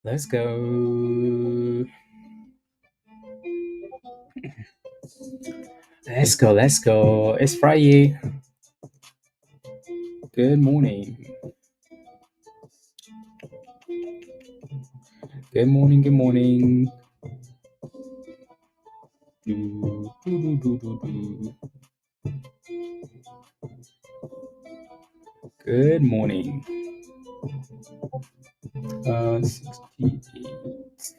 Let's go. Let's go. It's Friday. Good morning. Good morning. Good morning. Do, do, do, do, do. Good morning. 68.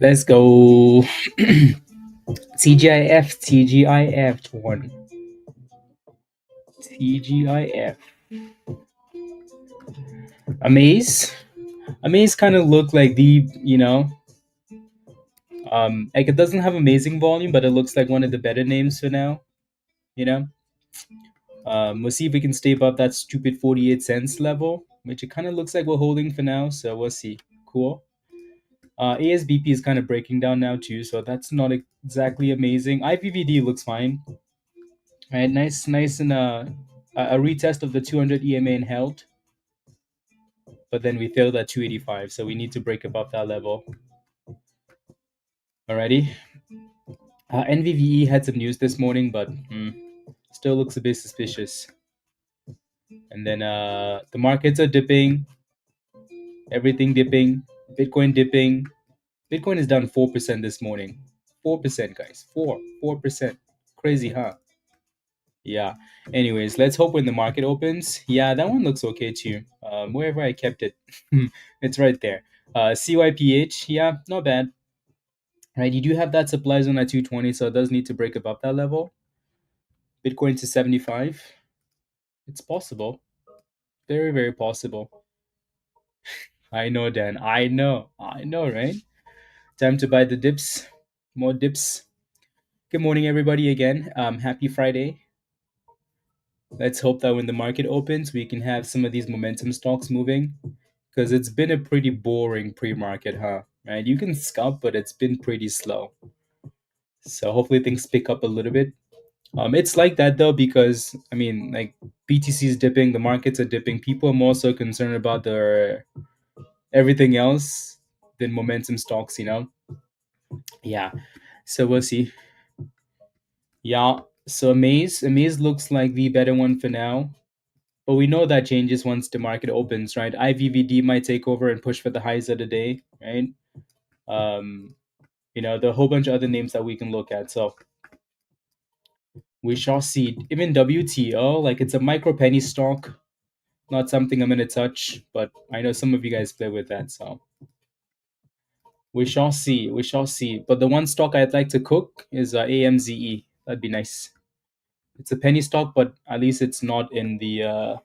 Let's go. TGIF, TGIF, one. TGIF. Amaze kind of look like like it doesn't have amazing volume, but it looks like one of the better names for now. You know, we'll see if we can stay above that stupid 48 cents level, which it kind of looks like we're holding for now. So we'll see. Cool. ASBP is kind of breaking down now too, so that's not exactly amazing. IVVD looks fine. Right, nice, and a retest of the 200 EMA and held, but then we failed at 285, so we need to break above that level. Alrighty. NVVE had some news this morning, but still looks a bit suspicious. And then the markets are dipping, everything dipping, Bitcoin dipping. Bitcoin is down 4% this morning. 4%, guys. 4%. Crazy, huh? Yeah. Anyways, let's hope when the market opens. Yeah, that one looks okay too. Wherever I kept it, it's right there. CYPH, yeah, not bad. Right, you do have that supply zone at 220, so it does need to break above that level. Bitcoin to 75. It's possible. Very, very possible. I know, Dan. I know, right? Time to buy the dips. More dips. Good morning, everybody, again. Happy Friday. Let's hope that when the market opens, we can have some of these momentum stocks moving, because it's been a pretty boring pre-market, huh? Right? You can scalp, but it's been pretty slow. So hopefully things pick up a little bit. It's like that though, because I mean, like BTC is dipping, the markets are dipping. People are more so concerned about their everything else than momentum stocks, Yeah. So we'll see. Yeah. So Amaze looks like the better one for now. But we know that changes once the market opens, right? IVVD might take over and push for the highs of the day, right? There are a whole bunch of other names that we can look at. So we shall see. Even WTO, like it's a micro penny stock, not something I'm gonna touch, but I know some of you guys play with that, so we shall see. We shall see. But the one stock I'd like to cook is AMZE. That'd be nice. It's a penny stock, but at least it's not in the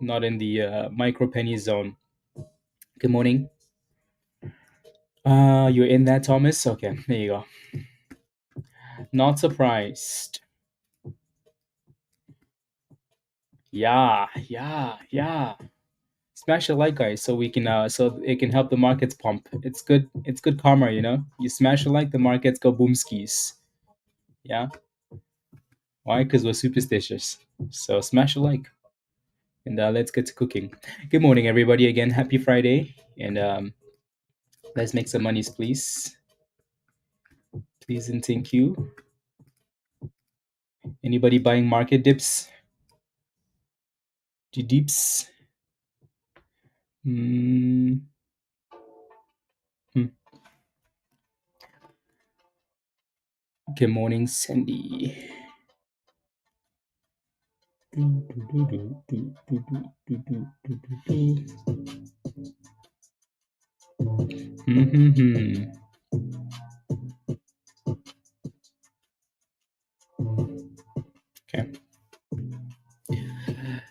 not in the micro penny zone. Good morning. You're in that, Thomas? Okay, there you go. Not surprised. Yeah. Smash a like, guys, so we can so it can help the markets pump. It's good. It's good karma, You smash a like, the markets go boom skis. Yeah. Why? Because we're superstitious. So smash a like, and let's get to cooking. Good morning, everybody. Again, happy Friday, and let's make some monies, please. Please and thank you. Anybody buying market dips? The deeps? Hmm. Good morning, Sandy. Okay.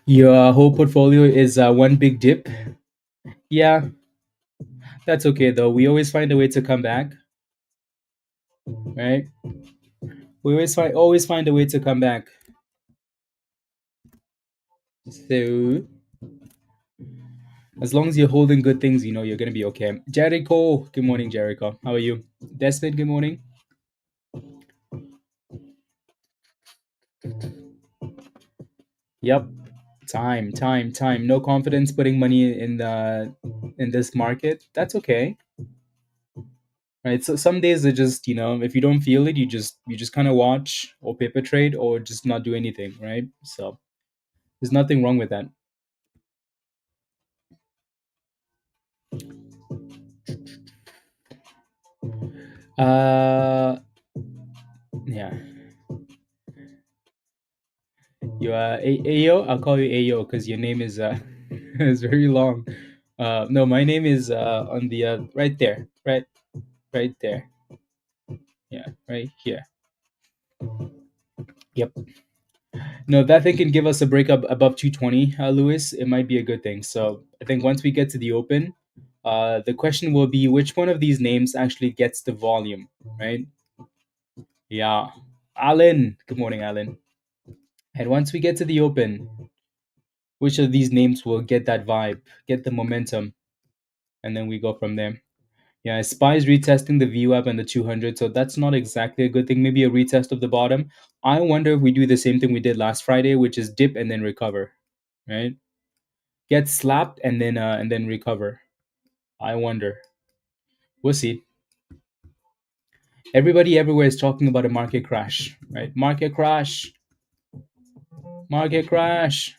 Your whole portfolio is one big dip. Yeah, that's okay though. We always find a way to come back, right? We always find a way to come back. So as long as you're holding good things, you're gonna be okay. Jericho, good morning, Jericho. How are you? Desmond, good morning. Yep. Time. No confidence putting money in the in this market. That's okay. Right. So some days are just, if you don't feel it, you just kind of watch or paper trade or just not do anything, right? So there's nothing wrong with that. Uh yeah. You Ayo, I'll call you Ayo because your name is is very long. No, my name is on the right there. Right there. Yeah, right here. Yep. No, that thing can give us a breakup above 220, Lewis. It might be a good thing. So I think once we get to the open, the question will be which one of these names actually gets the volume, right? Yeah. Alan. Good morning, Alan. And once we get to the open, which of these names will get that vibe, get the momentum, and then we go from there. Yeah, SPY's retesting the VWAP and the 200, so that's not exactly a good thing. Maybe a retest of the bottom. I wonder if we do the same thing we did last Friday, which is dip and then recover, right? Get slapped and then recover. I wonder. We'll see. Everybody everywhere is talking about a market crash, right? Market crash, market crash.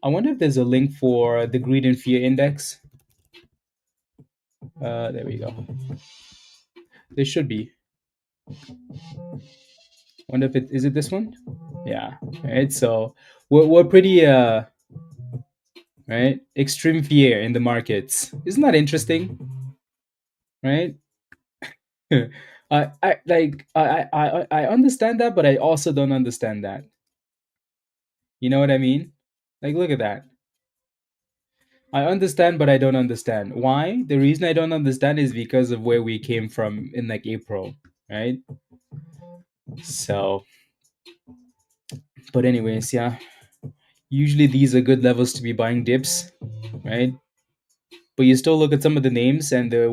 I wonder if there's a link for the greed and fear index. There we go. There should be. Wonder if it is it this one? Yeah. Right. So we're pretty right extreme fear in the markets. Isn't that interesting? Right. I like I understand that, but I also don't understand that. You know what I mean? Like, look at that. I understand, but I don't understand. Why? The reason I don't understand is because of where we came from in like April, right? So, but anyways, yeah. Usually these are good levels to be buying dips, right? But you still look at some of the names and they're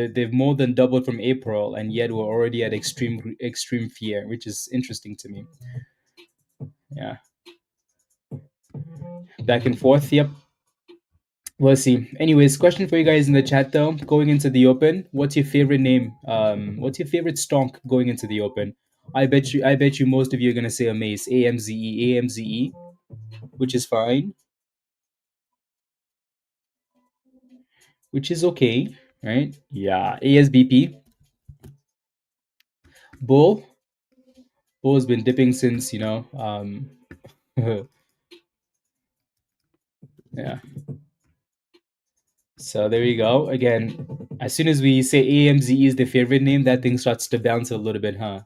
they've more than doubled from April, and yet we're already at extreme fear, which is interesting to me. Yeah, back and forth. Yep. We'll see. Anyways, question for you guys in the chat though. Going into the open, what's your favorite name? What's your favorite stock going into the open? I bet you most of you are gonna say Amaze, AMZE, which is fine, which is okay, right? Yeah, ASBP, Bull. Bull has been dipping since yeah. So there you go. Again, as soon as we say AMZE is the favorite name, that thing starts to bounce a little bit, huh?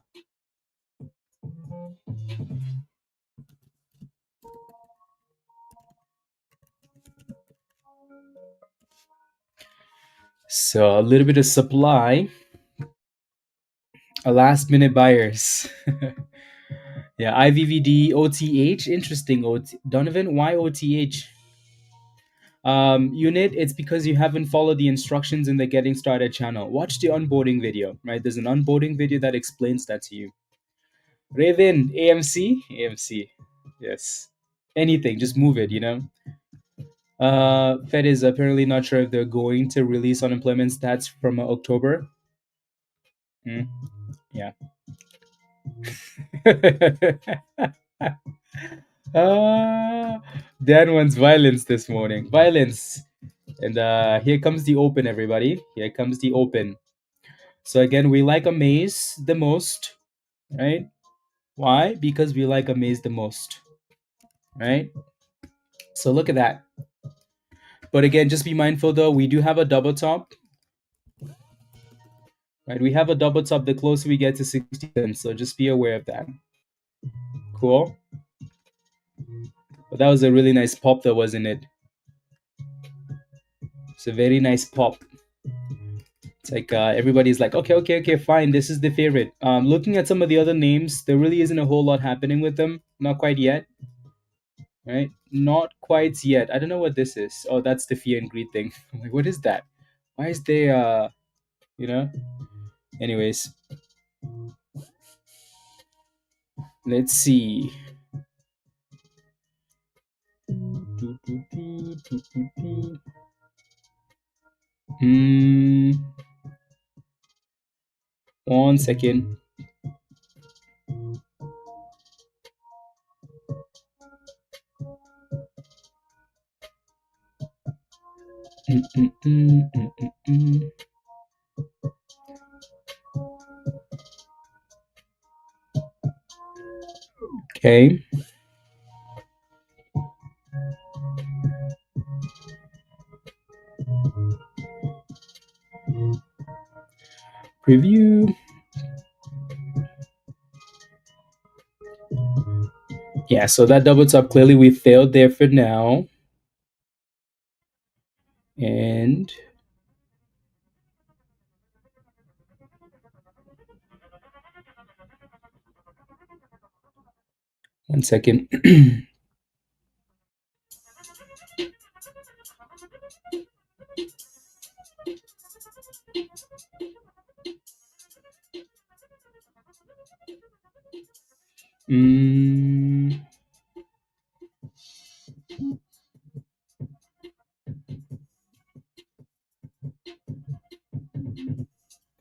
So a little bit of supply, a last minute buyers. Yeah, IVVD, OTH, interesting. Donovan, why OTH? Unit, it's because you haven't followed the instructions in the getting started channel. Watch the onboarding video, right? There's an onboarding video that explains that to you. Raven, AMC, AMC, yes. Anything, just move it, Fed is apparently not sure if they're going to release unemployment stats from October. Hmm, yeah. Ah, Dan wants violence this morning. Violence. And here comes the open, everybody. Here comes the open. So again, we like Amaze the most, right? Why? Because we like Amaze the most, right? So look at that. But again, just be mindful though, we do have a double top, right? We have a double top the closer we get to 60 cents. So just be aware of that. Cool. But that was a really nice pop though, wasn't it? It's a very nice pop. It's like everybody's like, okay, fine. This is the favorite. Looking at some of the other names, there really isn't a whole lot happening with them. Not quite yet, right? Not quite yet. I don't know what this is. Oh, that's the fear and greed thing. I'm like, what is that? Why is there, you know? Anyways, let's see. Mm, 1 second. Okay. Preview. Yeah, so that double top, clearly we failed there for now. And 1 second. Mm,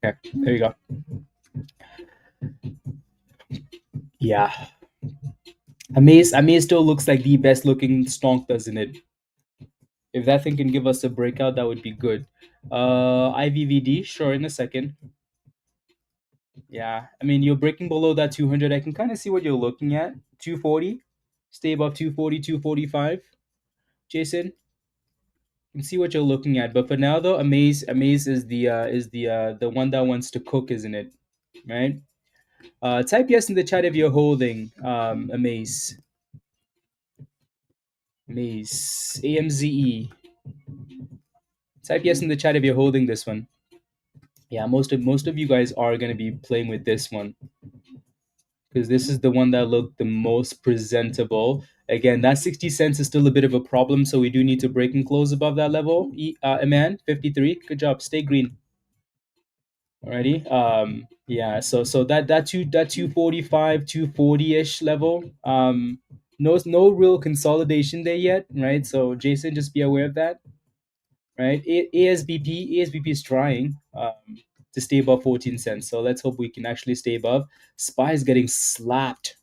okay, there you go. Yeah. Amaze still looks like the best looking stock, doesn't it? If that thing can give us a breakout, that would be good. IVVD, sure, in a second. Yeah, I mean, you're breaking below that 200. I can kind of see what you're looking at. 240, stay above 240, 245. Jason, you can see what you're looking at. But for now, though, Amaze is the one that wants to cook, isn't it? Right. Type yes in the chat if you're holding Amaze. Amaze. AMZE. Type yes in the chat if you're holding this one. Yeah, most of you guys are gonna be playing with this one because this is the one that looked the most presentable. Again, that 60 cents is still a bit of a problem, so we do need to break and close above that level. Aman, 53. Good job. Stay green. Alrighty. Yeah. So that 245, 240-ish level. No real consolidation there yet, right? So Jason, just be aware of that, right? ASBP is trying to stay above 14 cents. So let's hope we can actually stay above. SPY is getting slapped.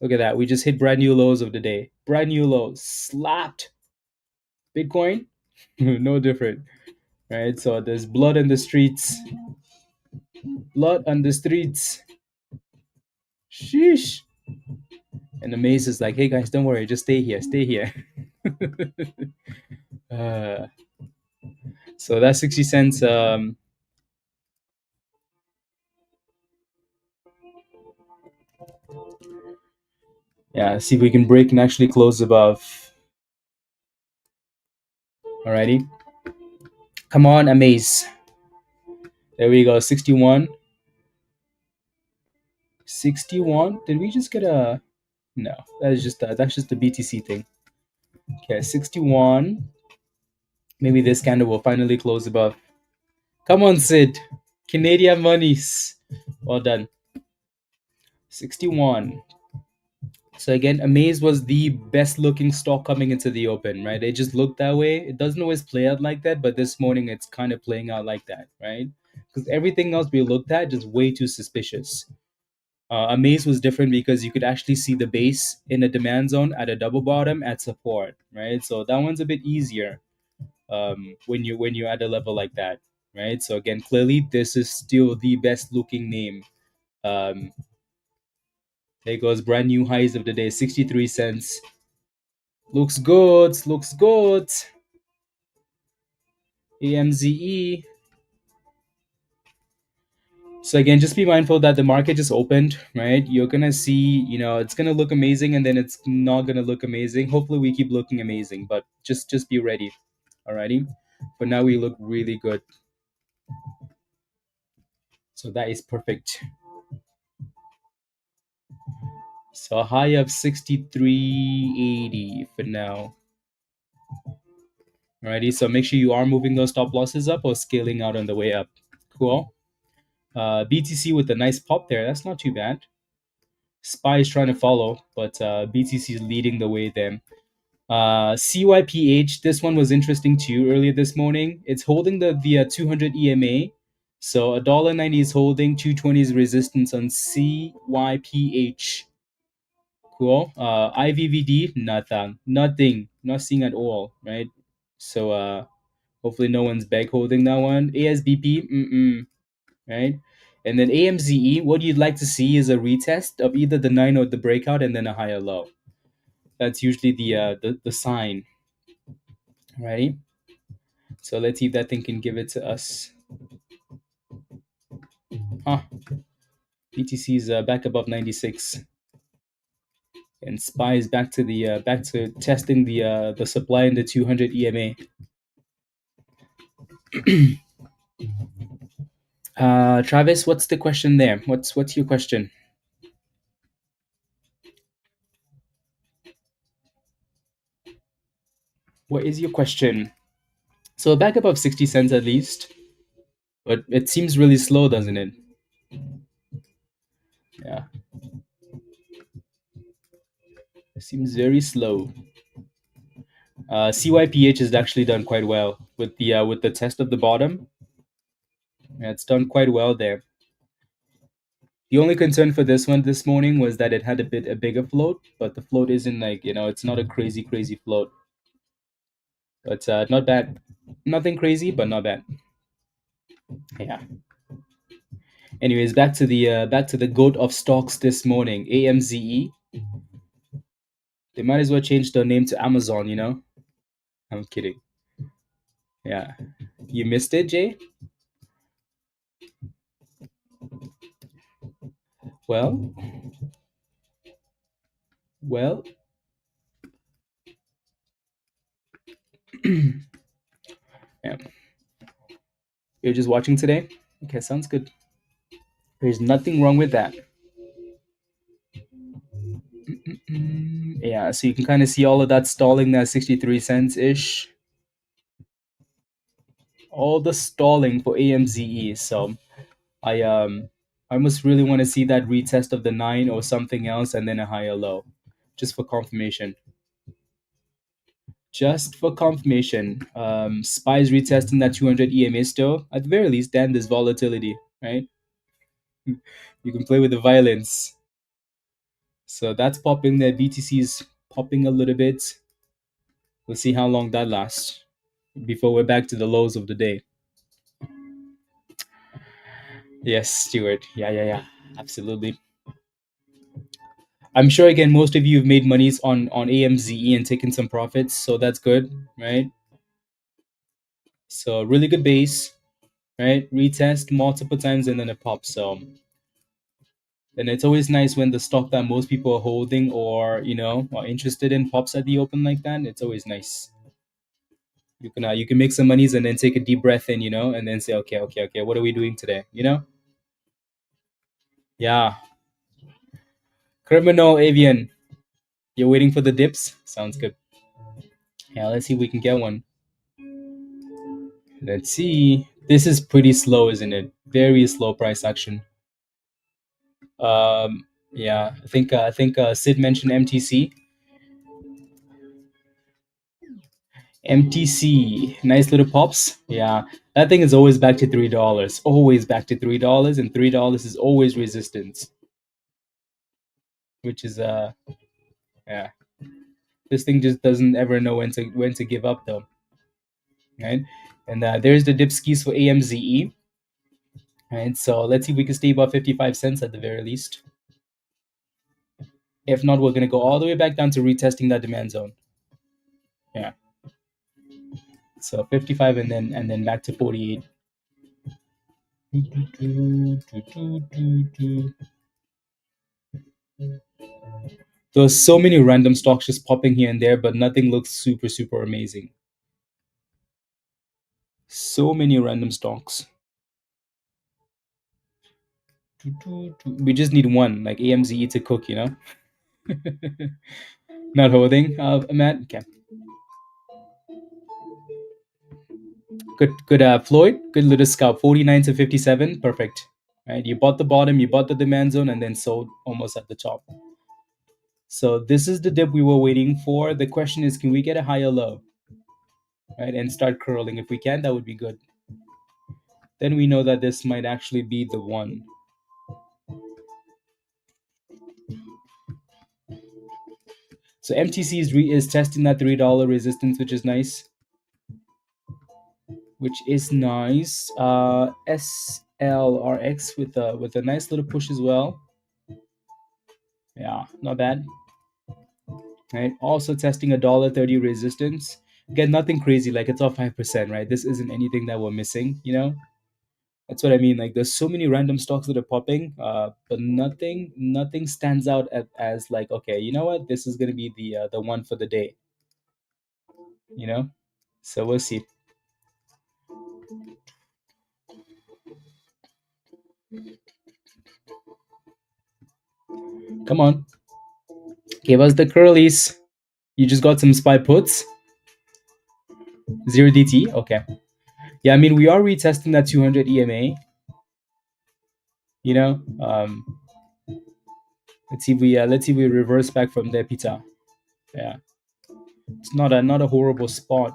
Look at that. We just hit brand new lows of the day. Brand new lows. Slapped. Bitcoin, no different, right? So there's blood in the streets. Blood on the streets. Sheesh. And the maze is like, hey guys, don't worry, just stay here, stay here. uh, so that's 60 cents. Yeah, see if we can break and actually close above. Alrighty. Come on, Amaze. There we go, 61. 61. Did we just get a... No, that's just the BTC thing. Okay, 61. Maybe this candle will finally close above. Come on, Sid. Canadian monies. Well done. 61. So again, Amaze was the best looking stock coming into the open, right? It just looked that way. It doesn't always play out like that, but this morning it's kind of playing out like that, right? Because everything else we looked at just way too suspicious. Amaze was different because you could actually see the base in a demand zone at a double bottom at support, right? So that one's a bit easier when you're at a level like that, right? So again, clearly this is still the best looking name. Um, there goes brand new highs of the day, 63 cents. Looks good, looks good. AMZE. So again, just be mindful that the market just opened, right? You're gonna see, it's gonna look amazing, and then it's not gonna look amazing. Hopefully, we keep looking amazing, but just be ready. Alrighty. For now, we look really good. So that is perfect. So a high of 63.80 for now. Alrighty. So make sure you are moving those stop losses up or scaling out on the way up. Cool. BTC with a nice pop there. That's not too bad. SPY is trying to follow, but BTC is leading the way there. CYPH, this one was interesting to you earlier this morning. It's holding the 200 EMA. So $1.90 is holding, 220 is resistance on CYPH. Cool. IVVD, nothing, nothing at all, right? So hopefully no one's back holding that one. ASBP, right? And then AMZE, what you'd like to see is a retest of either the 9 or the breakout and then a higher low. That's usually the sign, right? So let's see if that thing can give it to us. BTC is back above 96, and SPY is back to testing the supply in the 200 EMA. Travis, what's the question there? What's your question? What is your question? So back above 60 cents at least, but it seems really slow, doesn't it? Yeah, it seems very slow. CYPH has actually done quite well with the test of the bottom. Yeah, it's done quite well there. The only concern for this one this morning was that it had a bigger float, but the float isn't like, it's not a crazy float. But not bad. Nothing crazy, but not bad. Yeah. Anyways, back to the goat of stocks this morning, AMZE. They might as well change the name to Amazon, I'm kidding. Yeah. You missed it, Jay? Well, well. Yeah. You're just watching today? Okay, sounds good. There's nothing wrong with that. Yeah, so you can kind of see all of that stalling, that 63 cents ish. All the stalling for AMZE. So I must really want to see that retest of the 9 or something else and then a higher low, just for confirmation. Just for confirmation. SPY's retesting that 200 EMA still. At the very least, then there's volatility, right? You can play with the violence. So that's popping there. BTC is popping a little bit. We'll see how long that lasts before we're back to the lows of the day. Yes, Stuart. Yeah. Absolutely. I'm sure again most of you have made monies on AMZE and taken some profits, so that's good, right? So really good base, right? Retest multiple times and then it pops. So and it's always nice when the stock that most people are holding or are interested in pops at the open like that. It's always nice. You can make some monies and then take a deep breath in, and then say, okay, what are we doing today? Yeah. Criminal Avian. You're waiting for the dips? Sounds good. Yeah, let's see if we can get one. Let's see. This is pretty slow, isn't it? Very slow price action. Yeah, I think Sid mentioned MTC. MTC, nice little pops. Yeah, that thing is always back to $3. Always back to $3, and $3 is always resistance. Which is yeah. This thing just doesn't ever know when to give up though. Right? And there's the dip skis for AMZE. Right, so let's see if we can stay above 55 cents at the very least. If not, we're gonna go all the way back down to retesting that demand zone. Yeah. So 55 and then back to 48. There's so many random stocks just popping here and there, but nothing looks super amazing. So many random stocks. We just need one, like AMZE to cook, Not holding, Matt. Okay. Good. Floyd. Good little scalp. 49 to 57. Perfect. Right. You bought the bottom. You bought the demand zone, and then sold almost at the top. So this is the dip we were waiting for. The question is, can we get a higher low, right, and start curling? If we can, that would be good. Then we know that this might actually be the one. So MTC is testing that $3 resistance, which is nice. SLRX with a nice little push as well. Yeah, not bad. Right. Also testing $1.30 resistance. Again, nothing crazy. Like it's off 5%. Right. This isn't anything that we're missing. That's what I mean. Like there's so many random stocks that are popping, but nothing stands out as like, okay, you know what? This is gonna be the one for the day. You know. So we'll see. Come on, give us the curlies. You just got some SPY puts. 0 DT. Okay. Yeah, I mean we are retesting that 200 EMA. Let's see if we reverse back from there, Peter. Yeah, it's not a horrible spot,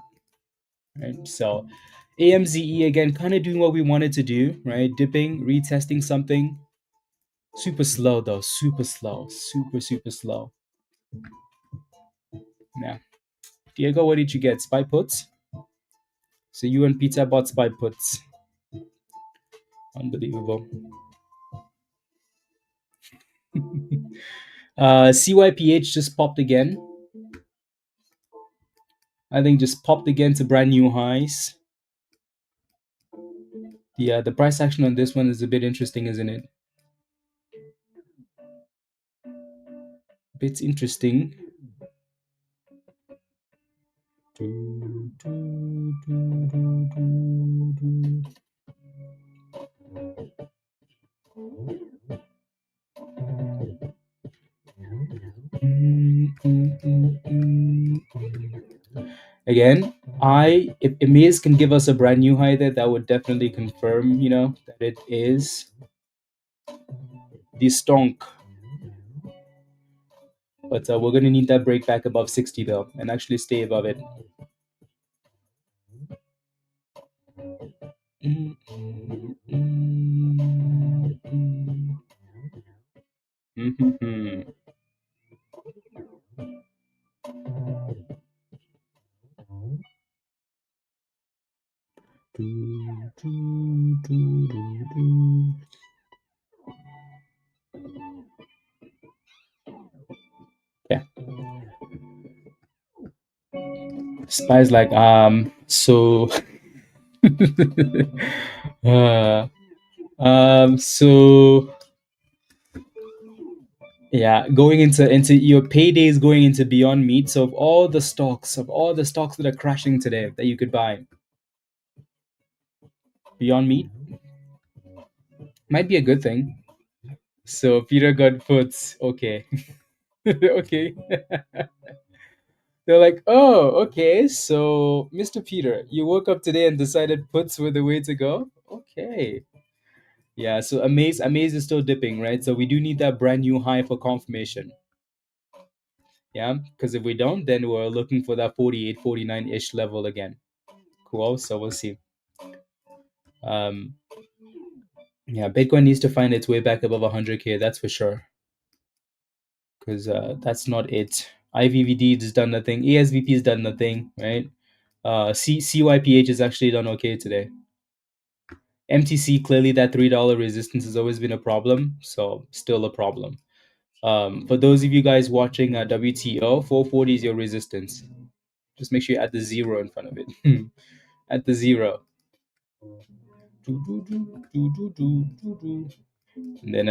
right? So AMZE again, kind of doing what we wanted to do, right? Dipping, retesting something. Super slow though, super slow, super slow. Yeah. Diego, what did you get? SPY puts? So you and Peter bought SPY puts. Unbelievable. CYPH just popped again. I think just popped again to brand new highs. Yeah, the price action on this one is a bit interesting, isn't it? Bit interesting. Again, if Emiz can give us a brand new high there, that would definitely confirm, that it is the stonk. But we're going to need that break back above 60 though, and actually stay above it. Yeah. Spy's like, so so yeah, going into your paydays, going into Beyond Meat. So of all the stocks that are crashing today that you could buy, Beyond Meat might be a good thing. So Peter got puts. Okay. Okay. They're like, oh, okay. So Mr. Peter, you woke up today and decided puts were the way to go. Okay. Yeah. So Amaze is still dipping, right? So we do need that brand new high for confirmation. Yeah, because if we don't, then we're looking for that 48, 49-ish level again. Cool. So we'll see. Yeah, Bitcoin needs to find its way back above 100K. That's for sure. Because that's not it. IVVD has done nothing. ASBP has done nothing, right? CYPH has actually done okay today. MTC, clearly that $3 resistance has always been a problem, so still a problem. For those of you guys watching WTO, 440 is your resistance. Just make sure you add the 0 in front of it. Add the 0. And then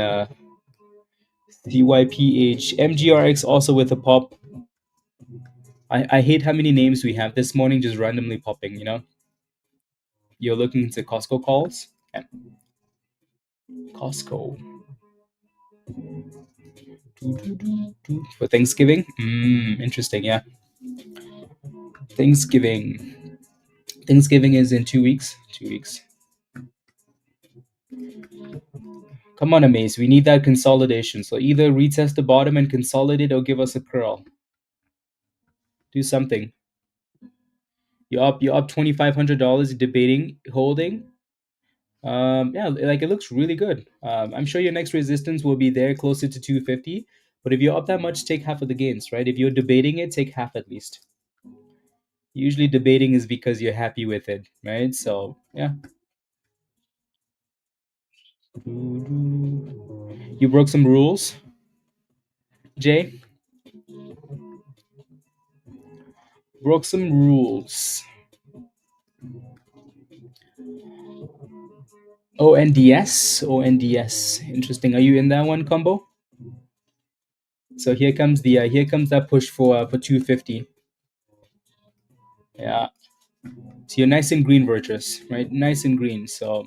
CYPH, MGRX also with a pop. I hate how many names we have this morning just randomly popping, You're looking into Costco calls? Yeah. Costco. For Thanksgiving? Interesting, yeah. Thanksgiving. Thanksgiving is in 2 weeks. 2 weeks. Come on, Amaze. We need that consolidation. So either retest the bottom and consolidate or give us a curl. Do something. You're up $2,500 debating, holding. Yeah, like it looks really good. I'm sure your next resistance will be there closer to 250. But if you're up that much, take half of the gains, right? If you're debating it, take half at least. Usually debating is because you're happy with it, right? So yeah. You broke some rules, Jay. Broke some rules. ONDS. ONDS. Interesting. Are you in that one combo? So here comes that push for 250. Yeah. So you're nice and green, Virtuous, right? Nice and green. So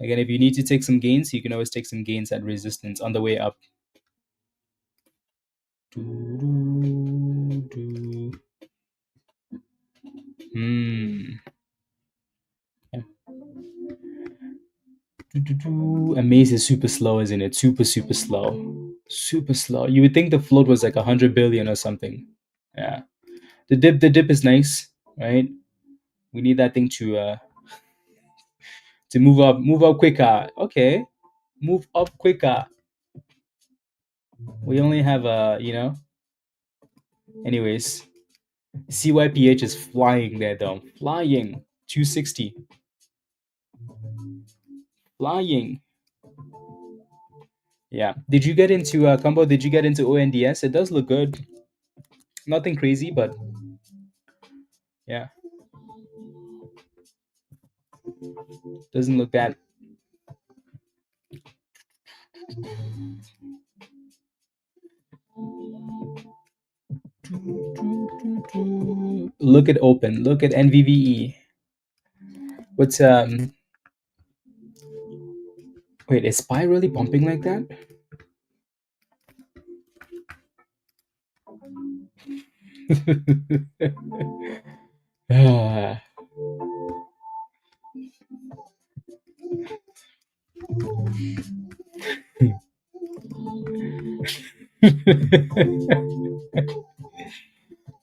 again, if you need to take some gains, you can always take some gains at resistance on the way up. Hmm. Yeah. Amaze is super slow, isn't it? Super, super slow. Super slow. You would think the float was like 100 billion or something. Yeah. The dip is nice, right? We need that thing to move up quicker. Okay. Move up quicker. We only have anyways. CYPH is flying there though. Flying. 260. Flying. Yeah. Did you get into combo? Did you get into ONDS? It does look good. Nothing crazy, but yeah. Doesn't look bad. Look at open. Look at NVVE. What's wait, is SPY really pumping like that? Ah.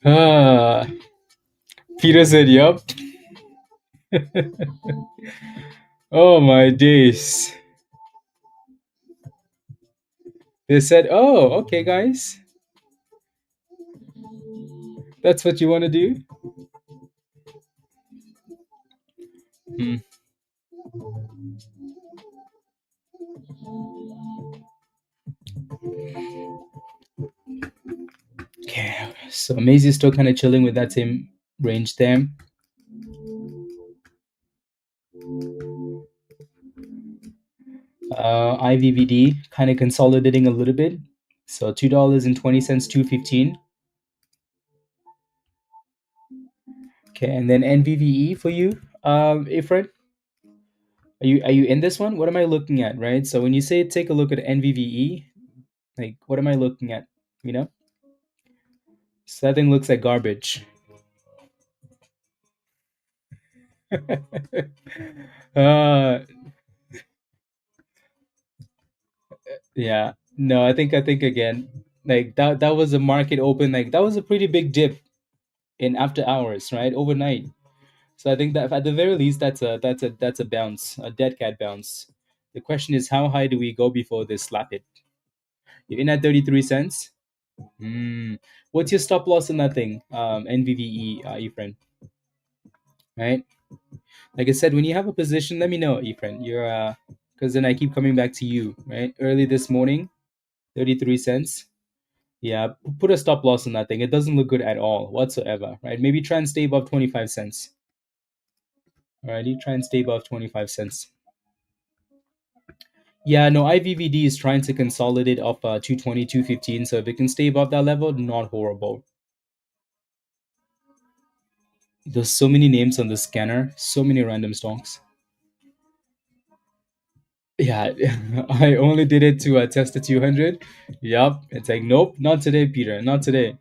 Ah. Peter said, yup. Oh my days. They said, oh, okay, guys. That's what you want to do? Hmm. Okay. So Maisie is still kind of chilling with that same range there. IVVD kind of consolidating a little bit. So $2.20, 215. Okay, and then NVVE for you, Efren. Are you in this one? What am I looking at, right? So when you say take a look at NVVE, like what am I looking at? You know, so that thing looks like garbage. uh, yeah. No, I think again, like that was a market open. Like that was a pretty big dip in after hours, right? Overnight. So I think that at the very least, that's a bounce, a dead cat bounce. The question is, how high do we go before they slap it? You're in at 33 cents. What's your stop loss in that thing? NVVE, Efren, right? Like I said, when you have a position, let me know, Efren. You're because then I keep coming back to you, right? Early this morning, 33 cents. Yeah, put a stop loss on that thing. It doesn't look good at all whatsoever, right? Maybe try and stay above 25 cents. Alrighty, try and stay above 25 cents. Yeah, no, IVVD is trying to consolidate off 220, 215. So if it can stay above that level, not horrible. There's so many names on the scanner, so many random stocks. Yeah, I only did it to test the 200. Yup, it's like, nope, not today, Peter, not today.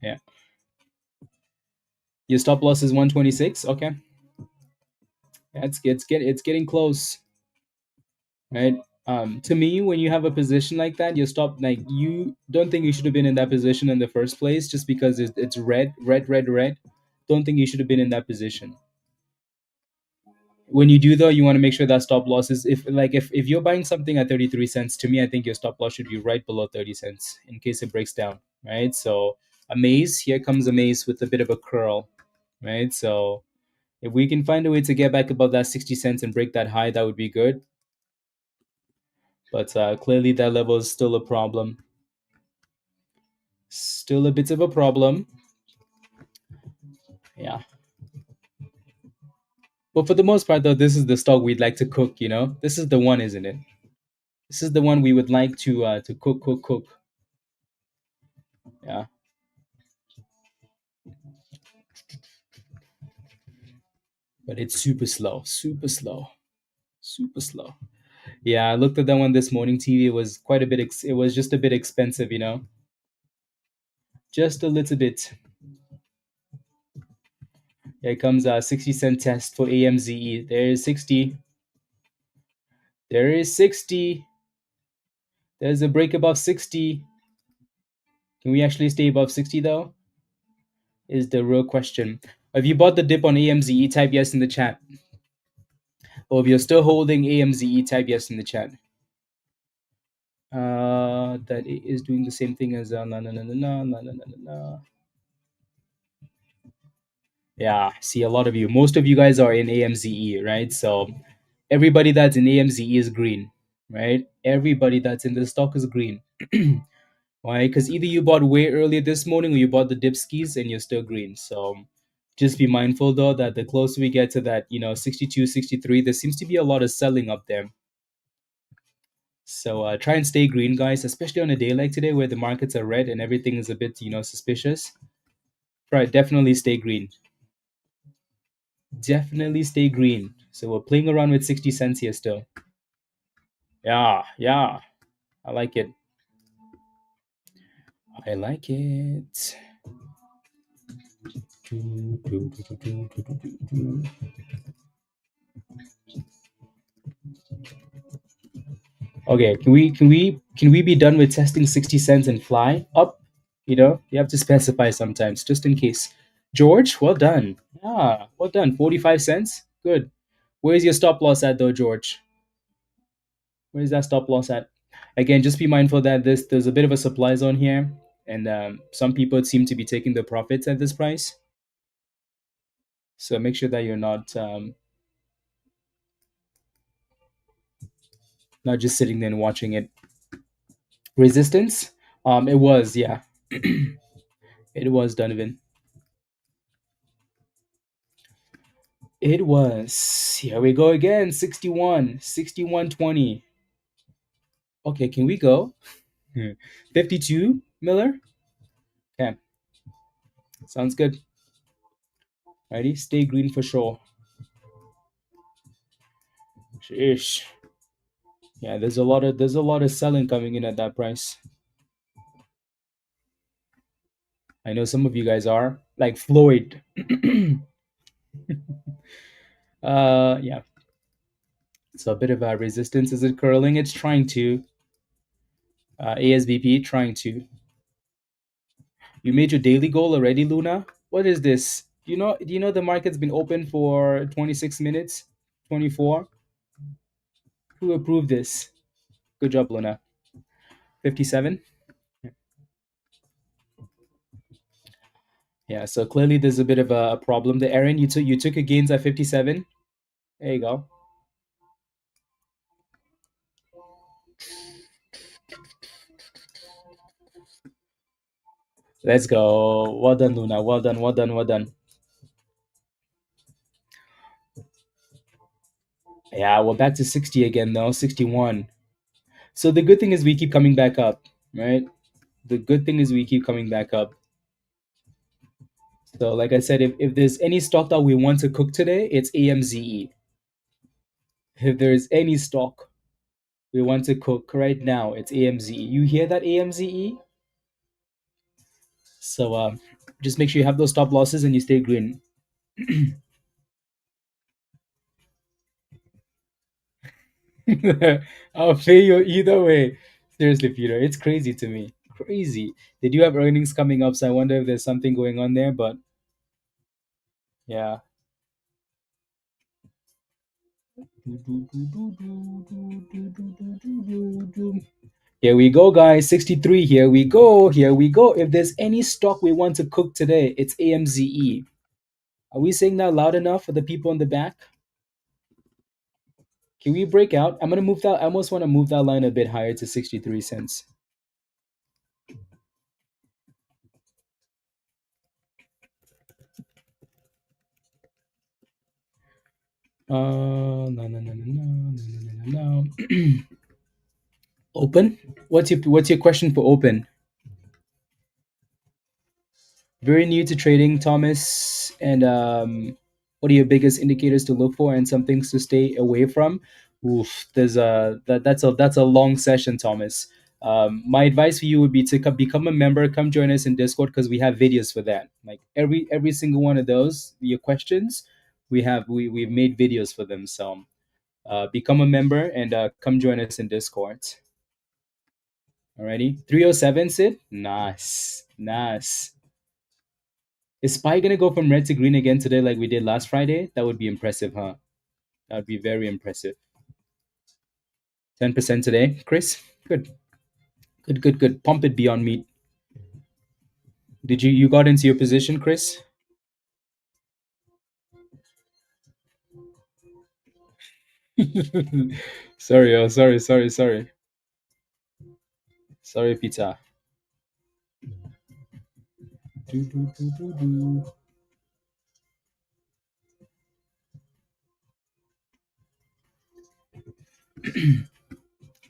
Yeah. Your stop loss is 126. Okay. Yeah, it's getting close. right? To me, when you have a position like that, you stop, like, you don't think you should have been in that position in the first place just because it's red, red, red, red. Don't think you should have been in that position. When you do though, you want to make sure that stop loss is, if you're buying something at 33 cents, to me, I think your stop loss should be right below 30 cents in case it breaks down, right? So a maze, here comes a maze with a bit of a curl, right? So if we can find a way to get back above that 60 cents and break that high, that would be good. But clearly that level is still a problem. Still a bit of a problem. Yeah. But for the most part, though, this is the stock we'd like to cook, you know? This is the one, isn't it? This is the one we would like to cook, cook, cook. Yeah. But it's super slow, super slow, super slow. Yeah, I looked at that one this morning. TV, it was quite a bit. It was just a bit expensive, you know, just a little bit. Here comes a 60-cent test for AMZE. There is 60. There is 60. There's a break above 60. Can we actually stay above 60 though? Is the real question. If you bought the dip on AMZE, type yes in the chat. Or if you're still holding AMZE, type yes in the chat. That is doing the same thing as no, no, no, no, no, no, no, no, no. Yeah, see, a lot of you, most of you guys are in AMZE, right? So everybody that's in AMZE is green, right? Everybody that's in the stock is green. Why? Because either you bought way earlier this morning or you bought the dip skis and you're still green. So just be mindful though that the closer we get to that, 62, 63, there seems to be a lot of selling up there. So try and stay green, guys, especially on a day like today where the markets are red and everything is a bit, suspicious. Right, definitely stay green. Definitely stay green. So we're playing around with 60 cents here still. Yeah, yeah. I like it. I like it. Okay, can we be done with testing 60 cents and fly up? You have to specify sometimes, just in case. George, well done. Yeah, well done. 45 cents. Good. Where's your stop loss at though, George? Where's that stop loss at? Again, just be mindful that there's a bit of a supply zone here, and some people seem to be taking the profits at this price. So make sure that you're not just sitting there and watching it. Resistance? It was, yeah. It was, Donovan. It was. Here we go again. 61, 61.20. Okay, can we go? 52, Miller? Okay, sounds good. Ready? Stay green for sure. Sheesh. Yeah, there's a lot of selling coming in at that price. I know some of you guys are like Floyd. Yeah. So a bit of a resistance. Is it curling? It's trying to. ASBP trying to. You made your daily goal already, Luna? What is this? Do you know the market's been open for 26 minutes? 24? Who approved this? Good job, Luna. 57? Yeah, so clearly there's a bit of a problem there. Aaron, you took your gains at 57. There you go. Let's go. Well done, Luna. Well done, well done, well done. Yeah, we're back to 60 again though, 61. So the good thing is we keep coming back up, right? The good thing is we keep coming back up. So like I said, if there's any stock that we want to cook today, it's AMZE. If there's any stock we want to cook right now, it's AMZE. You hear that, AMZE? So just make sure you have those stop losses and you stay green. I'll pay you either way. Seriously, Peter, it's crazy to me. Crazy. They do have earnings coming up, so I wonder if there's something going on there. But yeah. Here we go, guys. 63. Here we go. Here we go. If there's any stock we want to cook today, it's AMZE. Are we saying that loud enough for the people in the back? Can we break out? I'm gonna move that. I almost want to move that line a bit higher to 63 cents. No, no, no, no, no, no, no, no, no. Open. What's your question for open? Very new to trading, Thomas. And what are your biggest indicators to look for and some things to stay away from? Oof, that's a long session, Thomas. My advice for you would be to become a member. Come join us in Discord because we have videos for that. Like every single one of those, your questions, we've made videos for them. So become a member and come join us in Discord. Alrighty, 307, Sid. Nice, nice. Is Spy gonna go from red to green again today, like we did last Friday? That would be impressive, huh? That would be very impressive. 10% today, Chris. Good, good, good, good. Pump it beyond meat. Did you got into your position, Chris? Sorry, oh, sorry, pizza. Do, do, do, do, do.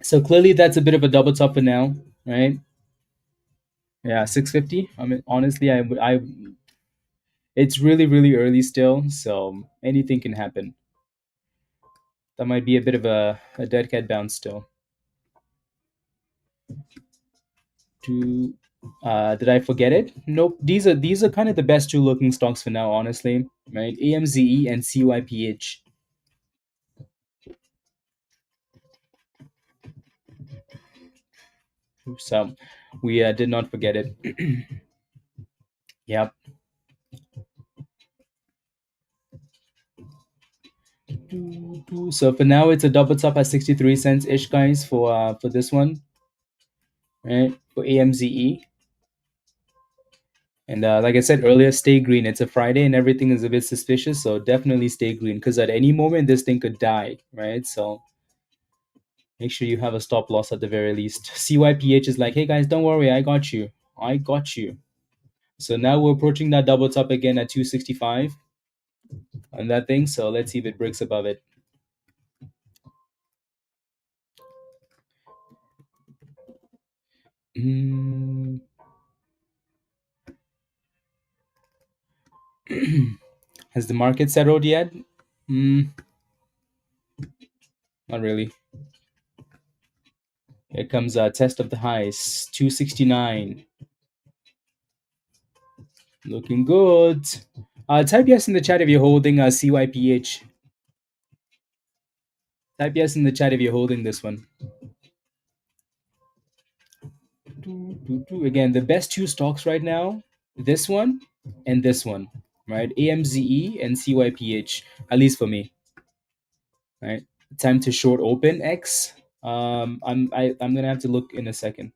So clearly, that's a bit of a double top for now, right? Yeah, 650. I mean, honestly, it's really, really early still, so anything can happen. That might be a bit of a dead cat bounce still. To did I forget it? Nope. These are kind of the best two looking stocks for now, honestly. Right? AMZE and CYPH. So we did not forget it. Yep. So for now, it's a double top at 63 cents ish, guys, for this one, right? For AMZE. And like I said earlier, stay green. It's a Friday and everything is a bit suspicious, so definitely stay green because at any moment this thing could die, right? So make sure you have a stop loss at the very least. CYPH is like, hey guys, don't worry, I got you. I got you. So now we're approaching that double top again at 265 on that thing. So let's see if it breaks above it. Mm. Has the market settled yet? Mm, not really. Here comes a test of the highs, 269. Looking good. Type yes in the chat if you're holding CYPH. Type yes in the chat if you're holding this one. Again, the best two stocks right now, this one and this one, right? AMZE and CYPH, at least for me, right? Time to short open X. I'm gonna have to look in a second.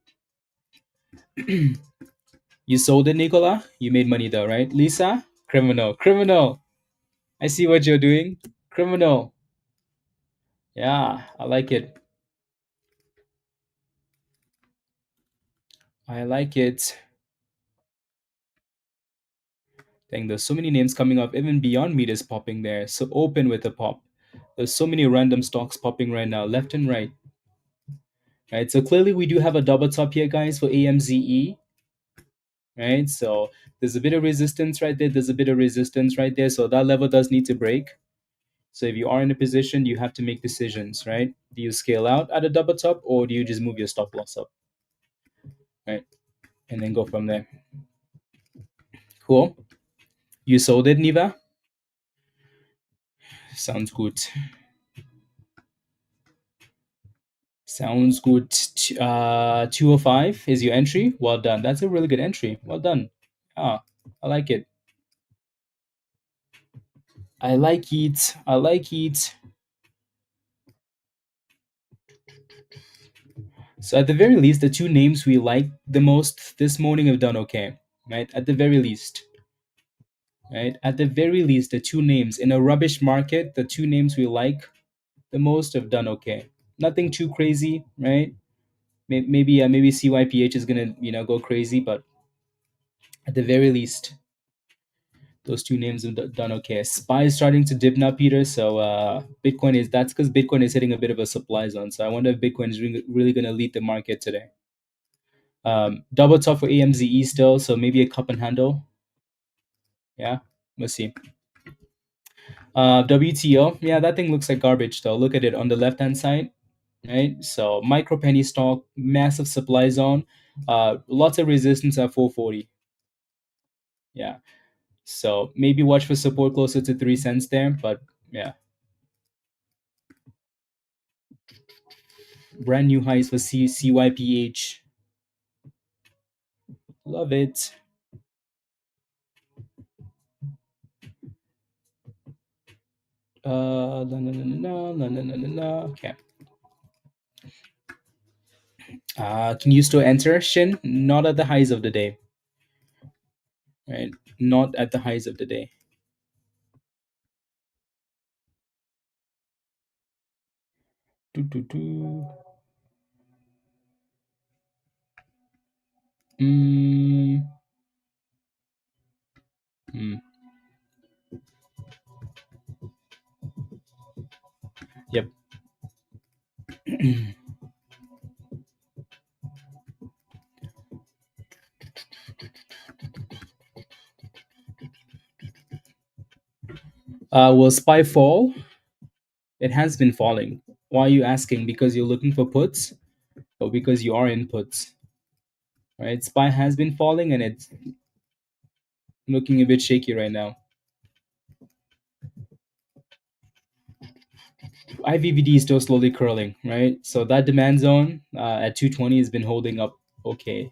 You sold it, Nicola. You made money though, right? Lisa, criminal, criminal. I see what you're doing, criminal. Yeah, I like it. I like it. Dang, there's so many names coming up. Even Beyond Meat is popping there. So open with a pop. There's so many random stocks popping right now, left and right. Right. So clearly we do have a double top here, guys, for AMZE. Right. So there's a bit of resistance right there. There's a bit of resistance right there. So that level does need to break. So if you are in a position, you have to make decisions, right? Do you scale out at a double top or do you just move your stop loss up? Right. And then go from there. Cool. You sold it, Niva? Sounds good. Sounds good. 205 is your entry. Well done. That's a really good entry. Well done. Ah, I like it. I like it. I like it. So at the very least, the two names we like the most this morning have done okay, right? At the very least, right? At the very least, the two names in a rubbish market, the two names we like the most have done okay. Nothing too crazy, right? Maybe CYPH is gonna go crazy, but at the very least, those two names have done okay. SPY is starting to dip now, Peter. So Bitcoin is that's because Bitcoin is hitting a bit of a supply zone. So I wonder if Bitcoin is really going to lead the market today. Double top for AMZE still, so maybe a cup and handle. Yeah, we'll see. WTO, yeah, that thing looks like garbage though. Look at it on the left hand side, right? So micro penny stock, massive supply zone, lots of resistance at 440. Yeah, so maybe watch for support closer to 3 cents there, but yeah. Brand new highs for CYPH. Love it. Okay. Can you still enter Shin? Not at the highs of the day. Right? Not at the highs of the day. Do, do, do. Mm. Mm. Yep. Will SPY fall? It has been falling. Why are you asking? Because you're looking for puts, or because you are in puts? Right? SPY has been falling, and it's looking a bit shaky right now. IVVD is still slowly curling, right? So that demand zone at 220 has been holding up okay.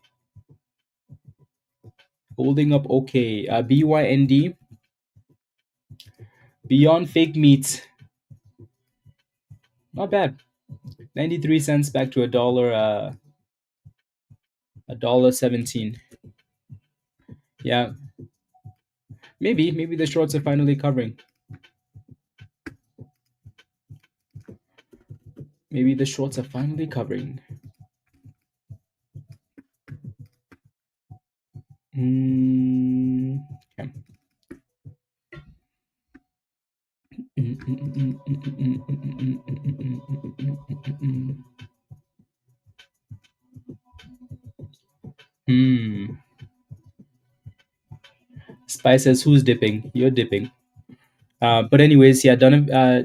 Holding up okay. BYND, Beyond Fake Meat, not bad. 93 cents back to $1.17. Yeah, maybe the shorts are finally covering. Maybe the shorts are finally covering. Okay. Spy says, who's dipping? You're dipping. But anyways, yeah, Donna,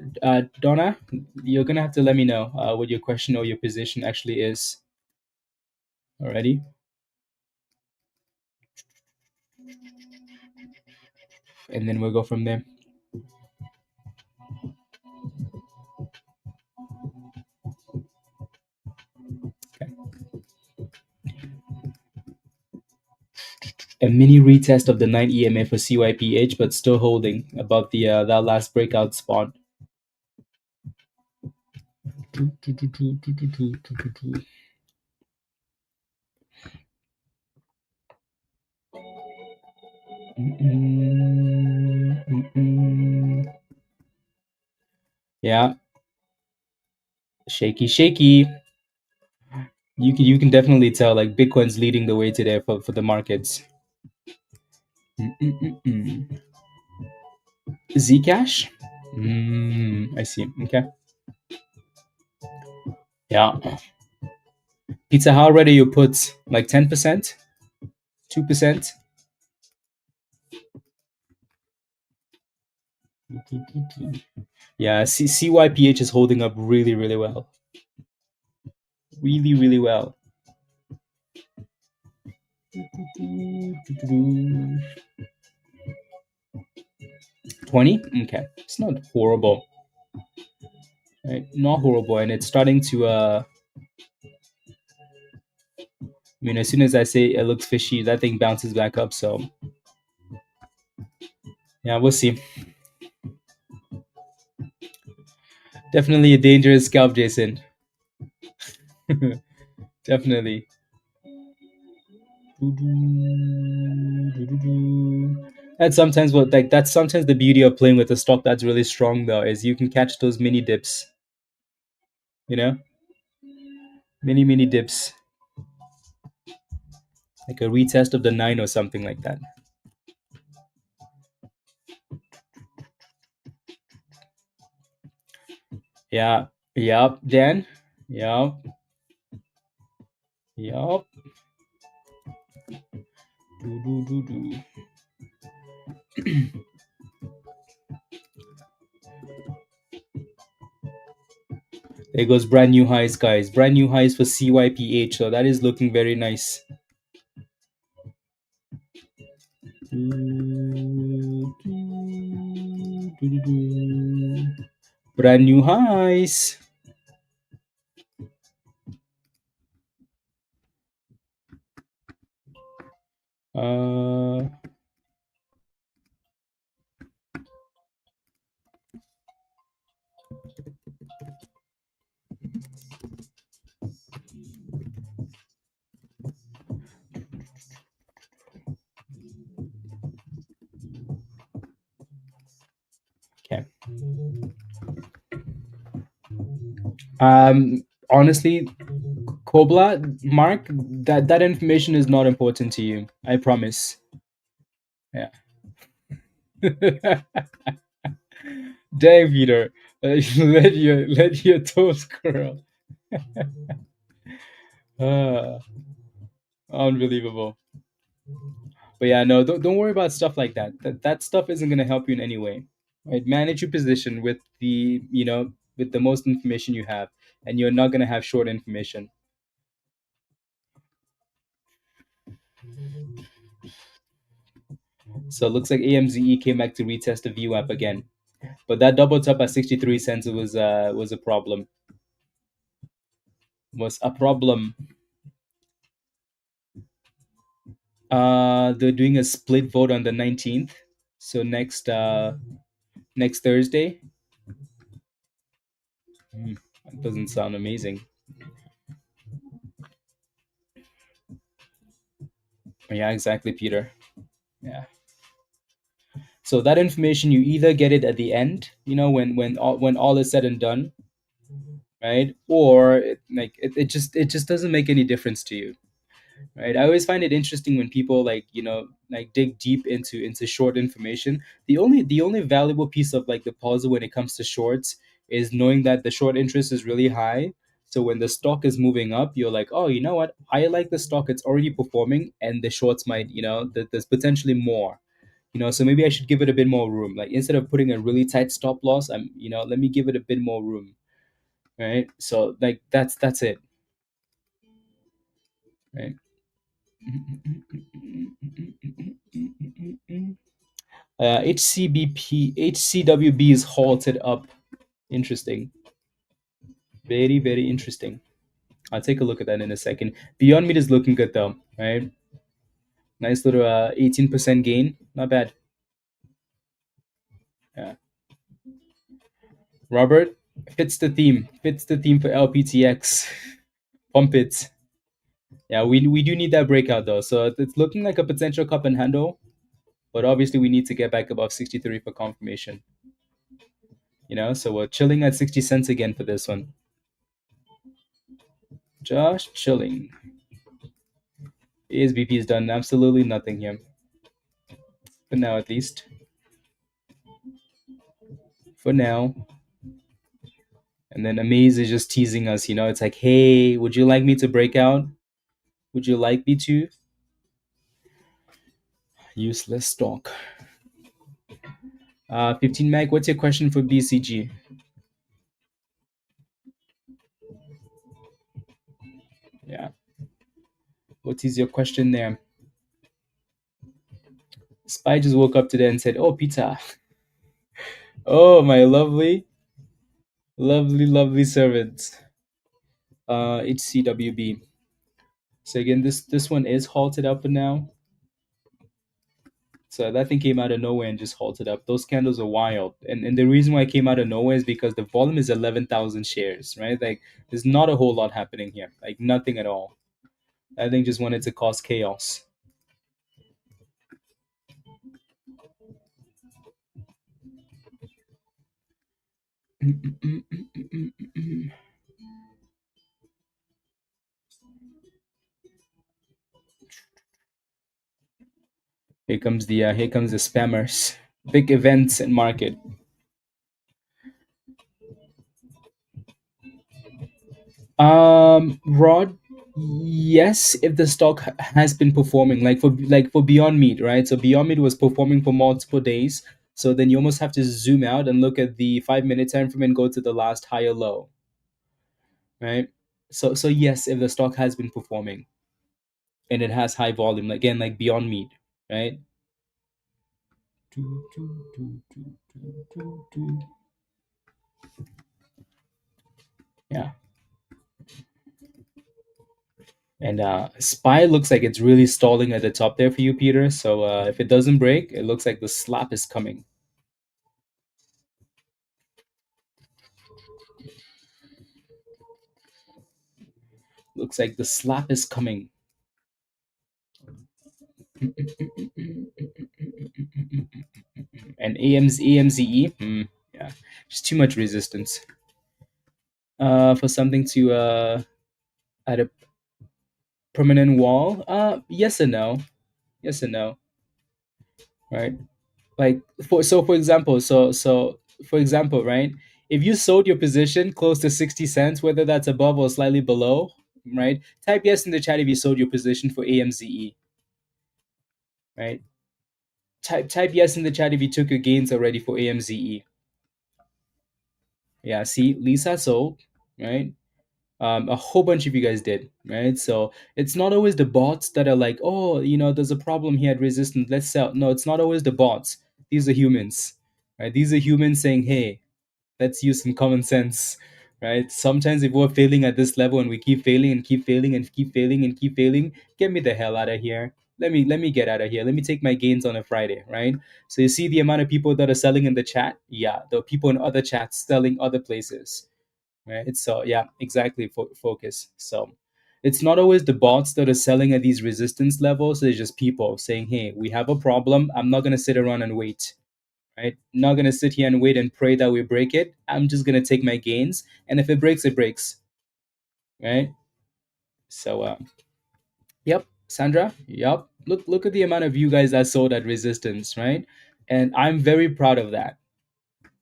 you're gonna have to let me know what your question or your position actually is. Alrighty. And then we'll go from there. Okay. A mini retest of the 9 EMA for CYPH, but still holding above the that last breakout spot. Yeah, shaky. You can definitely tell like Bitcoin's leading the way today for the markets. Zcash? I see. Okay. Yeah. Pizza, how ready you put? Like 10%? 2%? Yeah, CYPH is holding up really, really well. Really, really well. 20? Okay. It's not horrible. Right? Not horrible. And it's starting to mean, as soon as I say it looks fishy, that thing bounces back up. So yeah, we'll see. Definitely a dangerous scalp, Jason. Definitely. That's sometimes what like that's sometimes the beauty of playing with a stock that's really strong though, is you can catch those mini dips. You know, mini dips, like a retest of the 9 or something like that. Yeah. Yup. Dan. Yup. Yup. Do do do do. There goes brand new highs, guys. Brand new highs for CYPH. So that is looking very nice. Brand new highs. Uh, okay. Honestly, Kobla, Mark, that information is not important to you. I promise. Yeah. Dang, Peter, let your toes curl. Uh, unbelievable. But yeah, no, don't worry about stuff like that. That stuff isn't gonna help you in any way. Right? Manage your position with with the most information you have, and you're not gonna have short information. So it looks like AMZE came back to retest the view app again, but that double top at 63 cents was a problem. Was a problem. They're doing a split vote on the 19th, so next Thursday. That doesn't sound amazing. Yeah, exactly, Peter. Yeah. So that information, you either get it at the end, when all is said and done, right? Or it just doesn't make any difference to you, right? I always find it interesting when people dig deep into short information. The only valuable piece of like the puzzle when it comes to shorts is knowing that the short interest is really high. So when the stock is moving up, you're like, oh, you know what? I like the stock. It's already performing, and the shorts might, there's potentially more. So maybe I should give it a bit more room. Like instead of putting a really tight stop loss, let me give it a bit more room, right? So like that's it, right? HCWB is halted up. Interesting. Very, very interesting. I'll take a look at that in a second. Beyond Meat is looking good though, right? Nice little 18% gain. Not bad. Yeah. Robert, fits the theme. Fits the theme for LPTX. Pump it. Yeah, we do need that breakout though. So it's looking like a potential cup and handle, but obviously we need to get back above 63 for confirmation. So we're chilling at 60 cents again for this one. Just chilling. ASBP has done absolutely nothing here. For now, at least. For now. And then Amaze is just teasing us, it's like, hey, would you like me to break out? Would you like me to? Useless stock. 15 Mag, what's your question for BCG? Yeah. What is your question there? Spy just woke up today and said, oh, pizza. Oh, my lovely, lovely, lovely servant. HCWB. So again, this one is halted up for now. So that thing came out of nowhere and just halted up. Those candles are wild. And the reason why it came out of nowhere is because the volume is 11,000 shares, right? Like there's not a whole lot happening here. Like nothing at all. I think just wanted to cause chaos. Here comes the spammers. Big events in market. Rod, yes, if the stock has been performing like for Beyond Meat, right? So Beyond Meat was performing for multiple days. So then you almost have to zoom out and look at the 5 minute time frame and go to the last higher low, right? So yes, if the stock has been performing and it has high volume, again like Beyond Meat, right? Yeah. And SPY looks like it's really stalling at the top there for you, Peter. So if it doesn't break, it looks like the slap is coming. Looks like the slap is coming. And AMZE, yeah, just too much resistance for something to at a permanent wall. Yes and no, yes and no, right? Like for example, for example, right? If you sold your position close to 60 cents, whether that's above or slightly below, right? Type yes in the chat if you sold your position for AMZE, right? Type yes in the chat if you took your gains already for AMZE. Yeah, see, Lisa sold, right? A whole bunch of you guys did, right? So it's not always the bots that are like, oh, there's a problem here at resistance, let's sell. No, it's not always the bots. These are humans, right? These are humans saying, hey, let's use some common sense, right? Sometimes if we're failing at this level and we keep failing and keep failing and keep failing and keep failing, get me the hell out of here. Let me get out of here. Let me take my gains on a Friday, right? So you see the amount of people that are selling in the chat? Yeah, the people in other chats selling other places, right? So yeah, exactly. Focus. So it's not always the bots that are selling at these resistance levels. It's just people saying, hey, we have a problem. I'm not going to sit around and wait, right? Not going to sit here and wait and pray that we break it. I'm just going to take my gains. And if it breaks, it breaks, right? So, yep, Sandra, yep. Look at the amount of you guys that sold at resistance, right? And I'm very proud of that,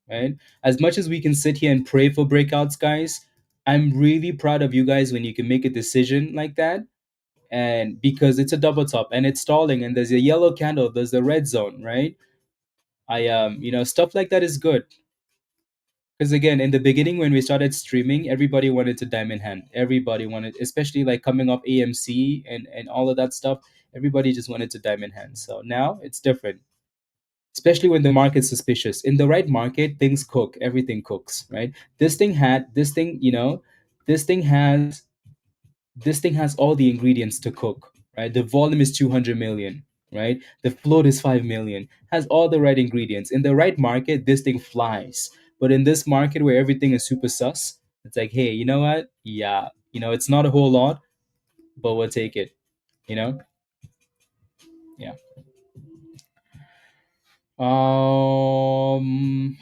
right? As much as we can sit here and pray for breakouts, guys, I'm really proud of you guys when you can make a decision like that. And because it's a double top and it's stalling and there's a yellow candle, there's a red zone, right? Stuff like that is good. Because again, in the beginning when we started streaming, everybody wanted to diamond hand. Everybody wanted, especially like coming off AMC and all of that stuff. Everybody just wanted to diamond hand. So now it's different, especially when the market's suspicious. In the right market, things cook. Everything cooks, right? This thing, this thing has this thing has all the ingredients to cook, right? The volume is 200 million, right? The float is 5 million, has all the right ingredients. In the right market, this thing flies. But in this market where everything is super sus, it's like, hey, you know what? Yeah, it's not a whole lot, but we'll take it, you know? Yeah. Um,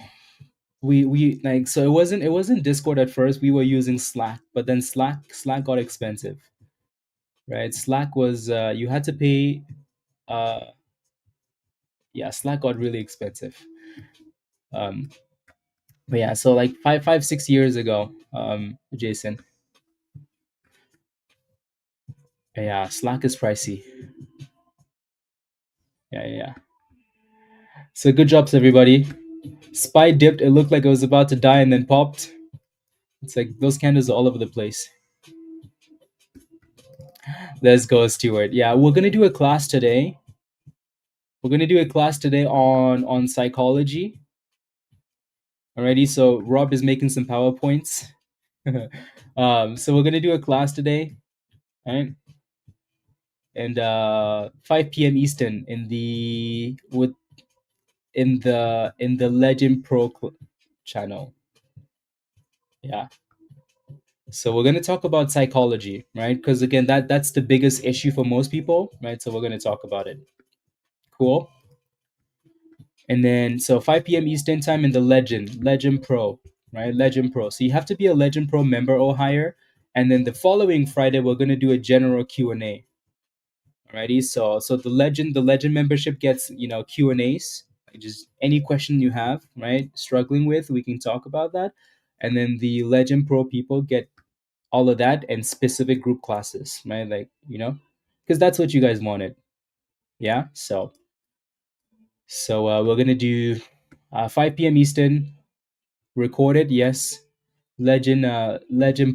we like so it wasn't Discord at first. We were using Slack, but then Slack got expensive, right? Slack was you had to pay uh yeah, Slack got really expensive. Um, but yeah, so like 6 years ago, Jason. Yeah, Slack is pricey. Yeah. So good jobs, everybody. Spy dipped. It looked like it was about to die and then popped. It's like those candles are all over the place. Let's go, Stuart. Yeah, we're gonna do a class today. We're gonna do a class today on psychology. Alrighty, so Rob is making some PowerPoints. So we're gonna do a class today. All right. and 5 p.m. Eastern in the Legend Pro channel. Yeah. So we're going to talk about psychology, right? Because again, that's the biggest issue for most people, right? So we're going to talk about it. Cool. And then so 5 p.m. Eastern time in the Legend Pro, right? Legend Pro. So you have to be a Legend Pro member or higher. And then the following Friday, we're going to do a general Q&A. Alrighty. So the Legend membership gets Q&As, just any question you have, right? Struggling with, we can talk about that. And then the Legend Pro people get all of that and specific group classes, right? Like, because that's what you guys wanted. Yeah. So we're gonna do 5 p.m. Eastern, recorded. Yes. Legend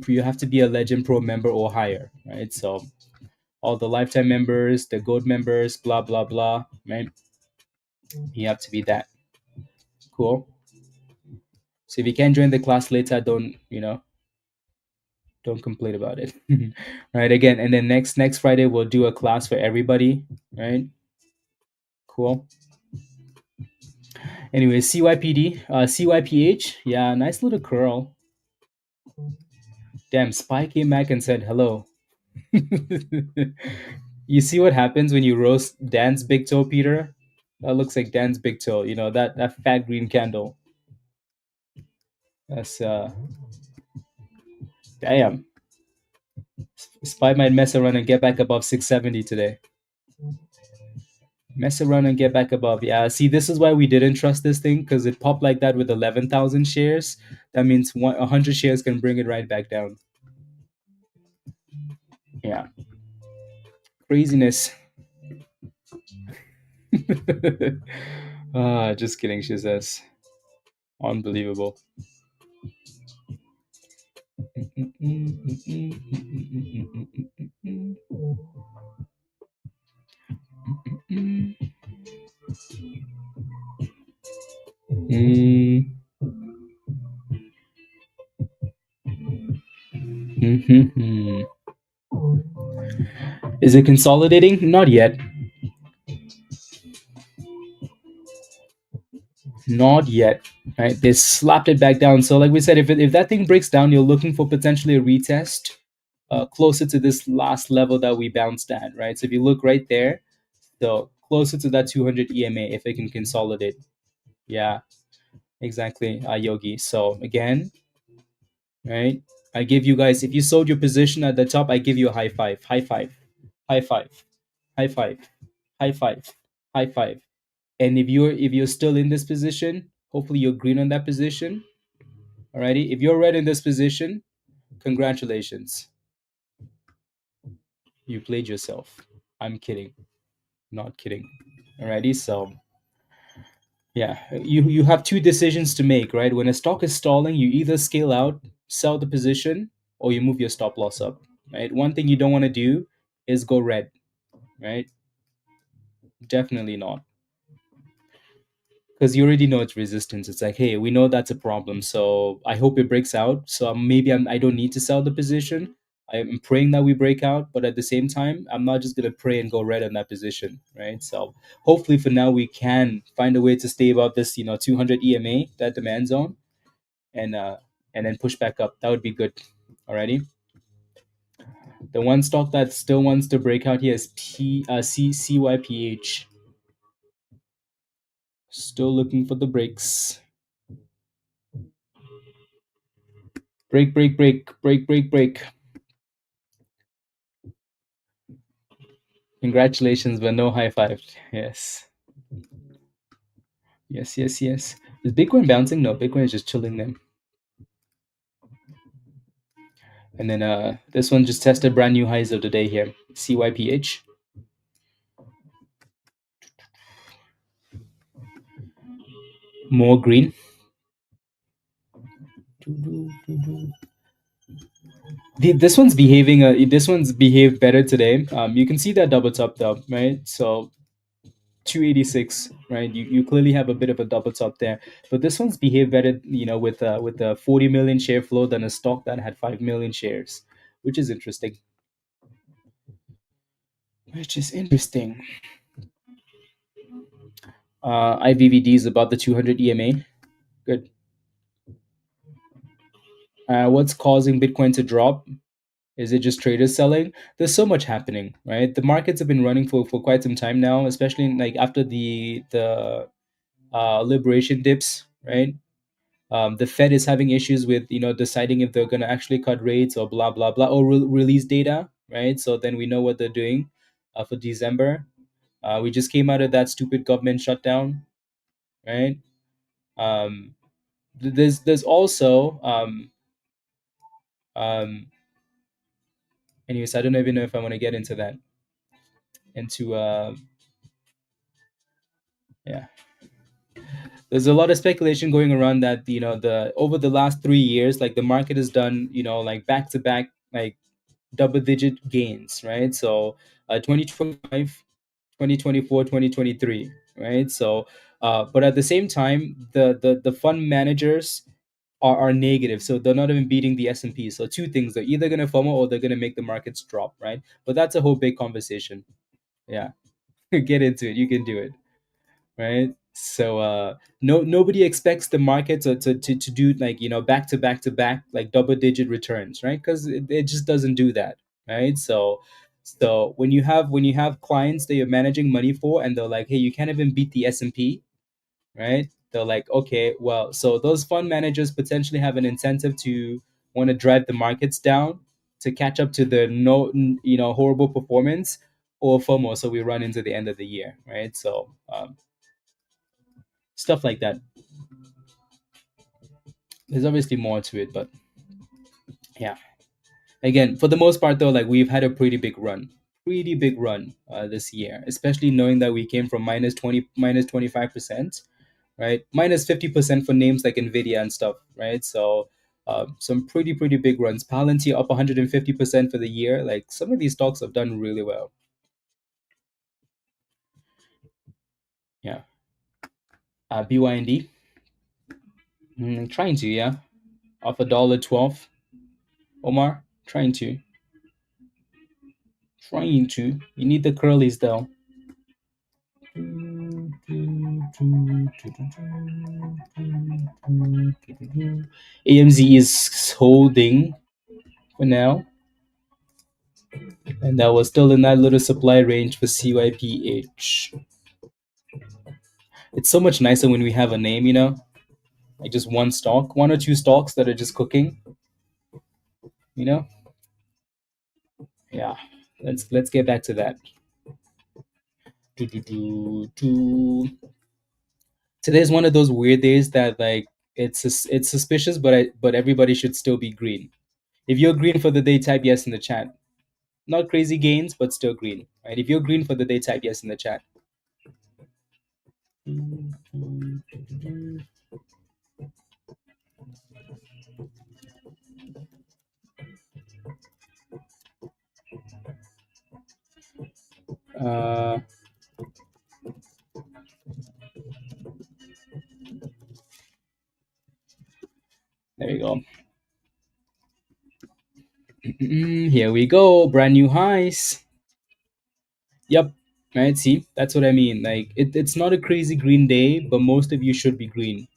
Pro. You have to be a Legend Pro member or higher, right? So all the lifetime members, the gold members, blah blah blah, right? You have to be that. Cool. So if you can't join the class later, don't complain about it. Right, again, and then next Friday we'll do a class for everybody, right? Cool. Anyway, CYPH, yeah, nice little curl. Damn, Spy came back and said hello. You see what happens when you roast Dan's big toe, Peter? That looks like Dan's big toe. That fat green candle. That's damn. Spy might mess around and get back above 670 today. Mess around and get back above. Yeah, see, this is why we didn't trust this thing, because it popped like that with 11,000 shares. That means 100 shares can bring it right back down. Yeah. Craziness. Just kidding, she says. Unbelievable. Is it consolidating? Not yet. Not yet. Right? They slapped it back down. So, like we said, if that thing breaks down, you're looking for potentially a retest closer to this last level that we bounced at, right? So if you look right there, so closer to that 200 EMA, if it can consolidate. Yeah, exactly, Yogi. So again, right? I give you guys, if you sold your position at the top, I give you a high five, high five, high five, high five, high five, high five. And if you're still in this position, hopefully you're green on that position. Alrighty. If you're red in this position, congratulations. You played yourself. I'm kidding. Not kidding. Alrighty. So yeah, you have two decisions to make, right? When a stock is stalling, you either scale out, sell the position, or you move your stop loss up. Right? One thing you don't want to do is go red, right? Definitely not. Because you already know it's resistance. It's like, hey, we know that's a problem. So I hope it breaks out. So maybe I don't need to sell the position. I'm praying that we break out, but at the same time, I'm not just gonna pray and go red on that position, right? So hopefully, for now, we can find a way to stay above this, 200 EMA, that demand zone, and then push back up. That would be good. Alrighty. The one stock that still wants to break out here is CYPH. Still looking for the breaks. Break, break, break, break, break, break. Congratulations, but no high five. Yes. Yes, yes, yes. Is Bitcoin bouncing? No, Bitcoin is just chilling then. And then this one just tested brand new highs of the day here. CYPH. More green. This one's behaving. This one's behaved better today. You can see that double top though, right? So 286, right? You clearly have a bit of a double top there, but this one's behaved better, with a 40 million share flow than a stock that had 5 million shares, which is interesting. which is interesting. IVVD is above the 200 EMA. Good. What's causing Bitcoin to drop? Is it just traders selling? There's so much happening, right? The markets have been running for quite some time now, especially like after the liberation dips, right? The Fed is having issues with deciding if they're going to actually cut rates or blah blah blah or release data, right? So then we know what they're doing for December. We just came out of that stupid government shutdown, right? Um, there's also um, anyways, I don't even know if I want to get into that. Into Yeah, there's a lot of speculation going around that the over the last 3 years, like the market has done like back to back like double digit gains, right? So 2025, 2024, 2023, right? So but at the same time, the fund managers are negative, so they're not even beating the S&P. So two things: they're either going to FOMO or they're going to make the markets drop, right? But that's a whole big conversation. Yeah. Get into it, you can do it, right? So nobody expects the market to do like back to back to back like double digit returns, right? Because it just doesn't do that, right? So when you have clients that you're managing money for and they're like, hey, you can't even beat the S&P, right? They're like, okay, well, so those fund managers potentially have an incentive to want to drive the markets down to catch up to the horrible performance, or FOMO, so we run into the end of the year, right? So stuff like that. There's obviously more to it, but yeah. Again, for the most part, though, like we've had a pretty big run this year, especially knowing that we came from minus 20, minus 25%, right? Minus 50% for names like NVIDIA and stuff, right? So some pretty big runs. Palantir up 150% for the year. Like some of these stocks have done really well. Yeah. BYND, trying to, yeah. Off $1.12. Omar, trying to. You need the curlies though. AMZ is holding for now, and that was still in that little supply range for CYPH. It's so much nicer when we have a name, like just one stock, one or two stocks that are just cooking, you know. Yeah, let's get back to that. Do, do, do, do. Today's one of those weird days that like it's suspicious, but everybody should still be green. If you're green for the day, type yes in the chat. Not crazy gains, but still green. Right? If you're green for the day, type yes in the chat. Uh, there you go. Here we go. Brand new highs. Yep. Right. See, that's what I mean. Like it's not a crazy green day, but most of you should be green,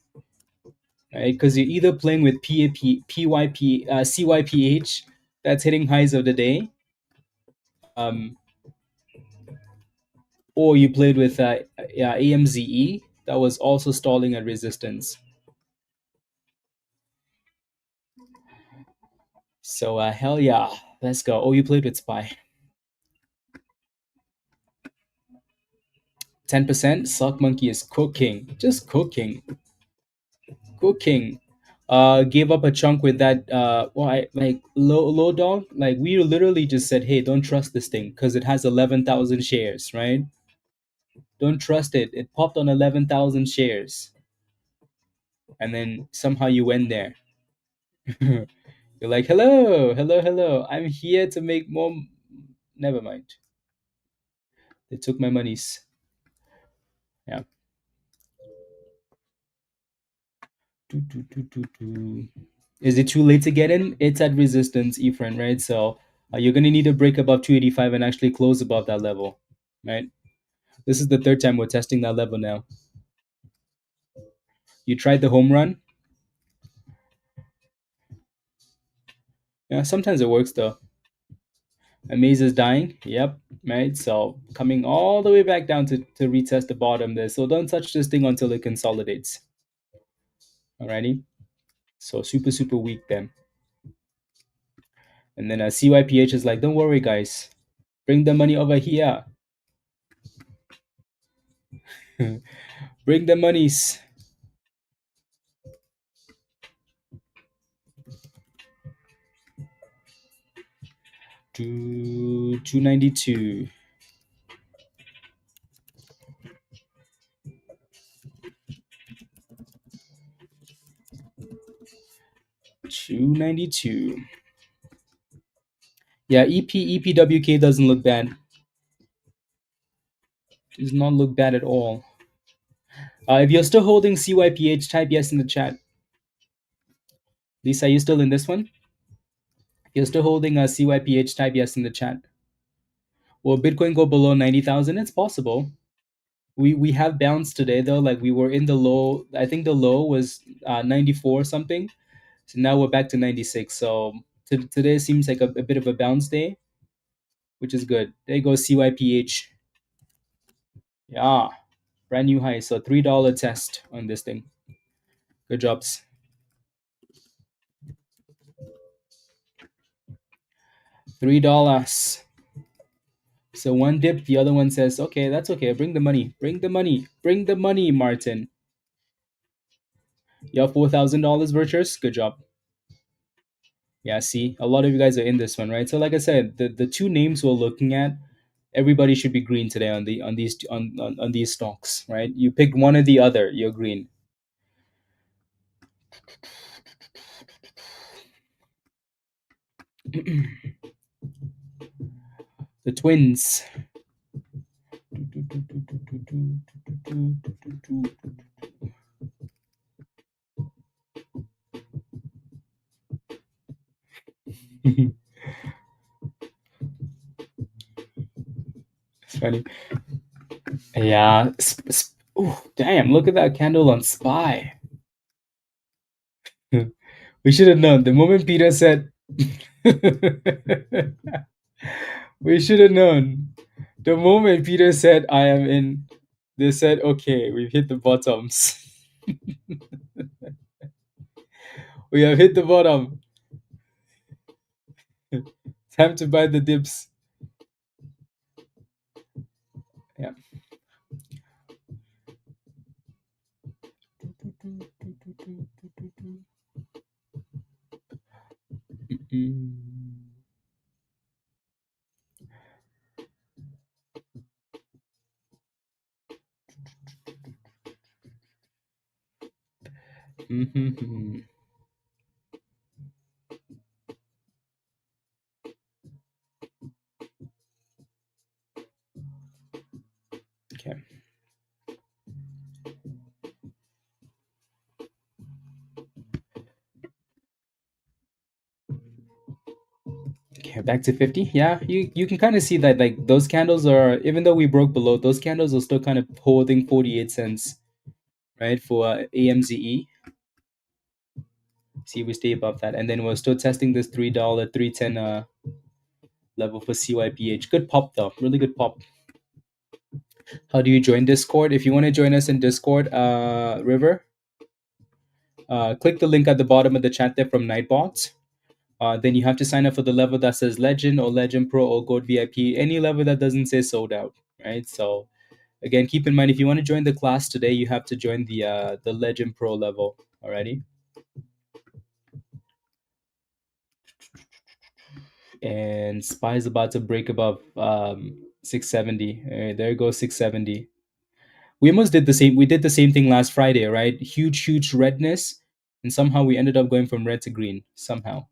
right? Because you're either playing with CYPH that's hitting highs of the day, um, or you played with yeah, AMZE that was also stalling at resistance. So hell yeah, let's go. Oh, you played with SPY. 10%. Sock Monkey is cooking, just cooking. Gave up a chunk with that. Well, like low dog. Like we literally just said, hey, don't trust this thing because it has 11,000 shares, right? Don't trust it. It popped on 11,000 shares, and then somehow you went there. You're like, hello, hello, hello. I'm here to make more. Never mind. They took my monies. Yeah. Do, do, do, do, do. Is it too late to get in? It's at resistance, Ephraim, right? So You're going to need to break above 285 and actually close above that level, right? This is the third time we're testing that level now. You tried the home run. Yeah, sometimes it works though. AMZE is dying. Yep, right. So coming all the way back down to retest the bottom there. So don't touch this thing until it consolidates. Alrighty. So super weak then. And then CYPH is like, don't worry, guys. Bring the money over here. Bring the monies. To 292. $292. Yeah, EPWK doesn't look bad. Does not look bad at all. If you're still holding CYPH, type yes in the chat. Lisa, are you still in this one? If you're still holding a CYPH, type yes in the chat. Will Bitcoin go below 90,000? It's possible. We have bounced today though. Like we were in the low. I think the low was 94 something. So now we're back to 96. So today seems like a bit of a bounce day, which is good. There goes CYPH. Yeah, brand new high. So $3 test on this thing. Good jobs. $3. So one dip, the other one says, okay, that's okay. Bring the money. Bring the money. Bring the money, Martin. You have $4,000 virtuous. Good job. Yeah, see, a lot of you guys are in this one, right? So like I said, the two names we're looking at, everybody should be green today on these stocks, right? You pick one or the other, you're green. The twins. It's funny. Yeah. Ooh, damn, look at that candle on SPY. We should have known. The moment Peter said, we should have known. The moment Peter said, I am in, they said, okay, we've hit the bottoms. We have hit the bottom. Time to buy the dips. Yeah. Okay. Okay, back to 50. Yeah, you can kind of see that like those candles are, even though we broke below, those candles are still kind of holding 48 cents, right, for AMZE. See, we stay above that, and then we're still testing this $3, 310 level for CYPH. Good pop though, really good pop. How do you join Discord? If you want to join us in Discord, River, click the link at the bottom of the chat there from Nightbots. Then you have to sign up for the level that says Legend or Legend Pro or Gold VIP, any level that doesn't say sold out, right? So again, keep in mind, if you want to join the class today, you have to join the Legend Pro level. Alrighty. And SPY is about to break above 670. There goes 670. We almost did the same. We did the same thing last Friday, right? Huge redness, and somehow we ended up going from red to green. Somehow,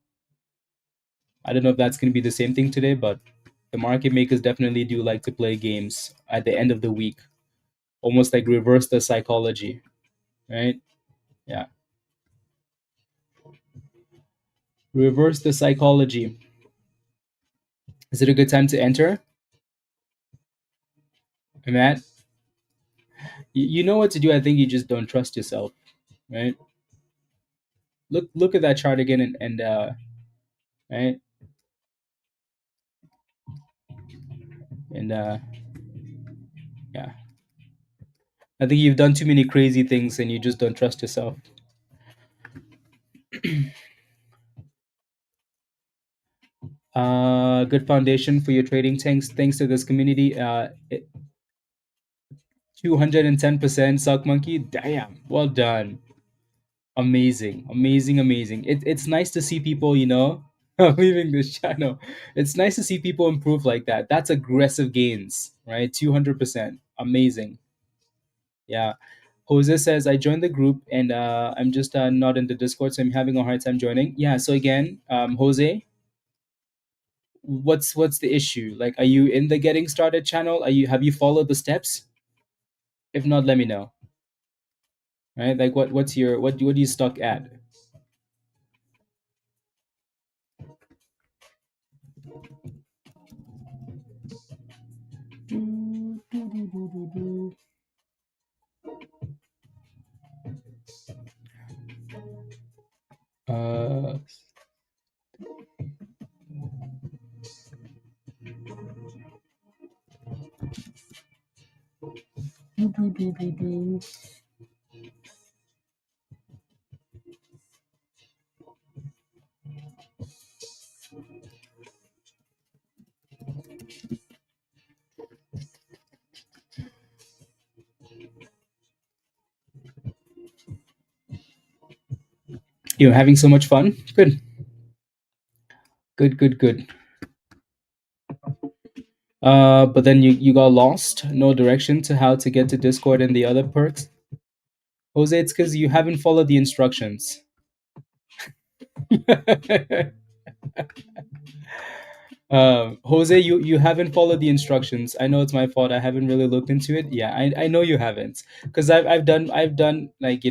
I don't know if that's going to be the same thing today, but the market makers definitely do like to play games at the end of the week, almost like reverse the psychology, right? Yeah, reverse the psychology. Is it a good time to enter, Matt? You know what to do. I think you just don't trust yourself, right? Look at that chart again, and right, and yeah, I think you've done too many crazy things and you just don't trust yourself. Good foundation for your trading. Thanks to this community. 210% Suck Monkey. Damn, well done. Amazing, amazing, amazing. It's nice to see people, I'm leaving this channel. It's nice to see people improve like that. That's aggressive gains, right? 200%. Amazing. Yeah. Jose says, I joined the group and I'm just not in the Discord, so I'm having a hard time joining. Yeah. So again, Jose, what's the issue? Like, are you in the Getting Started channel? Have you followed the steps? If not, let me know. Right? Like, what do you stuck at? Uh, you're having so much fun. Good, good, good, good. But then you got lost, no direction to how to get to Discord and the other perks. Jose, it's because you haven't followed the instructions. Jose, you haven't followed the instructions. I know it's my fault. I haven't really looked into it. Yeah, I know you haven't, because I've done like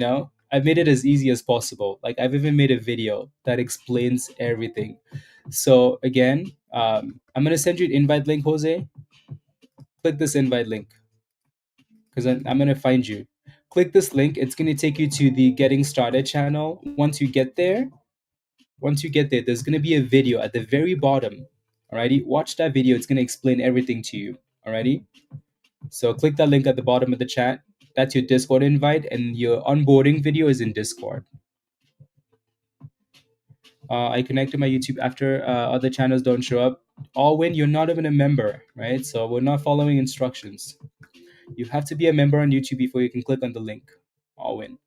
I've made it as easy as possible. Like I've even made a video that explains everything. So again, I'm gonna send you an invite link, Jose. Click this invite link because I'm gonna find you. Click this link. It's gonna take you to the Getting Started channel. Once you get there, there's gonna be a video at the very bottom. Alrighty, watch that video. It's gonna explain everything to you. Alrighty, so click that link at the bottom of the chat. That's your Discord invite, and your onboarding video is in Discord. I connected my YouTube after other channels don't show up. Alwyn, you're not even a member, right? So we're not following instructions. You have to be a member on YouTube before you can click on the link. Alwyn.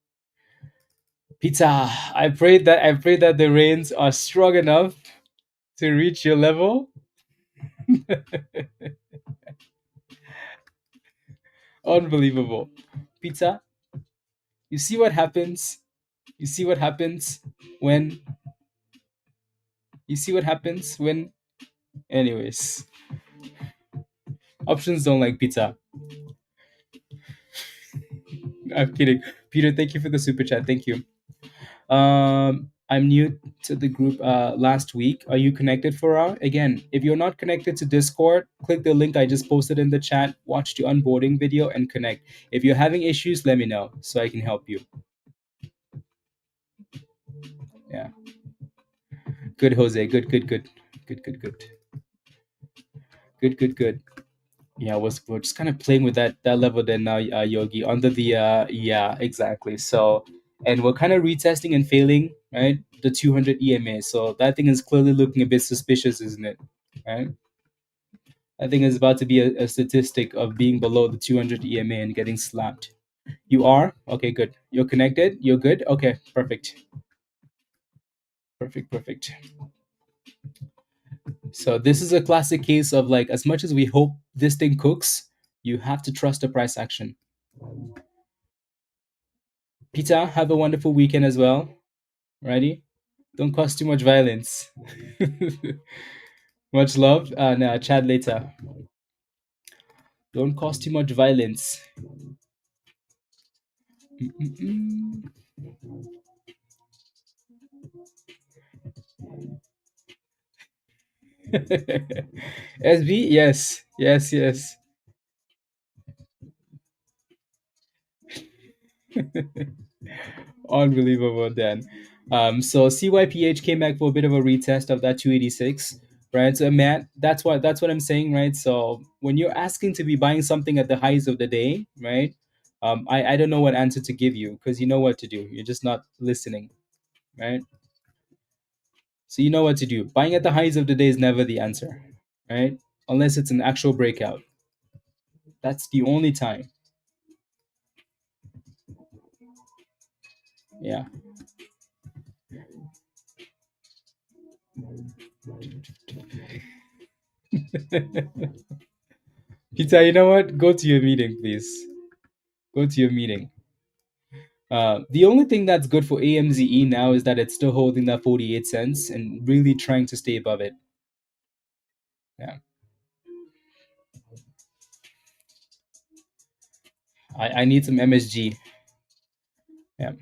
Pizza. I pray that the rains are strong enough to reach your level. Unbelievable. Pizza. You see what happens? You see what happens when you see what happens when anyways. Options don't like pizza. I'm kidding. Peter, thank you for the super chat. Thank you. I'm new to the group last week. Are you connected, Farah? Again, if you're not connected to Discord, click the link I just posted in the chat, watch the onboarding video, and connect. If you're having issues, let me know so I can help you. Yeah. Good, Jose. Good, good, good. Good, good, good. Good, good, good. Yeah, we're just kind of playing with that level then now, Yogi, under the yeah, exactly. So, and we're kind of retesting and failing, right? The 200 EMA. So that thing is clearly looking a bit suspicious, isn't it? Right? I think it's about to be a statistic of being below the 200 EMA and getting slapped. You are? Okay, good. You're connected? You're good? Okay, perfect. Perfect, perfect. So this is a classic case of like, as much as we hope this thing cooks, you have to trust the price action. Peter, have a wonderful weekend as well. Righty? Don't cause too much violence. Much love, and chat later. Don't cause too much violence. Mm-mm-mm. SB, yes, yes, yes. Unbelievable, Dan. So CYPH came back for a bit of a retest of that 286, right? So Matt, that's what I'm saying, right? So when you're asking to be buying something at the highs of the day, right? I don't know what answer to give you because you know what to do. You're just not listening, right? So you know what to do. Buying at the highs of the day is never the answer, right? Unless it's an actual breakout. That's the only time. Yeah. Peter, you know what? Go to your meeting, please. Go to your meeting. The only thing that's good for AMZE now is that it's still holding that 48 cents and really trying to stay above it. Yeah. I need some MSG. Yeah.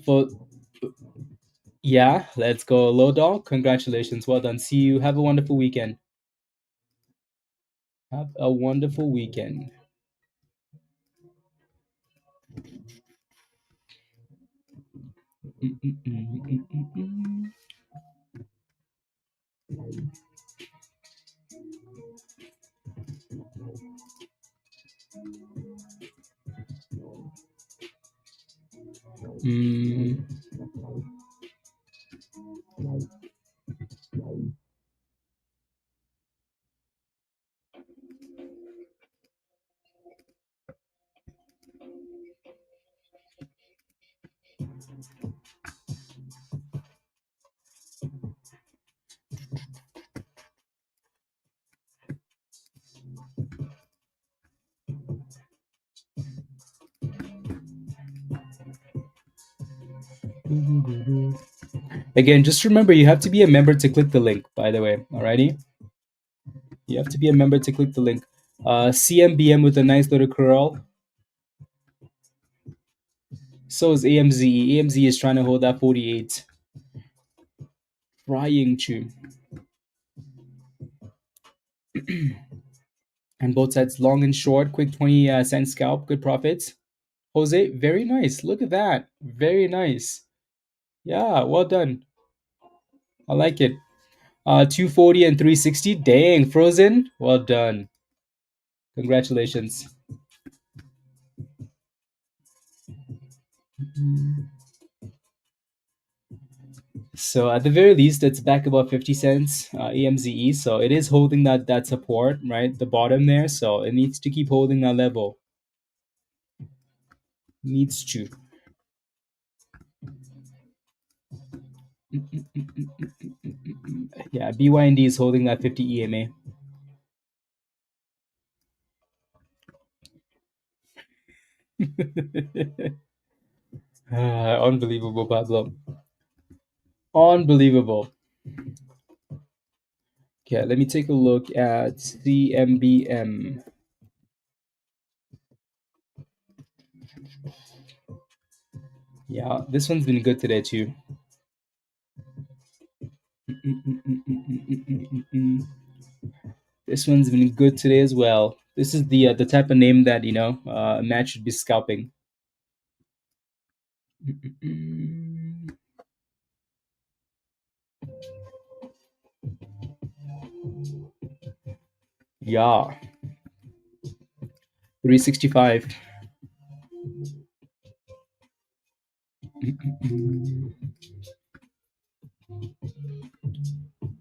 For yeah, let's go, low dog. Congratulations. Well done. See you. Have a wonderful weekend. Have a wonderful weekend. Mm. Again, just remember you have to be a member to click the link, by the way. Alrighty? You have to be a member to click the link. CMBM with a nice little curl. So is AMZE. AMZE is trying to hold that 48. Frying chew. And both sides long and short, quick 20 cent scalp, good profits. Jose, very nice. Look at that. Very nice. Yeah, well done. I like it. 240 and 360. Dang, frozen. Well done. Congratulations. So at the very least, it's back about 50 cents AMZE. So it is holding that support, right? The bottom there. So it needs to keep holding that level. Needs to. Yeah, BYND is holding that 50 EMA. Unbelievable, Pablo. Unbelievable. Okay, let me take a look at CMBM. Yeah, this one's been good today too. This one's been good today as well. This is the type of name that a man should be scalping. Yeah, 365.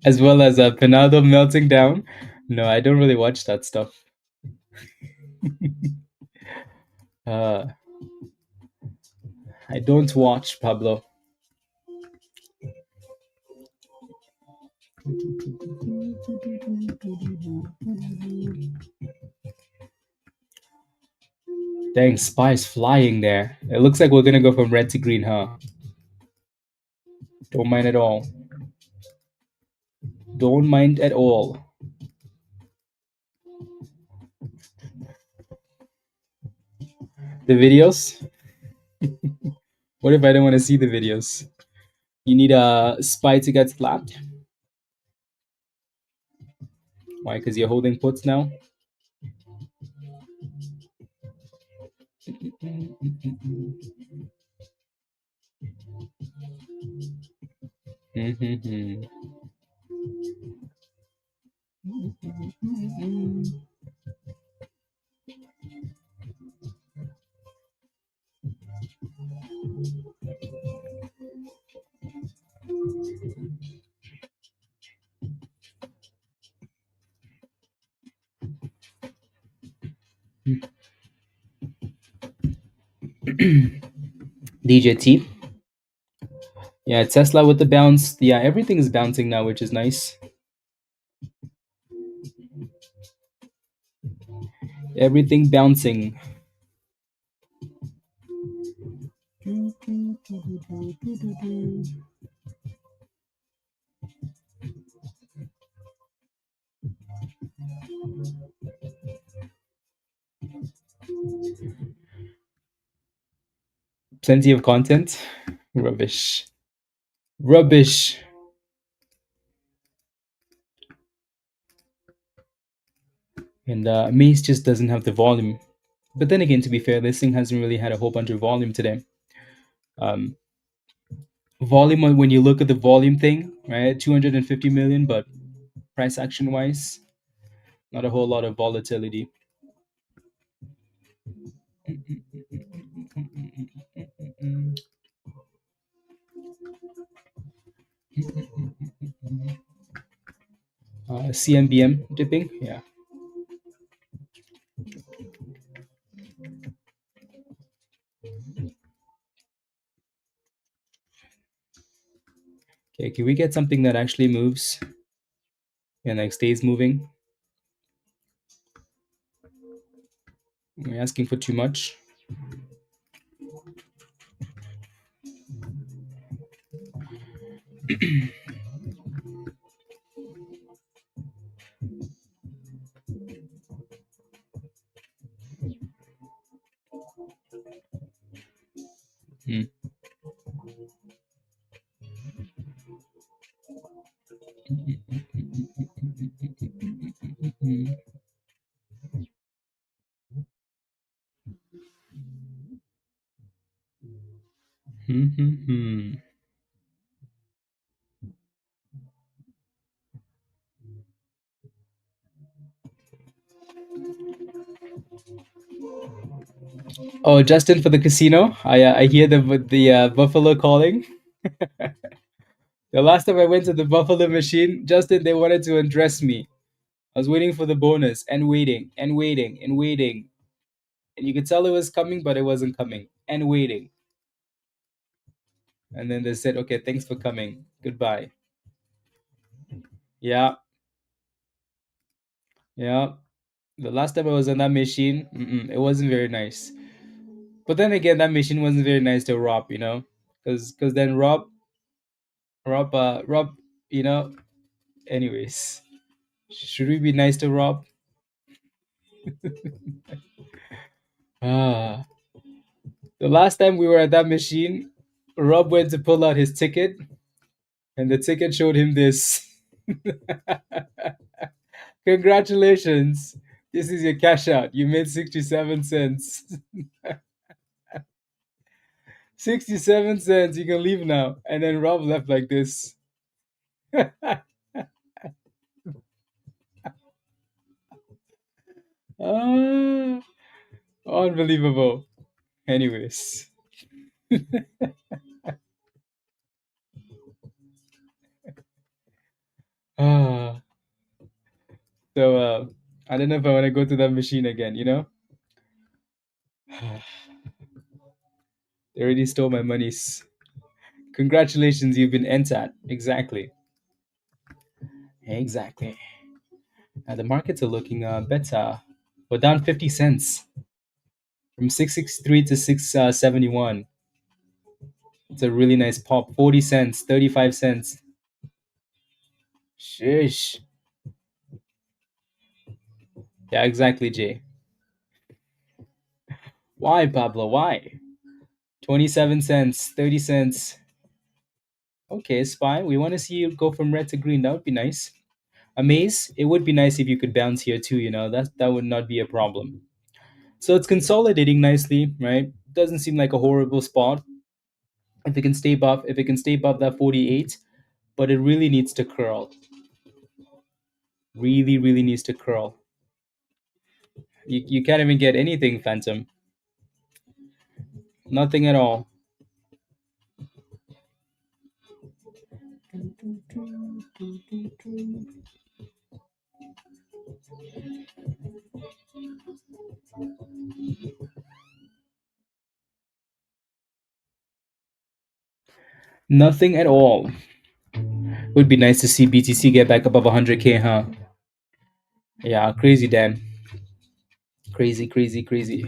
As well as Penado melting down. No, I don't really watch that stuff. uh, I don't watch Pablo. Dang, Spy's flying there. It looks like we're gonna go from red to green, huh? Don't mind at all. Don't mind at all. The videos? What if I don't want to see the videos? You need a SPY to get slapped. Why? Because you're holding puts now. Mm-hmm. DJT. Yeah, Tesla with the bounce. Yeah, everything is bouncing now, which is nice. Everything bouncing. Plenty of content. Rubbish. Rubbish. And Mace just doesn't have the volume. But then again, to be fair, this thing hasn't really had a whole bunch of volume today. Um, volume, when you look at the volume thing, right, 250 million, but price action wise, not a whole lot of volatility. CMBM dipping, yeah. Okay, can we get something that actually moves and like stays moving? We're asking for too much. Hmm. Hmm, hmm, hmm. Oh, Justin for the casino. I hear the buffalo calling. The last time I went to the buffalo machine, Justin, they wanted to undress me. I was waiting for the bonus and waiting and waiting and waiting, and you could tell it was coming, but it wasn't coming. And waiting, and then they said, "Okay, thanks for coming. Goodbye." Yeah, yeah. The last time I was on that machine, it wasn't very nice. But then again, that machine wasn't very nice to Rob, because then Rob, you know. Anyways, should we be nice to Rob? Ah, the last time we were at that machine, Rob went to pull out his ticket, and the ticket showed him this. Congratulations. This is your cash out. You made 67 cents. 67 cents. You can leave now. And then Rob left like this. Ah, unbelievable. Anyways. Ah, so I don't know if I want to go to that machine again. They already stole my monies. Congratulations, you've been entered. Exactly. Exactly. The markets are looking better. We're down 50 cents from 663 to 671. It's a really nice pop. 40 cents, 35 cents. Shish. Yeah, exactly, Jay. Why, Pablo? Why? 27 cents, 30 cents. Okay, SPY. We want to see you go from red to green. That would be nice. Amaze. It would be nice if you could bounce here too. That would not be a problem. So it's consolidating nicely, right? Doesn't seem like a horrible spot. If it can stay above that 48, but it really needs to curl. Really, really needs to curl. You can't even get anything, Phantom. Nothing at all. Nothing at all. Would be nice to see BTC get back above 100K, huh? Yeah, crazy, Dan. Crazy, crazy, crazy.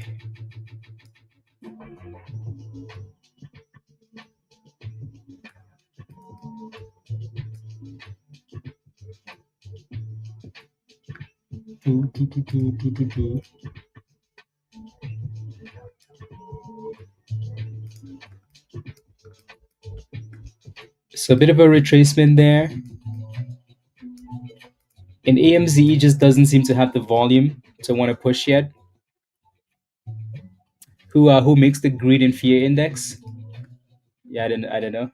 So a bit of a retracement there. And AMZE just doesn't seem to have the volume to want to push yet. Who makes the greed and fear index? Yeah, I don't know.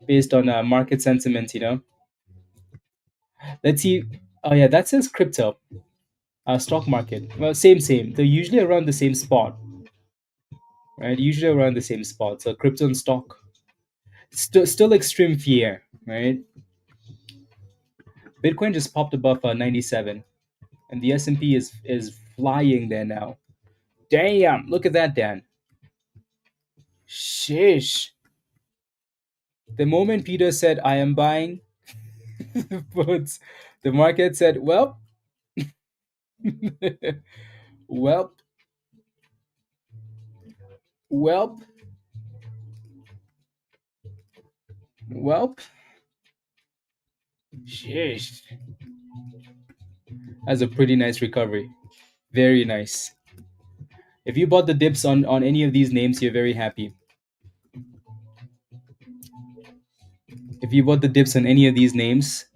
Based on market sentiment. Let's see. Oh yeah, that says crypto. Stock market. Well, same. They're usually around the same spot, right? Usually around the same spot. So crypto and stock. Still extreme fear, right? Bitcoin just popped above 97, and the S&P is flying there now. Damn! Look at that, Dan. Shish. The moment Peter said, "I am buying," but the market said, "Well, well, well, well." Shish. That's a pretty nice recovery. Very nice. If you bought the dips on any of these names, you're very happy. If you bought the dips on any of these names,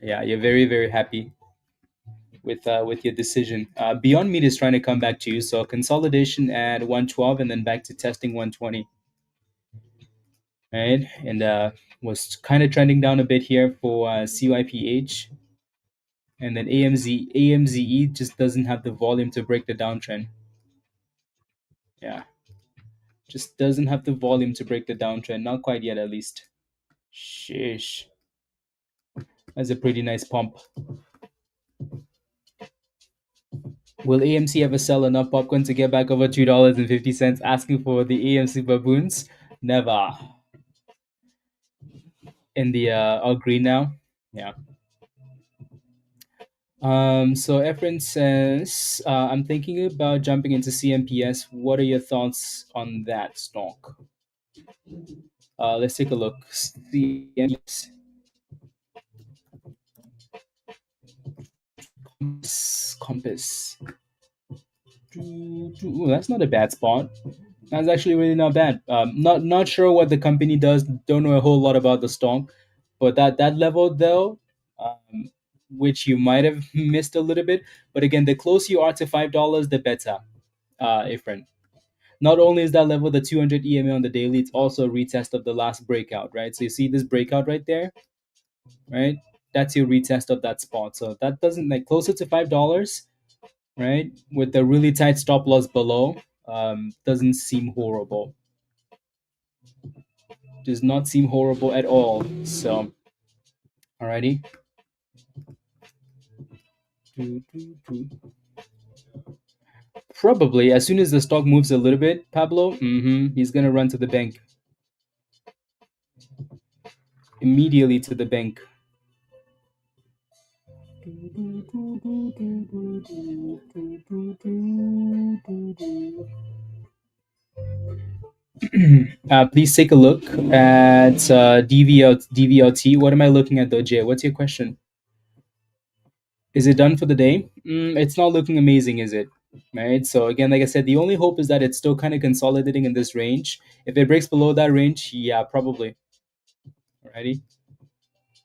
yeah, you're very, very happy with your decision. Beyond Meat is trying to come back to you, so consolidation at 112 and then back to testing 120, right? And was kind of trending down a bit here for CYPH, and then AMZE just doesn't have the volume to break the downtrend. Yeah, just doesn't have the volume to break the downtrend. Not quite yet, at least. Sheesh, that's a pretty nice pump. Will AMC ever sell enough popcorn to get back over $2.50? Asking for the AMC baboons? Never. In the all green now. Yeah. So Efren says, I'm thinking about jumping into CMPS. What are your thoughts on that stock? Let's take a look. CMPS. Compass. Ooh, that's not a bad spot. That's actually really not bad. Not sure what the company does. Don't know a whole lot about the stock, but that level though, which you might have missed a little bit. But again, the closer you are to $5, the better, Efren. Not only is that level the 200 EMA on the daily, it's also a retest of the last breakout, right? So you see this breakout right there, right? That's your retest of that spot. So that doesn't like closer to $5, right? With the really tight stop loss below, doesn't seem horrible. Does not seem horrible at all. So, alrighty. Probably as soon as the stock moves a little bit, Pablo, he's gonna run to the bank. Immediately to the bank. Please take a look at DVLT. What am I looking at though, Jay? What's your question? Is it done for the day? It's not looking amazing, is it? Right. So again, like I said, the only hope is that it's still kind of consolidating in this range. If it breaks below that range, yeah, probably. Righty,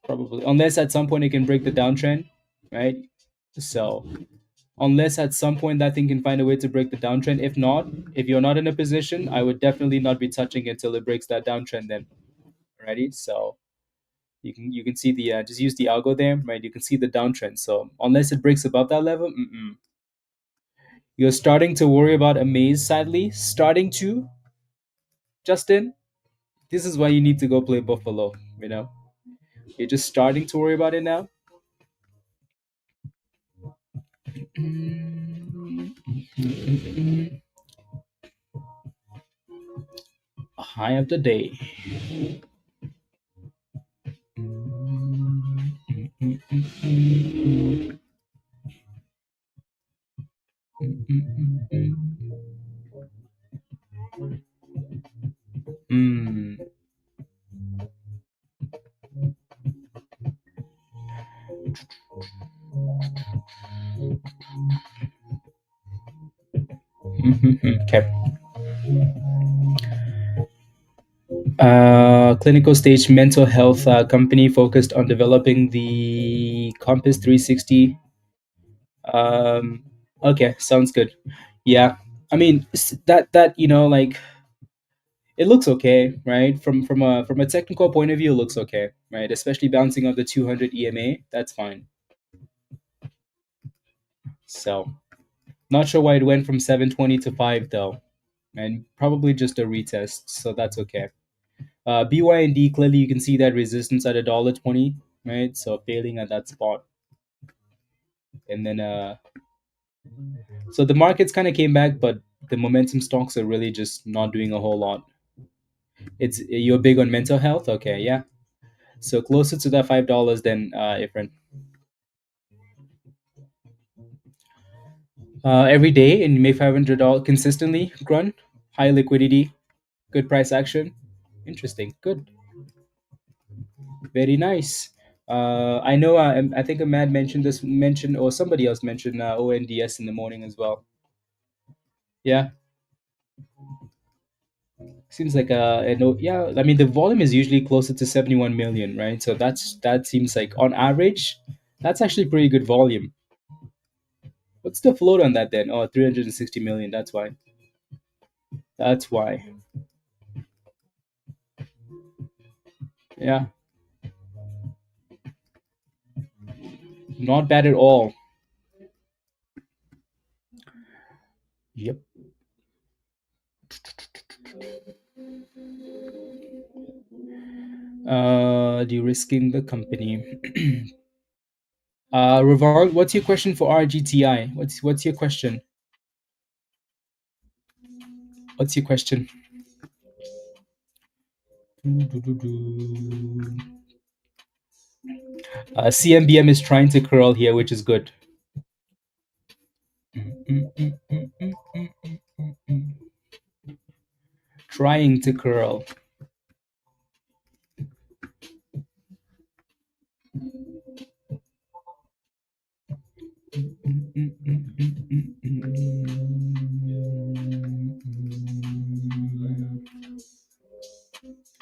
probably unless at some point it can break the downtrend, right? So unless at some point that thing can find a way to break the downtrend. If not, if you're not in a position, I would definitely not be touching it till it breaks that downtrend. Then, righty. So you can see the just use the algo there, right? You can see the downtrend. So unless it breaks above that level, you're starting to worry about a maze. Sadly, starting to Justin. This is why you need to go play Buffalo. You know, you're just starting to worry about it now. High of the day. Mm. Okay. Clinical stage mental health company focused on developing the Compass 360. Um, okay, sounds good. Yeah, I mean that like it looks okay, right? From a technical point of view, it looks okay, right? Especially bouncing off the 200 EMA, that's fine. So not sure why it went from 720 to 5 though, and probably just a retest, so that's okay. BYND, clearly you can see that resistance at $1.20, right? So failing at that spot, and then so the markets kind of came back, but the momentum stocks are really just not doing a whole lot. It's you're big on mental health, okay? Yeah, so closer to that $5 than Ifrin. Every day and you make $500 consistently. Grun, high liquidity, good price action. Interesting, good, very nice. I know. I think Ahmad mentioned, or somebody else mentioned ONDS in the morning as well. Yeah, seems like yeah. I mean, the volume is usually closer to 71 million, right? So that seems like on average, that's actually pretty good volume. What's the float on that then? Oh, 360 million. That's why. That's why. Yeah, not bad at all. Yep. De-risking the company. Revar, what's your question for RGTI? What's your question? What's your question? CMBM is trying to curl here, which is good. Trying to curl.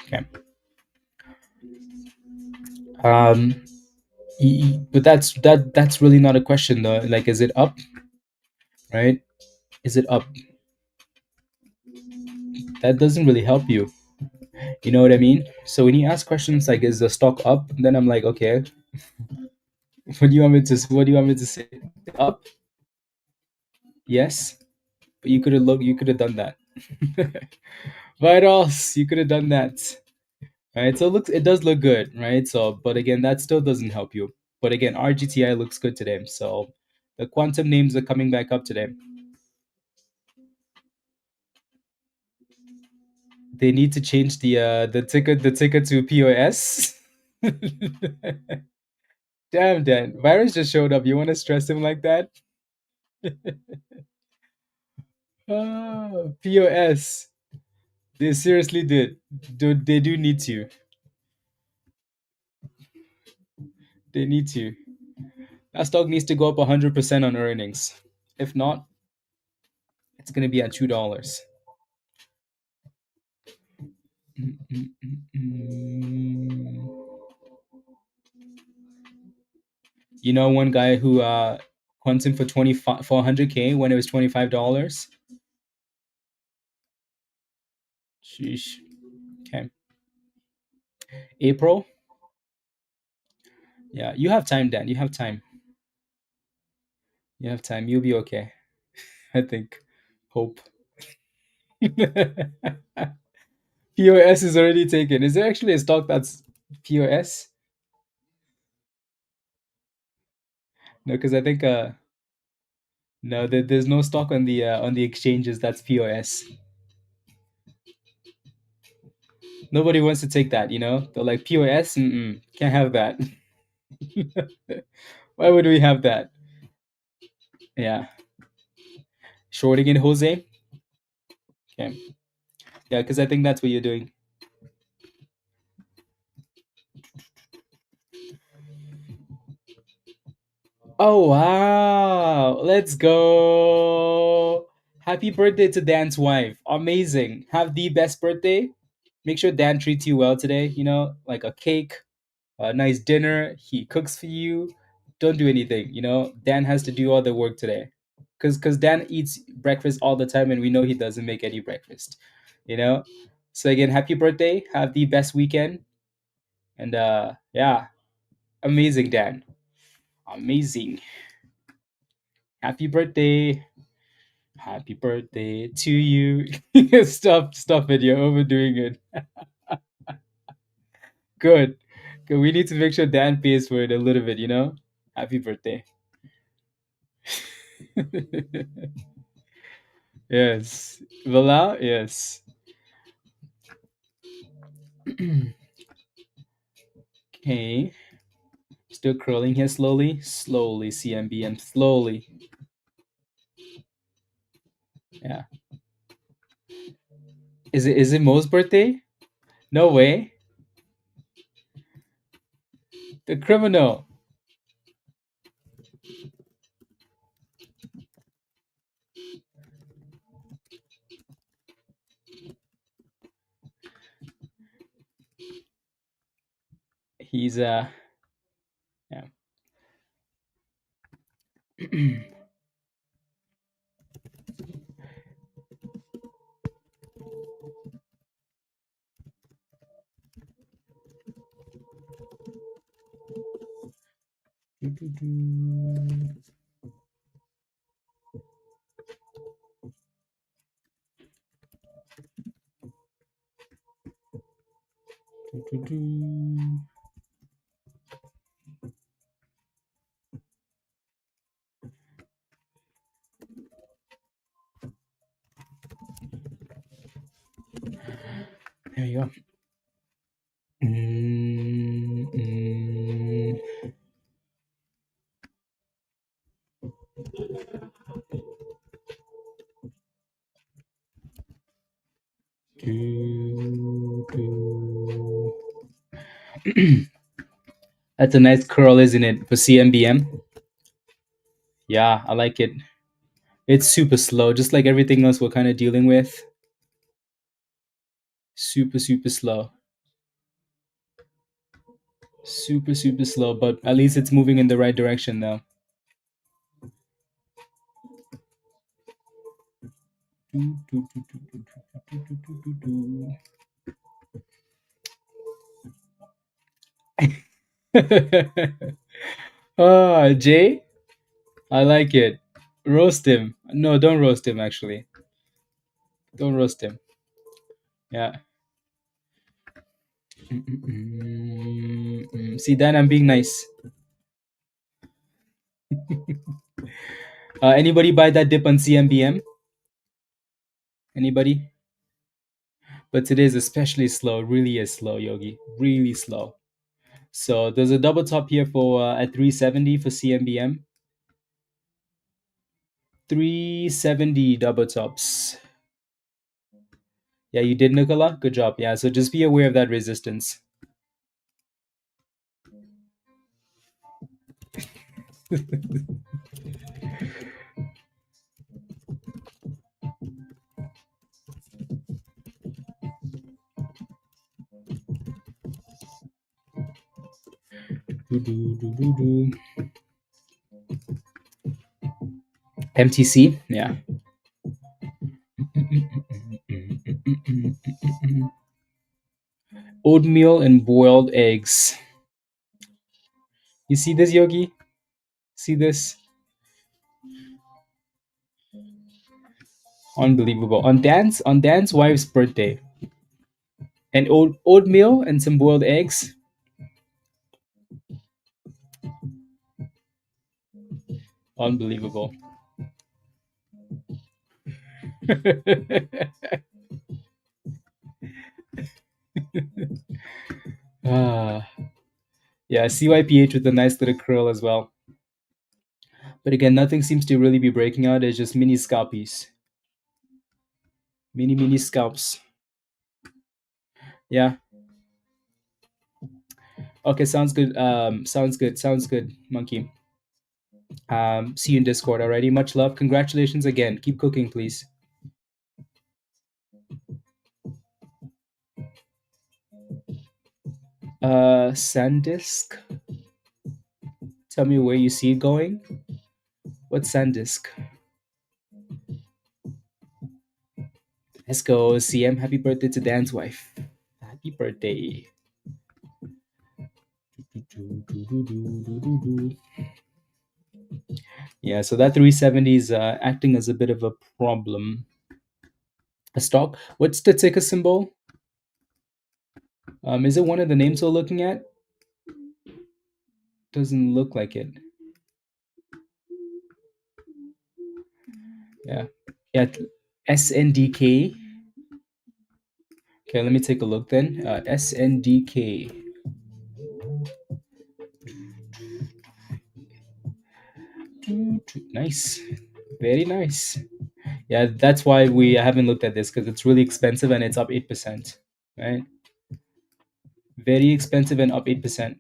Okay. Um, but that's really not a question though. Like, is it up? Right? Is it up? That doesn't really help you. You know what I mean? So when you ask questions like, "Is the stock up?" Then I'm like, okay, what do you want me to? What do you want me to say? Up? Yes, but you could have looked. You could have done that. What else? You could have done that. Right? So it does look good, right? So, but again, that still doesn't help you. But again, RGTI looks good today. So the quantum names are coming back up today. They need to change the ticker to POS. Damn, Dan. Virus just showed up. You want to stress him like that? POS. They seriously did. They do need to. They need to. That stock needs to go up 100% on earnings. If not, it's going to be at $2. You know, one guy who wants him for 400K when it was $25. Sheesh. Okay. April. Yeah, you have time, Dan. You have time. You have time. You'll be okay. I think. Hope. POS is already taken. Is there actually a stock that's POS? No, because I think no, there's no stock on the exchanges that's POS. Nobody wants to take that, you know? They're like POS, can't have that. Why would we have that? Yeah. Shorting in Jose? Okay. Yeah, because I think that's what you're doing. Oh wow. Let's go. Happy birthday to Dan's wife. Amazing. Have the best birthday. Make sure Dan treats you well today, you know, like a cake, a nice dinner. He cooks for you. Don't do anything, you know. Dan has to do all the work today. Cuz Dan eats breakfast all the time and we know he doesn't make any breakfast, you know. So again, happy birthday. Have the best weekend. And yeah, amazing Dan. Amazing. Happy birthday. Happy birthday to you. Stop it. You're overdoing it. Good. Good. We need to make sure Dan pays for it a little bit, you know? Happy birthday. Yes. Voila? Yes. Okay. Still curling here slowly. Slowly, CMBM. Slowly. Yeah. Is it Mo's birthday? No way. The criminal. He's yeah. There you go. Mm, mm, do, do. That's a nice curl, isn't it, for CMBM? Yeah, I like it. It's super slow, just like everything else we're kind of dealing with. Super, super slow. Super, super slow, but at least it's moving in the right direction now. Ah, Jay, I like it. Roast him. No, don't roast him, actually. Don't roast him. Yeah. See, Dan, I'm being nice. Anybody buy that dip on CMBM? Anybody? But today is especially slow. Really is slow, Yogi. Really slow. So there's a double top here for at 370 for CMBM. 370 double tops. Yeah, you did, Nicola. Good job. Yeah, so just be aware of that resistance. MTC, yeah. Oatmeal and boiled eggs. You see this, Yogi? See this? Unbelievable. On Dan's wife's birthday, and oatmeal and some boiled eggs. Unbelievable. Ah, yeah, CYPH with a nice little curl as well. But again, nothing seems to really be breaking out. It's just mini scalpies, mini scalps. Yeah. Okay, sounds good. Sounds good, Monkey. See you in Discord already. Much love. Congratulations again. Keep cooking, please. Sandisk. Tell me where you see it going. What's Sandisk? Let's go. CM. Happy birthday to Dan's wife. Happy birthday. Yeah, so that 370 is acting as a bit of a problem. A stock. What's the ticker symbol? Is it one of the names we're looking at? Doesn't look like it. Yeah. Yeah. SNDK. Okay, let me take a look then. SNDK. Nice. Very nice. Yeah, that's why we haven't looked at this because it's really expensive and it's up 8%. Right? Very expensive and up 8%.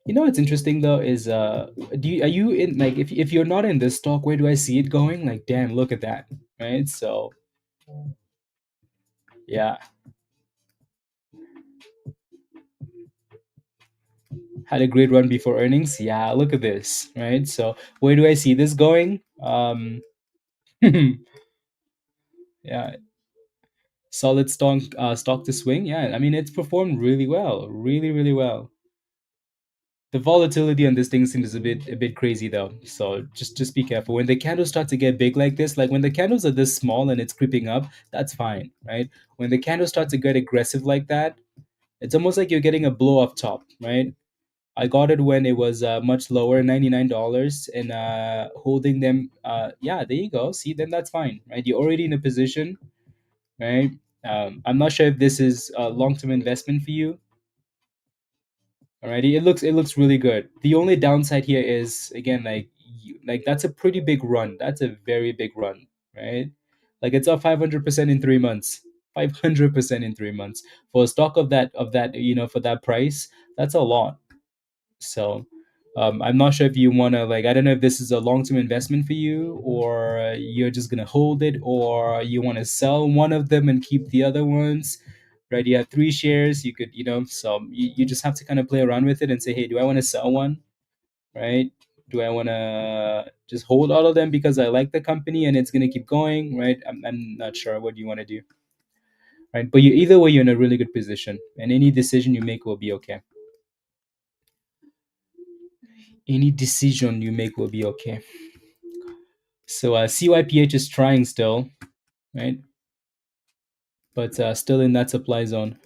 You know what's interesting though is are you in, like, if you're not in this stock, where do I see it going? Like, damn, look at that. Right? So yeah. Had a great run before earnings. Yeah, look at this. Right? So where do I see this going? Yeah, solid stock to swing. Yeah, I mean it's performed really well, really well. The volatility on this thing seems a bit crazy though. So just be careful when the candles start to get big like this. Like when the candles are this small and it's creeping up, that's fine, right? When the candles start to get aggressive like that, it's almost like you're getting a blow off top, right? I got it when it was much lower, $99, and holding them. Yeah, there you go. See, then that's fine, right? You're already in a position, right? I'm not sure if this is a long-term investment for you. Alrighty, it looks really good. The only downside here is again like that's a pretty big run. That's a very big run, right? Like it's up 500% in 3 months. 500% in 3 months for a stock of that for that price. That's a lot. So I'm not sure if you want to, like, I don't know if this is a long-term investment for you or you're just going to hold it or you want to sell one of them and keep the other ones, right? You have three shares. You could, so you just have to kind of play around with it and say, hey, do I want to sell one, right? Do I want to just hold all of them because I like the company and it's going to keep going, right? I'm not sure what you want to do, right? But either way, you're in a really good position and any decision you make will be okay. Any decision you make will be okay. So CYPH is trying still, right? But still in that supply zone.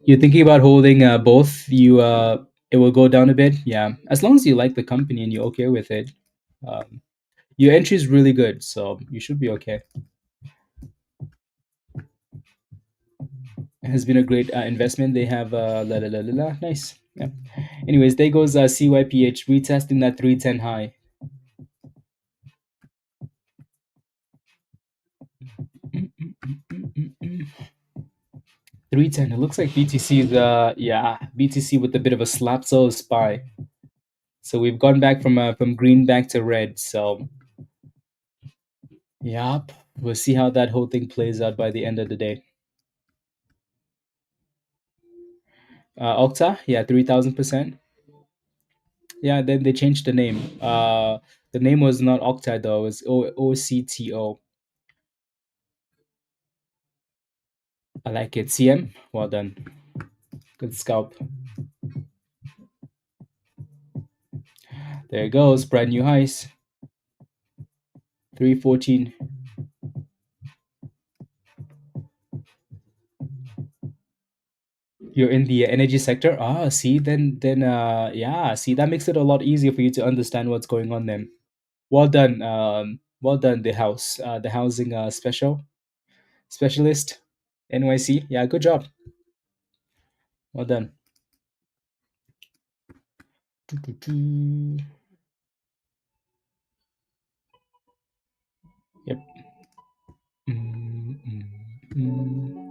You're thinking about holding both. It will go down a bit, yeah. As long as you like the company and you're okay with it, um, your entry is really good, so you should be okay. It has been a great investment. They have nice. Yeah. Anyways, there goes CYPH retesting that 310 high. 310. It looks like BTC is yeah, BTC with a bit of a slap so spy. So we've gone back from green back to red. So yep, we'll see how that whole thing plays out by the end of the day. Octa, yeah, 3,000%. Yeah, then they changed the name. The name was not Octa though; it was OCTO. I like it. CM, well done. Good scalp. There it goes. Brand new highs. 314. You're in the energy sector. Ah, see, then yeah, see that makes it a lot easier for you to understand what's going on then. Well done. Well done, the housing specialist, NYC. Yeah, good job. Well done. Yep. Mm, mm, mm.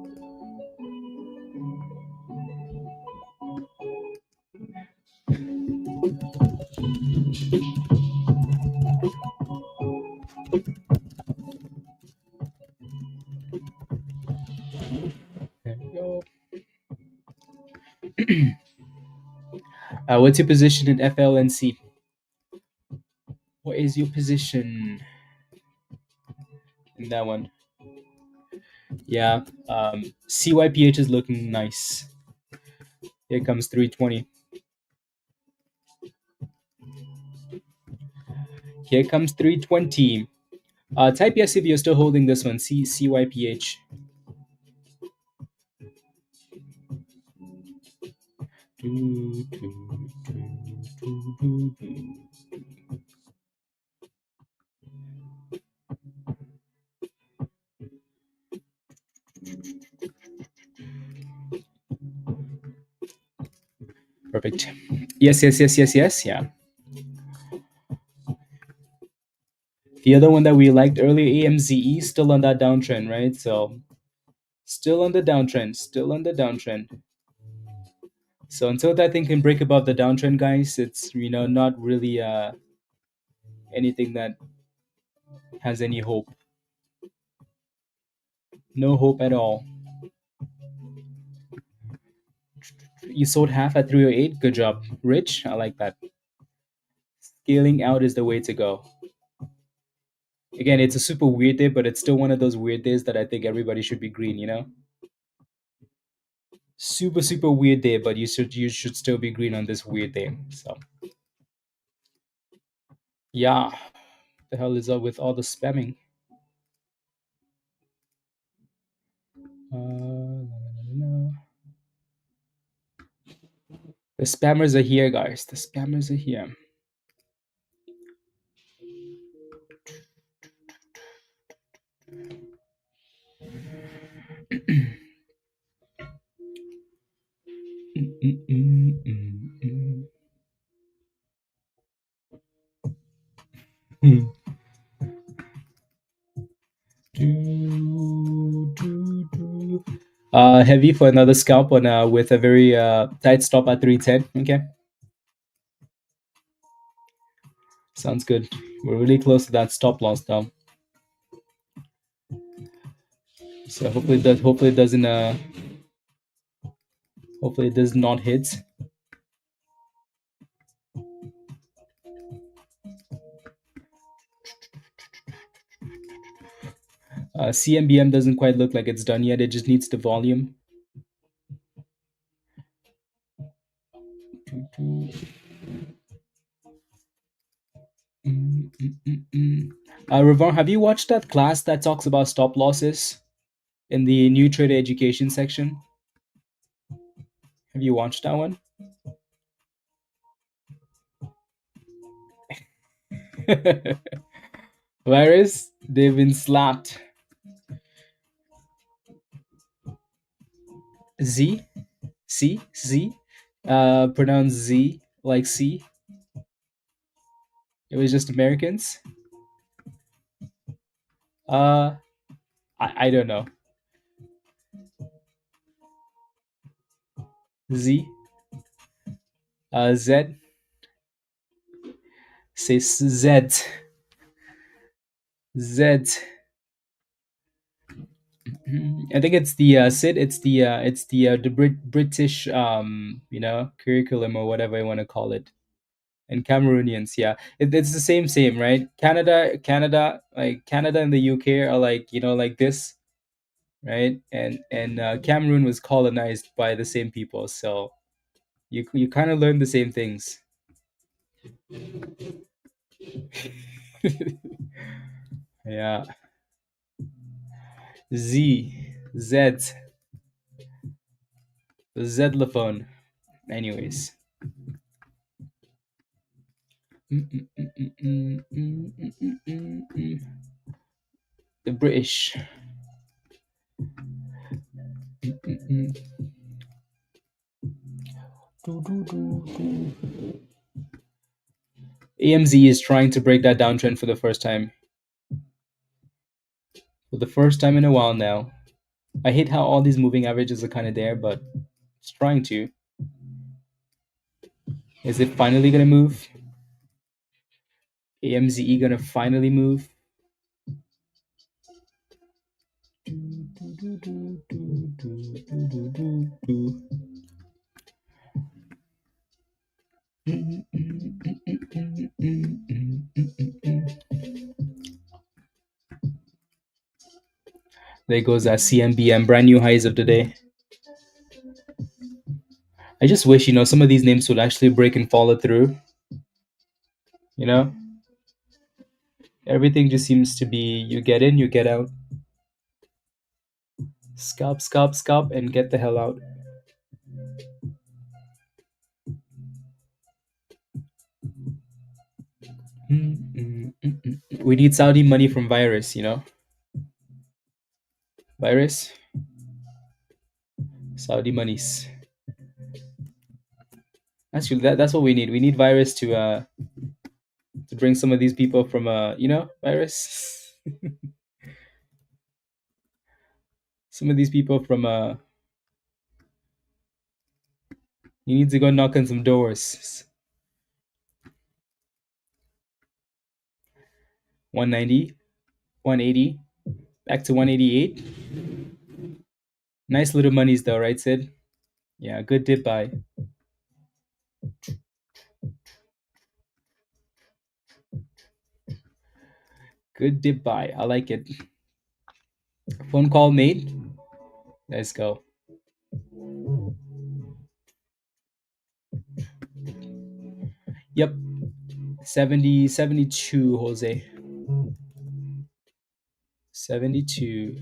There we go. What's your position in FLNC? What is your position in that one? Yeah, CYPH is looking nice. Here comes 320. Here comes 320. Type yes if you're still holding this one. CYPH. Perfect. Yes, yes, yes, yes, yes. Yeah. The other one that we liked earlier, AMZE, still on that downtrend, right? So still on the downtrend, still on the downtrend. So until that thing can break above the downtrend, guys, it's not really anything that has any hope. No hope at all. You sold half at 308. Good job, Rich. I like that. Scaling out is the way to go. Again, it's a super weird day, but it's still one of those weird days that I think everybody should be green. Super super weird day, but you should still be green on this weird day. So yeah, the hell is up with all the spamming? The spammers are here, guys. The spammers are here. Heavy for another scalp on with a very tight stop at 310. Okay, sounds good. We're really close to that stop loss though, so hopefully it doesn't hopefully it does not hit. CMBM doesn't quite look like it's done yet. It just needs the volume. Ravon, have you watched that class that talks about stop losses in the new trader education section? Have you watched that one? Virus, they've been slapped. Z, C, Z, pronounced Z like C. It was just Americans. I don't know. Z, Z, say Z, Z. I think it's the SID. It's the British curriculum or whatever you want to call it. And Cameroonians, yeah, it's the same, right? Canada and the UK are like like this, right? And Cameroon was colonized by the same people, so you kind of learn the same things. Yeah, Z, Zlophone. Anyways. The British. AMZ is trying to break that downtrend for the first time. For the first time in a while now. I hate how all these moving averages are kind of there, but it's trying to. Is it finally gonna move? AMZE gonna finally move? There goes that CMBM, brand new highs of the day. I just wish, some of these names would actually break and follow through. You know? Everything just seems to be you get in, you get out. Scalp, scalp, scalp, and get the hell out. We need Saudi money from virus, Virus, Saudi monies. Actually, that's what we need. We need virus to bring some of these people from virus. Some of these people from you need to go knock on some doors. 190, 180, back to 188. Nice little monies though, right, Sid? Yeah, good dip buy. Good dip buy. I like it. Phone call made. Let's go. Yep. 70, 72, Jose. 72.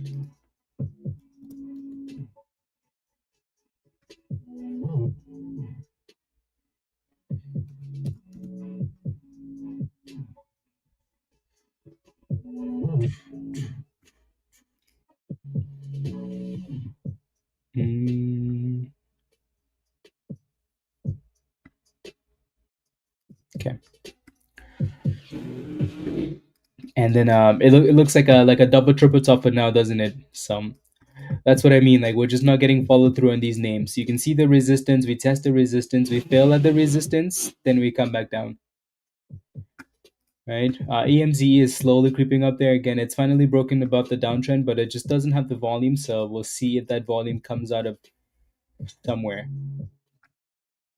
Okay. And then it looks like a double triple top for now, doesn't it? So that's what I mean. Like we're just not getting followed through on these names. You can see the resistance. We test the resistance. We fail at the resistance. Then we come back down. Right. AMZE is slowly creeping up there again. It's finally broken above the downtrend, but it just doesn't have the volume. So we'll see if that volume comes out of somewhere.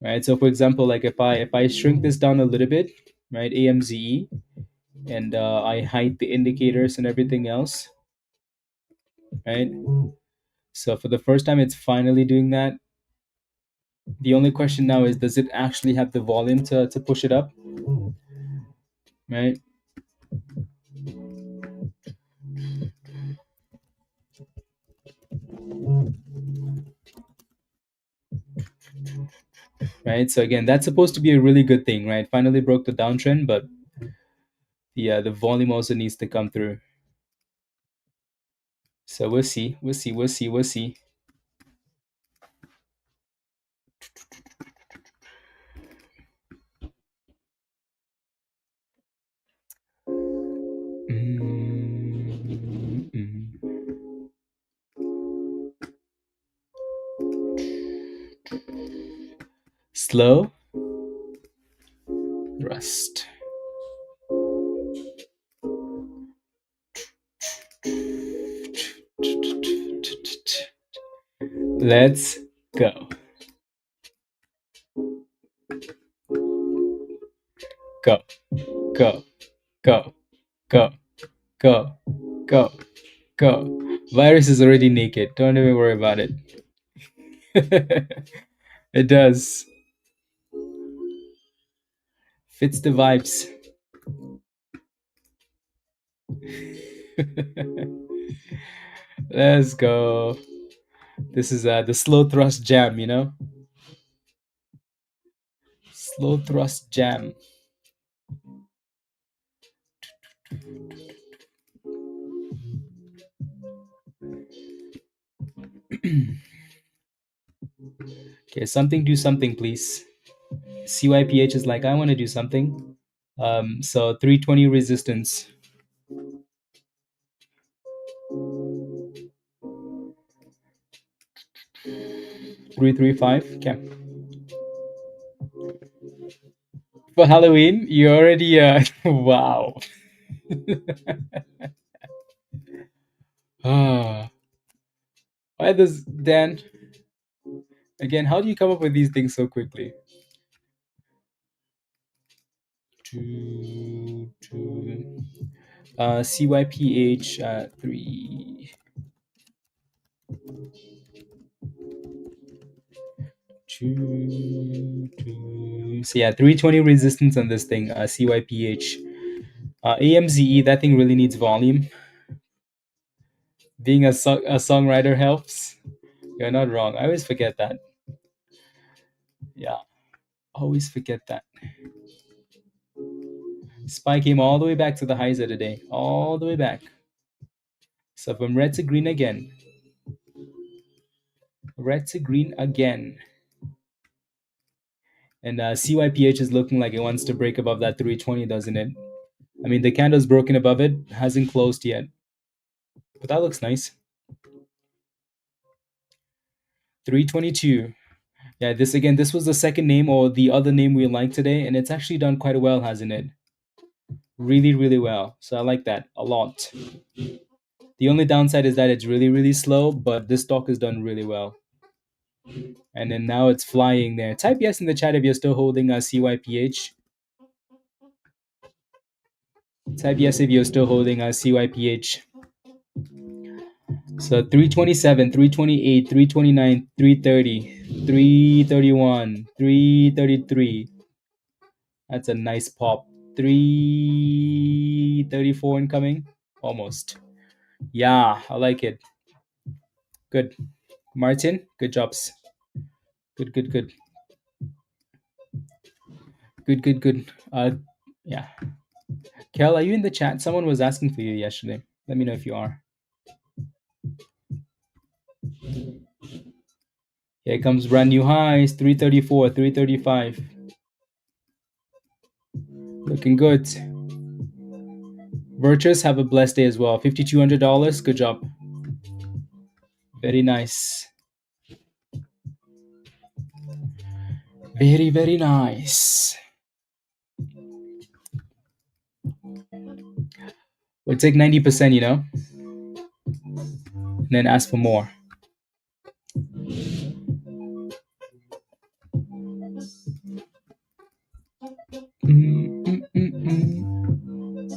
Right. So for example, like if I shrink this down a little bit, right, AMZE, and I hide the indicators and everything else, right? So for the first time, it's finally doing that. The only question now is, does it actually have the volume to push it up, right? Right. So again, that's supposed to be a really good thing, right? Finally broke the downtrend, but the volume also needs to come through. So we'll see. We'll see. We'll see. We'll see. slow thrust. Let's go. Go, go, go, go, go, go, go. Virus is already naked. Don't even worry about it. It does. Fits the vibes. Let's go. This is the slow thrust jam, you know? Slow thrust jam. Okay, something do something, please. CYPH is like, I want to do something. So 320 resistance. 335. Okay. For Halloween, you already wow. Ah. Why does Dan again? How do you come up with these things so quickly? CYPH 3. So yeah, 320 resistance on this thing. CYPH. AMZE, that thing really needs volume. Being a songwriter helps. You're not wrong. I always forget that. Yeah, always forget that. SPY came all the way back to the highs of the day. All the way back. So from red to green again. Red to green again. And CYPH is looking like it wants to break above that 320, doesn't it? I mean, the candle's broken above it. Hasn't closed yet. But that looks nice. 322. Yeah, this was the second name or the other name we like today, and it's actually done quite well, hasn't it? Really, really well. So I like that a lot. The only downside is that it's really, really slow, but this stock is done really well. And then now it's flying there. Type yes in the chat if you're still holding a CYPH. Type yes if you're still holding a CYPH. So 327, 328, 329, 330, 331, 333. That's a nice pop. 334 incoming. Almost. Yeah, I like it. Good. Martin, good jobs. Good, good, good. Good, good, good. Yeah. Kel, are you in the chat? Someone was asking for you yesterday. Let me know if you are. Here comes brand new highs. 334, 335. Looking good. Virtuous, have a blessed day as well. $5,200. Good job. Very nice. Very, very nice. We'll take 90%, you know, and then ask for more.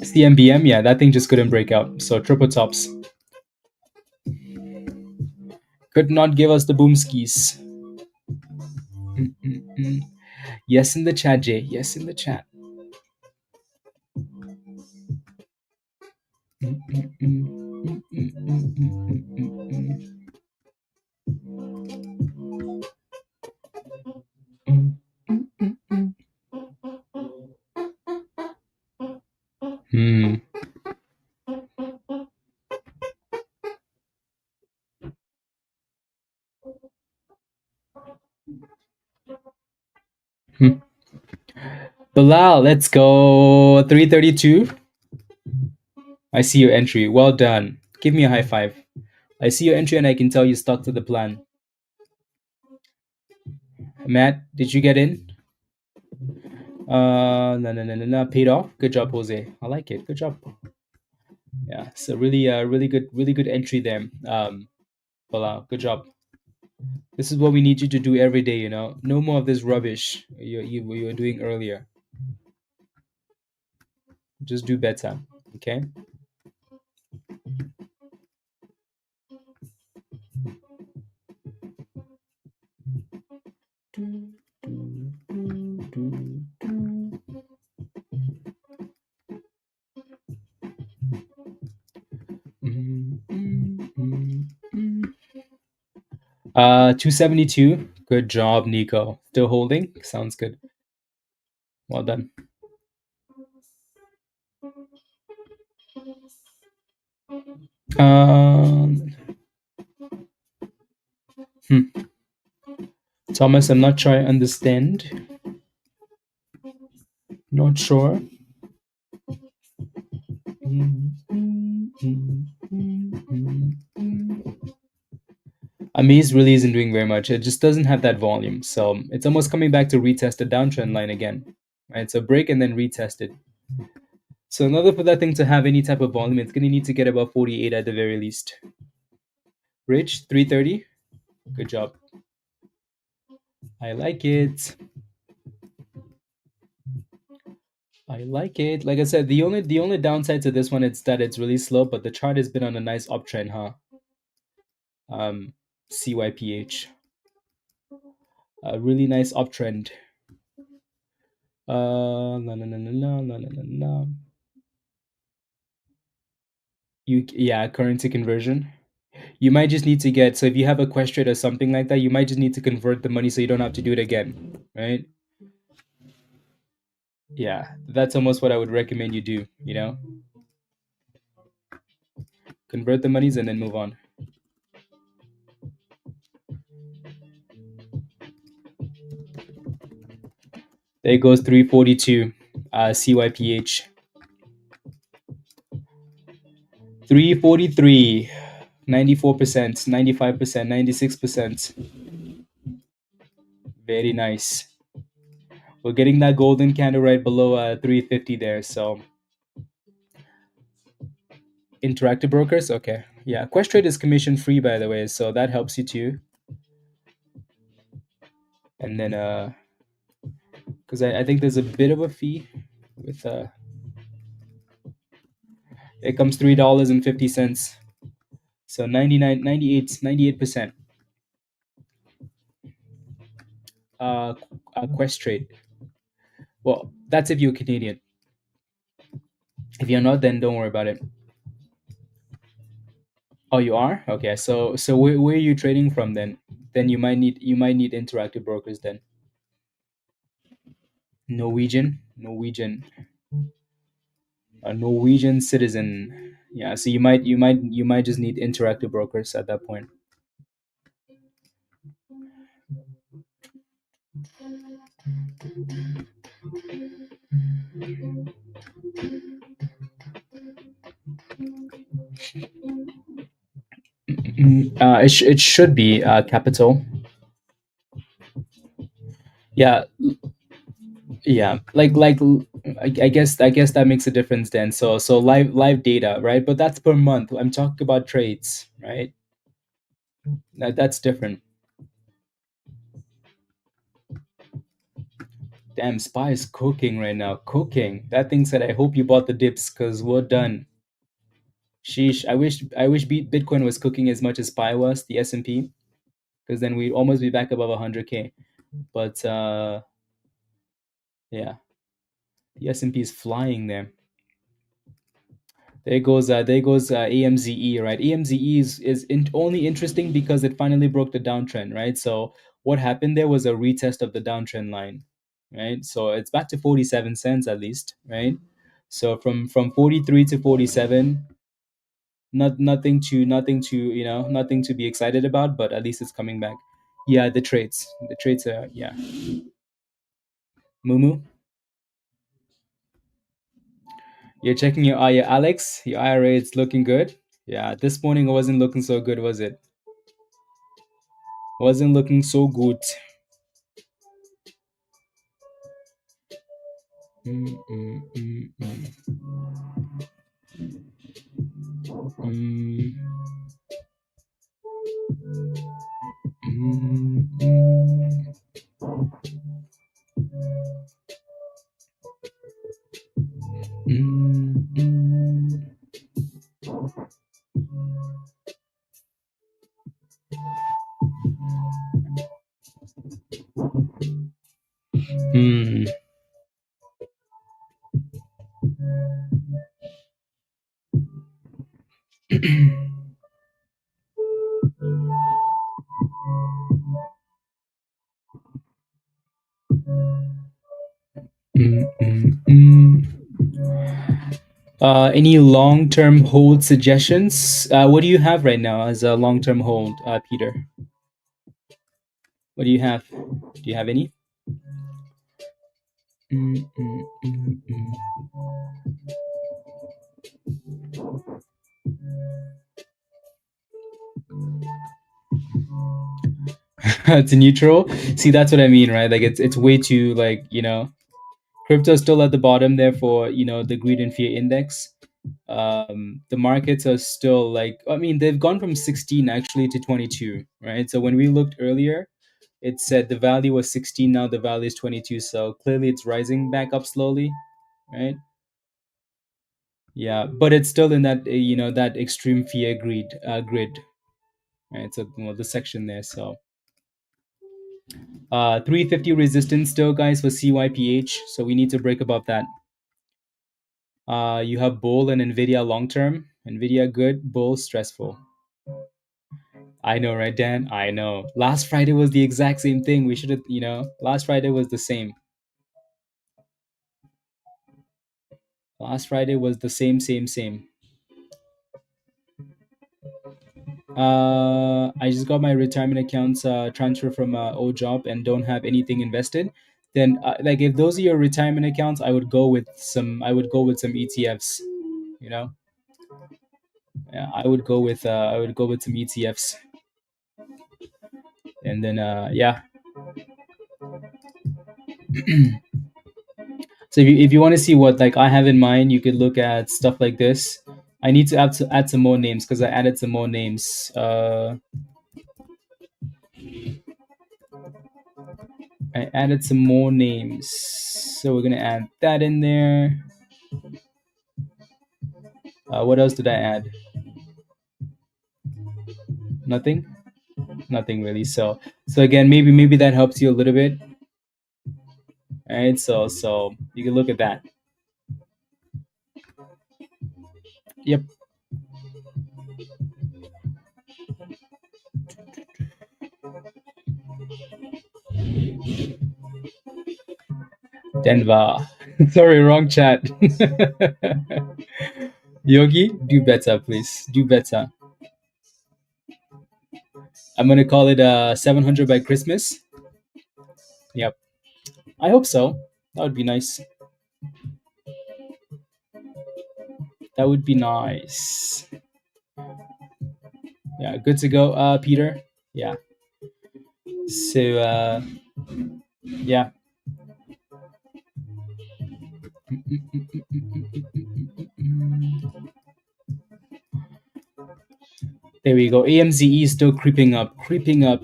CMBM, yeah, that thing just couldn't break out. So triple tops. Could not give us the boom skis. Yes in the chat, Jay. Yes in the chat. Bilal, let's go. 332. I see your entry. Well done. Give me a high five. I see your entry and I can tell you stuck to the plan. Matt, did you get in? No, no, no, no, no. Paid off. Good job, Jose. I like it. Good job. Yeah. So really, really good entry there. Bala, good job. This is what we need you to do every day. You know, no more of this rubbish you were doing earlier. Just do better. Okay. Mm. 272. Good job, Nico. Still holding. Sounds good. Well done. Um, hmm. Thomas, I'm not sure I understand. Not sure. Amaze really isn't doing very much. It just doesn't have that volume. So it's almost coming back to retest the downtrend line again. Right? So break and then retest it. So in order for that thing to have any type of volume, it's going to need to get above 48 at the very least. Rich, 330. Good job. I like it. I like it. Like I said, the only downside to this one is that it's really slow, but the chart has been on a nice uptrend, huh? CYPH. A really nice uptrend. No, no, no, no, no, no, no, no, no. Yeah, currency conversion. You might just need to get, so if you have a question or something like that, you might just need to convert the money so you don't have to do it again, right? Yeah, that's almost what I would recommend you do, you know? Convert the monies and then move on. There goes 342 CYPH. 343, 94%, 95%, 96%. Very nice. We're getting that golden candle right below 350 there. So interactive brokers, okay. Yeah, Questrade is commission free, by the way, so that helps you too. And then because I think there's a bit of a fee with it comes $3.50. So 98%. Questrade. Well, that's if you're Canadian. If you're not, then don't worry about it. Oh, you are? Okay. So where are you trading from then? Then you might need interactive brokers then. Norwegian, a Norwegian citizen. Yeah. So you might just need interactive brokers at that point. It should be capital. Yeah, yeah. I guess that makes a difference then. So live data, right? But that's per month. I'm talking about trades, right? That's different. Damn, Spy is cooking right now. Cooking. That thing said, I hope you bought the dips because we're done. Sheesh. I wish Bitcoin was cooking as much as Spy was, the S&P, because then we'd almost be back above 100K. But yeah, the S&P is flying there. There goes AMZE, right? AMZE is only interesting because it finally broke the downtrend, right? So what happened there was a retest of the downtrend line, right? So it's back to 47 cents at least, right? So from 43 to 47, nothing to be excited about, but at least it's coming back. Yeah, the trades are, yeah. Mumu, you're checking your Alex, your IRA, it's looking good. Yeah, this morning it wasn't looking so good, was it? Wasn't looking so good. Mm, mm, mm, mm. Mm, mm, mm, mm, mm. Mm, mm, mm. Any long-term hold suggestions? What do you have right now as a long-term hold, Peter? What do you have? Do you have any? Mm, mm, mm, mm. It's neutral. See, that's what I mean, right? Like it's way too like crypto is still at the bottom there for the greed and fear index. The markets are still like, I mean, they've gone from 16 actually to 22, right? So when we looked earlier, it said the value was 16, now the value is 22. So clearly it's rising back up slowly, right? Yeah, but it's still in that that extreme fear greed grid, right? So the section there. So 350 resistance still, guys, for CYPH. So we need to break above that. You have bull and NVIDIA long term. NVIDIA good, bull stressful. I know, right, Dan? I know. Last Friday was the exact same thing. We should have, last Friday was the same. Last Friday was the same, same, same. I just got my retirement accounts transfer from old job and don't have anything invested. Then, like, if those are your retirement accounts, I would go with some. I would go with some ETFs. You know, yeah, I would go with some ETFs, and then yeah. So if you want to see what like I have in mind, you could look at stuff like this. I need to add some more names because I added some more names. I added some more names, so we're gonna add that in there. What else did I add? Nothing, nothing really. So again, maybe that helps you a little bit. All right, so you can look at that. Yep. Denver. Sorry, wrong chat. Yogi, do better, please. Do better. I'm gonna call it 700 by Christmas. Yep. I hope so. That would be nice. That would be nice. Yeah, good to go, Peter. Yeah. So yeah. There we go. AMZE is still creeping up, creeping up.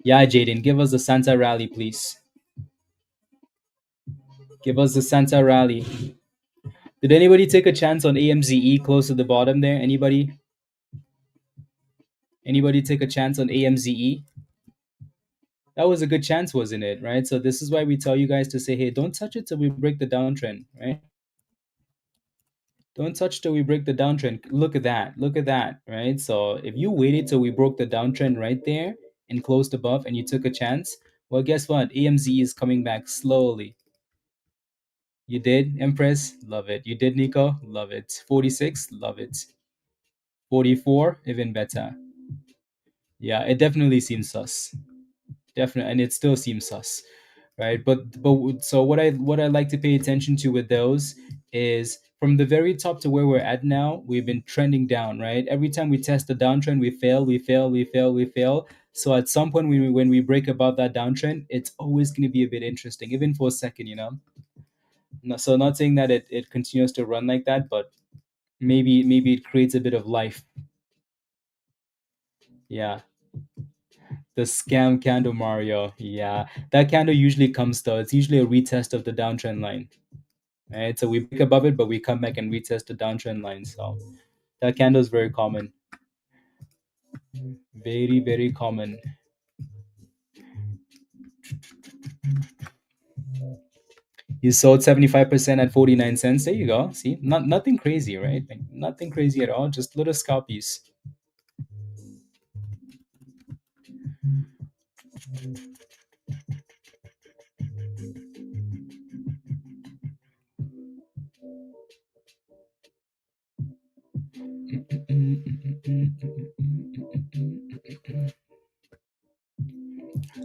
Yeah, Jaden, give us the Santa rally, please. Give us the Santa rally. Did anybody take a chance on AMZE close to the bottom there? Anybody? Anybody take a chance on AMZE? That was a good chance, wasn't it? Right. So this is why we tell you guys to say, hey, don't touch it till we break the downtrend, right? Don't touch till we break the downtrend. Look at that. Look at that, right? So if you waited till we broke the downtrend right there and closed above and you took a chance, well, guess what? AMZ is coming back slowly. You did, Empress? Love it. You did, Nico? Love it. 46? Love it. 44? Even better. Yeah, it definitely seems sus. Definitely, and it still seems sus, right? But so what I like to pay attention to with those is from the very top to where we're at now, we've been trending down, right? Every time we test the downtrend, we fail, we fail, we fail, we fail. So at some point, when we break above that downtrend, it's always going to be a bit interesting, even for a second, So not saying that it continues to run like that, but maybe it creates a bit of life. Yeah. The scam candle, Mario. Yeah. That candle usually comes though. It's usually a retest of the downtrend line. Right. So we break above it, but we come back and retest the downtrend line. So that candle is very common. Very, very common. You sold 75% at 49 cents. There you go. See, nothing crazy, right? Like, nothing crazy at all. Just little scalpies.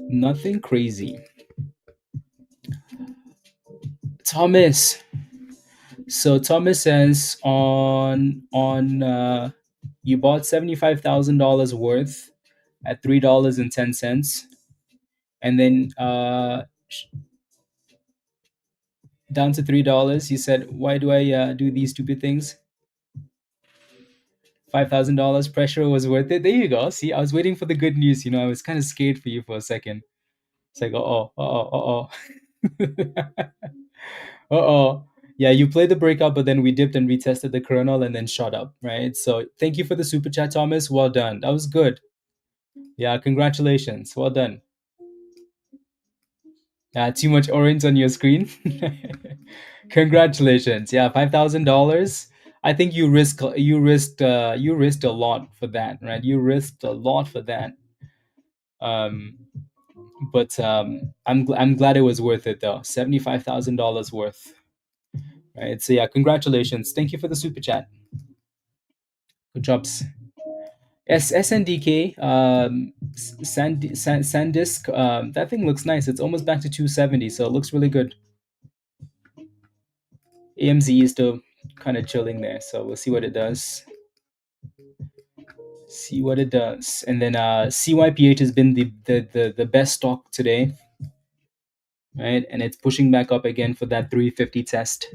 Nothing crazy. Thomas. So Thomas says on you bought $75,000 worth at $3.10, and then down to $3. He said, "Why do I do these stupid things?" $5,000 pressure was worth it. There you go. See, I was waiting for the good news. I was kind of scared for you for a second. It's like, uh-oh. Yeah, you played the breakout, but then we dipped and retested the kernel and then shot up, right? So thank you for the super chat, Thomas. Well done. That was good. Yeah, congratulations. Well done. Too much orange on your screen. Congratulations. Yeah, $5,000. I think you risked a lot for that, right? You risked a lot for that. Um, but I'm glad it was worth it though. $75,000 worth. Right. So yeah, congratulations. Thank you for the super chat. Good jobs. SNDK SanDisk. That thing looks nice. It's almost back to 270, so it looks really good. AMZE is still kind of chilling there, so we'll see what it does. See what it does. And then CYPH has been the best stock today, right? And it's pushing back up again for that 350 test.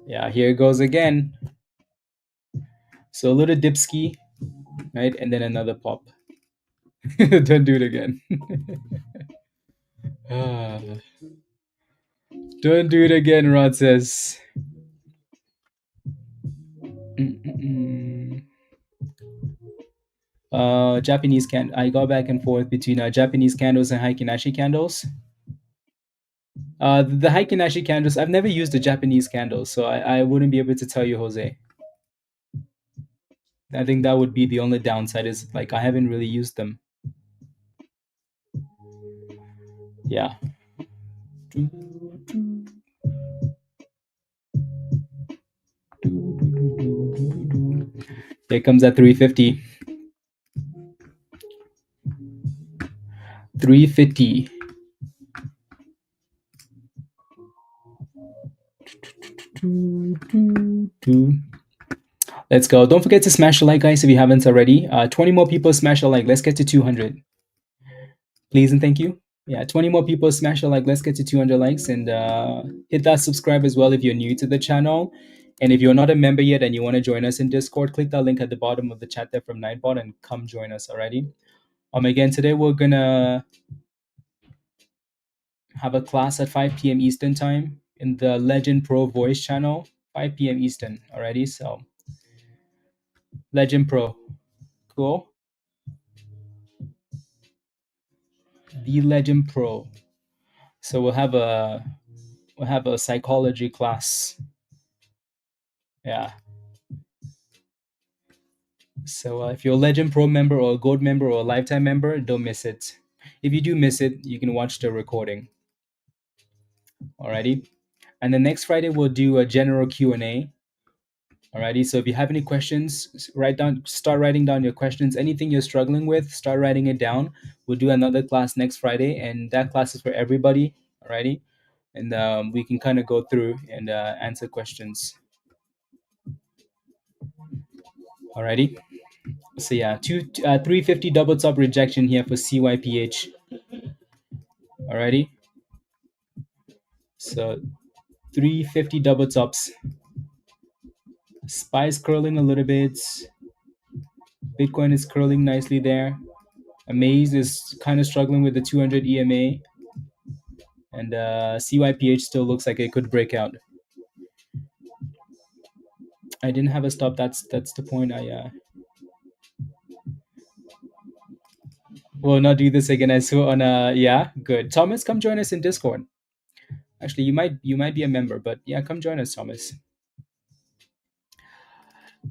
Yeah, here it goes again. So a little dipski, right? And then another pop. Don't do it again. Ah, don't do it again, Rod says. Mm-mm-mm. Japanese can I go back and forth between Japanese candles and Heikin-ashi candles. The Heikin-ashi candles, I've never used the Japanese candles, so I wouldn't be able to tell you, Jose. I think that would be the only downside is like I haven't really used them. Yeah. Here comes that 350. 350. Let's go. Don't forget to smash the like, guys, if you haven't already. 20 more people smash a like. Let's get to 200. Please and thank you. Yeah, 20 more people smash a like. Let's get to 200 likes, and hit that subscribe as well if you're new to the channel. And if you're not a member yet and you want to join us in Discord, click that link at the bottom of the chat there from Nightbot and come join us already. Again, today we're gonna have a class at 5 p.m. Eastern time in the Legend Pro Voice channel, 5 p.m. Eastern already. So Legend Pro, cool. The Legend Pro. So we'll have a psychology class. Yeah. So if you're a Legend Pro member or a Gold member or a Lifetime member, don't miss it. If you do miss it, you can watch the recording. Alrighty. And then next Friday we'll do a general Q&A. Alrighty. So if you have any questions, start writing down your questions. Anything you're struggling with, start writing it down. We'll do another class next Friday, and that class is for everybody. Alrighty. And we can kind of go through and answer questions. Alrighty. So yeah, 350 double top rejection here for CYPH. Alrighty. So 350 double tops. SPY's curling a little bit. Bitcoin is curling nicely there. Amaze is kind of struggling with the 200 EMA. And CYPH still looks like it could break out. I didn't have a stop. That's the point. I will not do this again. I saw on yeah, good. Thomas, come join us in Discord. Actually, you might be a member, but yeah, come join us, Thomas.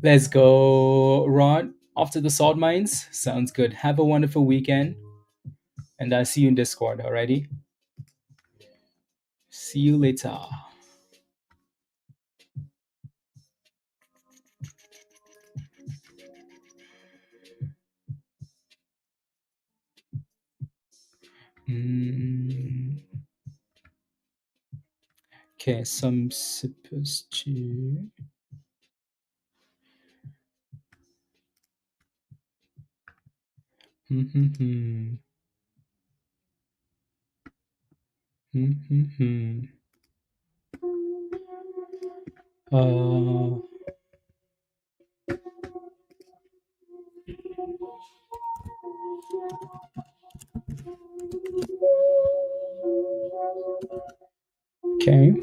Let's go, Ron. Off to the salt mines. Sounds good. Have a wonderful weekend, and I'll see you in Discord. Alrighty. See you later. Okay, so I'm supposed to. Uh, okay.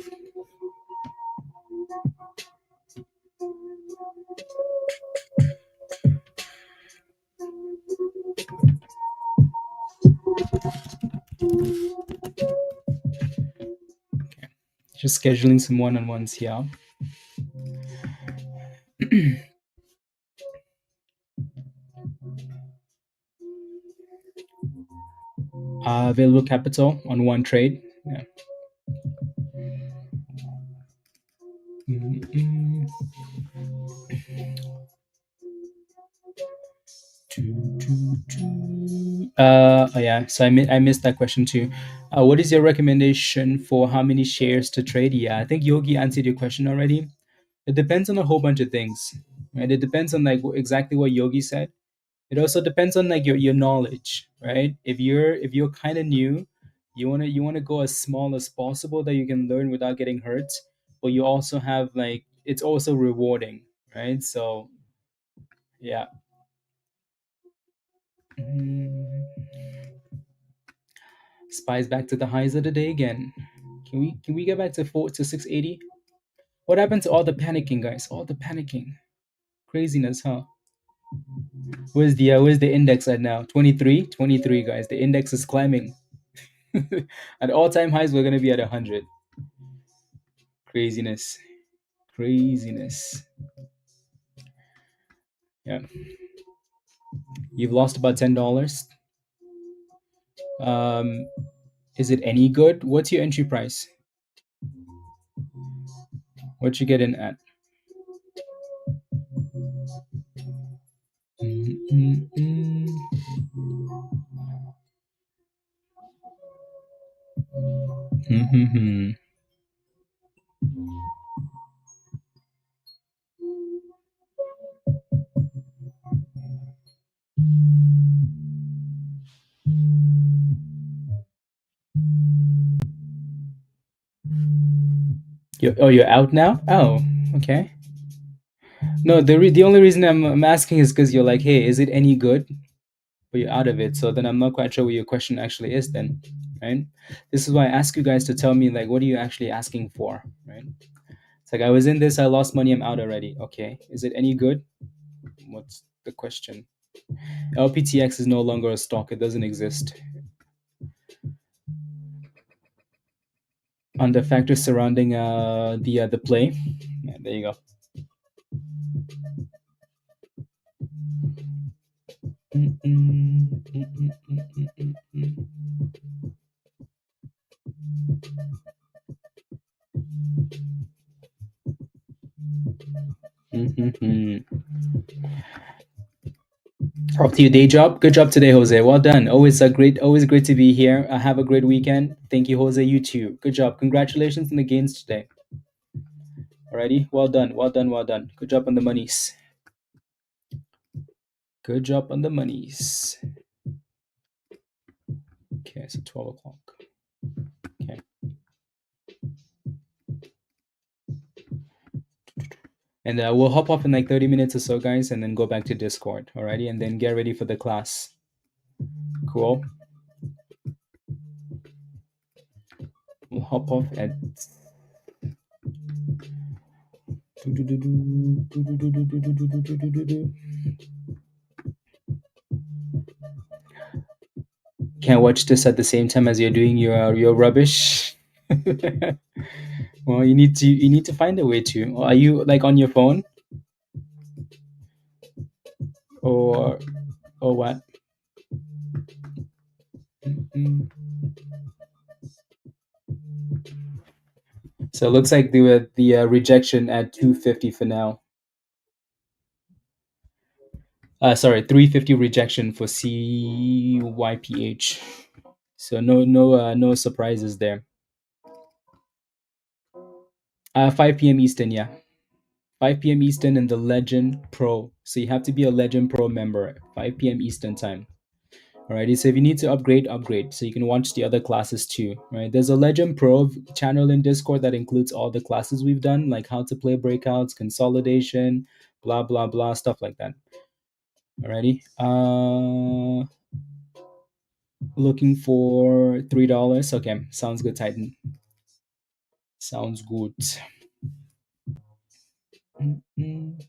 Just scheduling some one-on-ones here. Available capital on one trade. Yeah. Oh yeah, so I missed that question too. What is your recommendation for how many shares to trade? Yeah, I think Yogi answered your question already. It depends on a whole bunch of things, right? It depends on like exactly what Yogi said. It also depends on like your knowledge, right? If you're kind of new, you wanna go as small as possible that you can learn without getting hurt, but you also have like it's also rewarding, right? So yeah. Mm, Spies back to the highs of the day again. Can we get back to 680? What happened to all the panicking, guys? All the panicking, craziness, huh? Where's the index at now? 23, 23, guys. The index is climbing. At all-time highs, we're gonna be at 100. Craziness, craziness. Yeah, you've lost about $10. Um, is it any good? What's your entry price? What you get in at? You're out now? Oh, okay. No, the only reason I'm asking is because you're like, hey, is it any good? But you're out of it. So then I'm not quite sure what your question actually is then, right? This is why I ask you guys to tell me like, what are you actually asking for, right? It's like I was in this, I lost money, I'm out already. Okay, is it any good? What's the question? LPTX is no longer a stock; it doesn't exist. On the factors surrounding the play, yeah, there you go. Off to your day job. Good job today, Jose. Well done. Always great to be here. Have a great weekend. Thank you, Jose. You too. Good job. Congratulations on the gains today. Alrighty. Well done. Well done. Well done. Good job on the monies. Good job on the monies. Okay, so 12 o'clock. Okay. And we'll hop off in like 30 minutes or so, guys, and then go back to Discord. Alrighty, and then get ready for the class. Cool. We'll hop off at. Can't watch this at the same time as you're doing your rubbish. Well, you need to find a way to. Are you like on your phone or what? Mm. So it looks like the rejection at 250 for now. Sorry, 350 rejection for CYPH. So no surprises there. 5 p.m. Eastern, yeah. 5 p.m. Eastern in the Legend Pro. So you have to be a Legend Pro member at 5 p.m. Eastern time. Alrighty, so if you need to upgrade so you can watch the other classes too. Right, there's a Legend Pro channel in Discord that includes all the classes we've done, like how to play breakouts, consolidation, blah blah blah, stuff like that. Alrighty, looking for $3. Okay, sounds good, Titan. Sounds good. Mm-mm.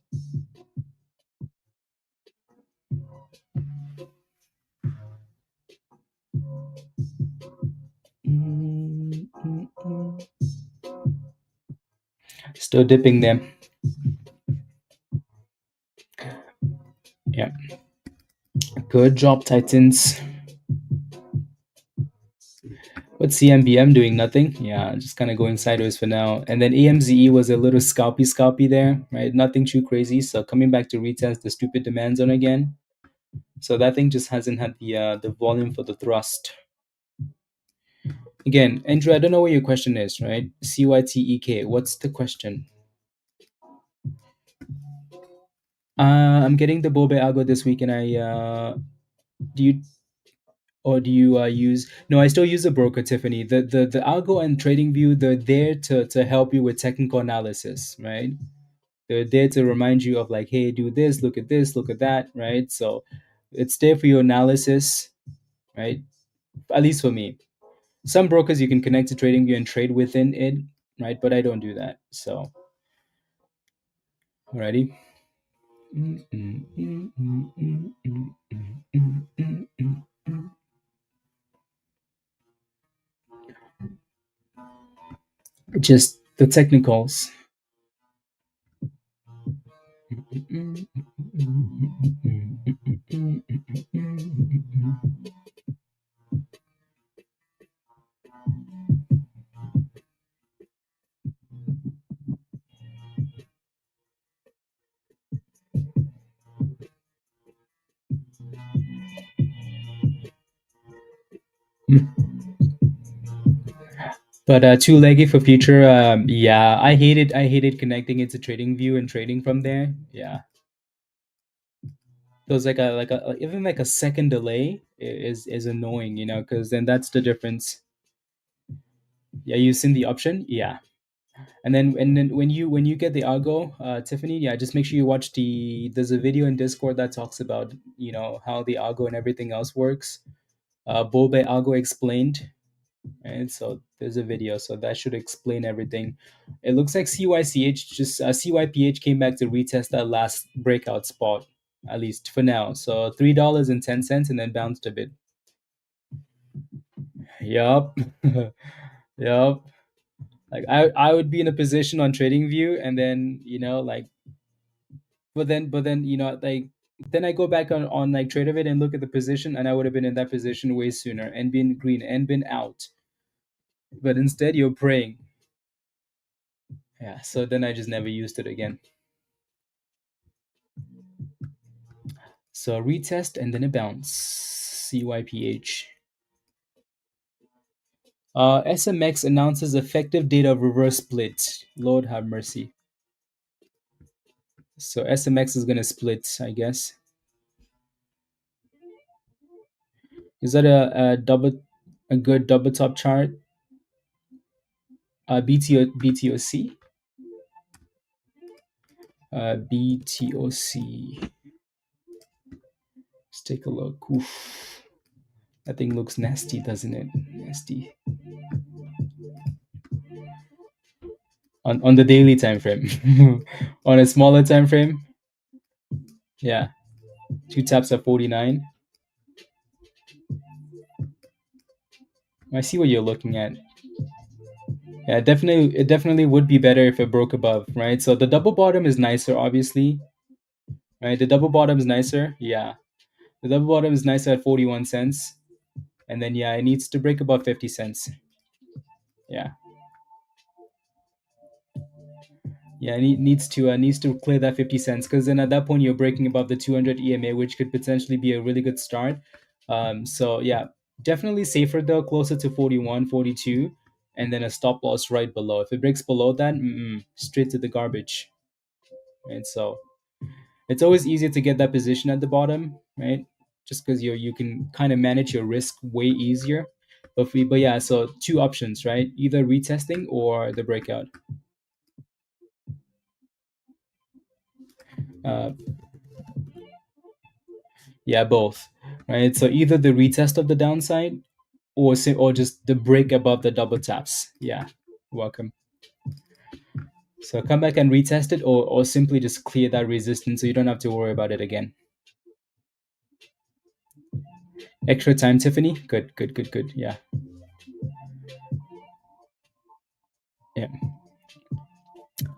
Mm-mm. Still dipping them. Yeah. Good job, Titans. What's CMBM doing? Nothing. Yeah, just kind of going sideways for now. And then AMZE was a little scalpy there, right? Nothing too crazy. So coming back to retest the stupid demand zone again. So that thing just hasn't had the volume for the thrust. Again, Andrew, I don't know what your question is, right? CYTEK. What's the question? I'm getting the Bobe algo this week, and do you use? No, I still use a broker, Tiffany. The algo and TradingView, they're there to help you with technical analysis, right? They're there to remind you of like, hey, do this, look at that, right? So it's there for your analysis, right? At least for me. Some brokers you can connect to TradingView and trade within it, right? But I don't do that. So alrighty. Just the technicals. But too leggy for future. Yeah, I hated connecting it to TradingView and trading from there. Yeah, there's like a even like a second delay is annoying, because then that's the difference. Yeah, you seen the option. Yeah, and then when you get the algo, Tiffany, yeah, just make sure you watch there's a video in Discord that talks about how the algo and everything else works. Bobe algo explained. And so there's a video, so that should explain everything. It looks like CYPH came back to retest that last breakout spot, at least for now. So $3.10 and then bounced a bit. Yup. Yup. Like I would be in a position on TradingView and then like but then like then I go back on like TradeView and look at the position and I would have been in that position way sooner and been green and been out. But instead you're praying. Yeah, so then I just never used it again. So retest and then a bounce. CYPH. SMX announces effective date of reverse split. Lord have mercy. So SMX is gonna split, I guess. Is that a good double top chart? BTOC. BTOC. Let's take a look. Oof. That thing looks nasty, doesn't it? Nasty. On the daily time frame. On a smaller time frame, yeah, two taps at 49. I see what you're looking at. Yeah, it definitely would be better if it broke above, right? So the double bottom is nicer, obviously, right? The double bottom is nicer, yeah. The double bottom is nicer at 41 cents, and then yeah, it needs to break above 50 cents. Yeah, yeah, it needs to clear that 50 cents, because then at that point you're breaking above the 200 EMA, which could potentially be a really good start. So yeah, definitely safer though, closer to 41, 42, and then a stop loss right below. If it breaks below that, straight to the garbage. And so it's always easier to get that position at the bottom, right? Just because you can kind of manage your risk way easier. But yeah, so two options, right? Either retesting or the breakout. Uh, yeah, both, right? So either the retest of the downside or just the break above the double taps. Yeah, welcome. So come back and retest it, or simply just clear that resistance so you don't have to worry about it again. Extra time, Tiffany. Good, good, good, good. Yeah, yeah.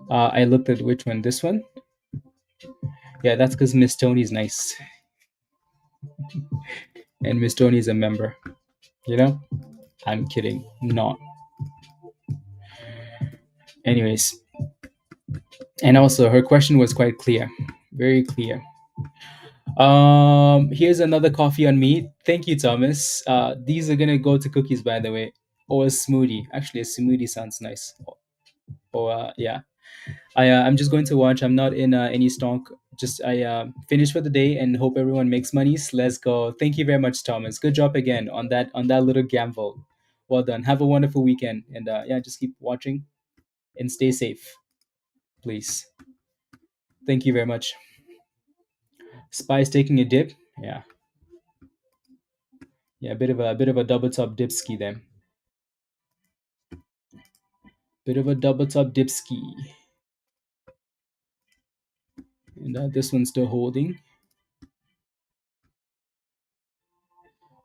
I looked at which one. This one. Yeah, that's because Miss Tony's nice, and Miss Tony's a member. You know, I'm kidding. Not. Anyways, and also her question was quite clear, very clear. Here's another coffee on me. Thank you, Thomas. These are gonna go to cookies, by the way, or a smoothie. Actually, a smoothie sounds nice. Or yeah, I'm just going to watch. I'm not in any stock. Just I finished for the day and hope everyone makes monies. Let's go. Thank you very much, Thomas. Good job again on that little gamble. Well done. Have a wonderful weekend, and yeah, just keep watching and stay safe, please. Thank you very much. Spice taking a dip. Yeah, yeah, a bit of a double top dip ski there. Bit of a double top dip ski, and this one's still holding.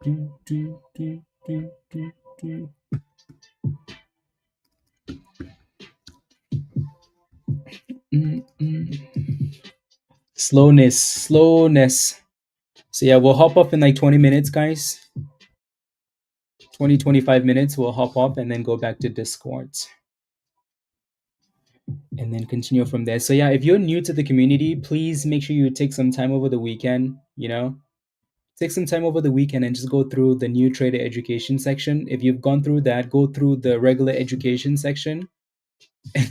Do, do, do, do, do, do. Slowness, slowness. So yeah, we'll hop off in like 20 minutes, guys. 20-25 minutes, we'll hop off and then go back to Discord. And then continue from there. So yeah, if you're new to the community, please make sure you take some time over the weekend, take some time over the weekend and just go through the new trader education section. If you've gone through that, go through the regular education section.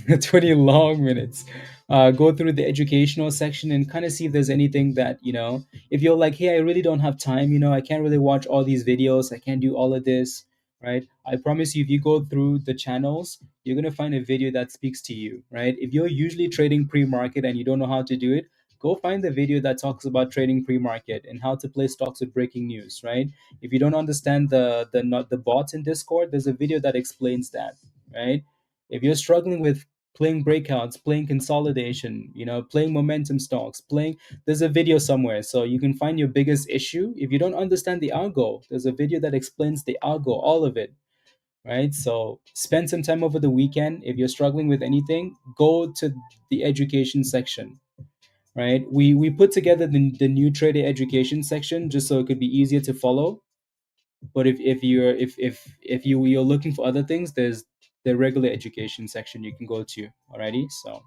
20 long minutes. Go through the educational section and kind of see if there's anything that, if you're like, hey, I really don't have time, I can't really watch all these videos, I can't do all of this, right? I promise you, if you go through the channels, you're going to find a video that speaks to you, right? If you're usually trading pre-market and you don't know how to do it, go find the video that talks about trading pre-market and how to play stocks with breaking news, right? If you don't understand the bots in Discord, there's a video that explains that, right? If you're struggling with playing breakouts, playing consolidation, playing momentum stocks, there's a video somewhere. So you can find your biggest issue. If you don't understand the algo, there's a video that explains the algo, all of it, right? So spend some time over the weekend. If you're struggling with anything, go to the education section, right? We put together the new trader education section just so it could be easier to follow. But if you're looking for other things, there's the regular education section you can go to. Alrighty, so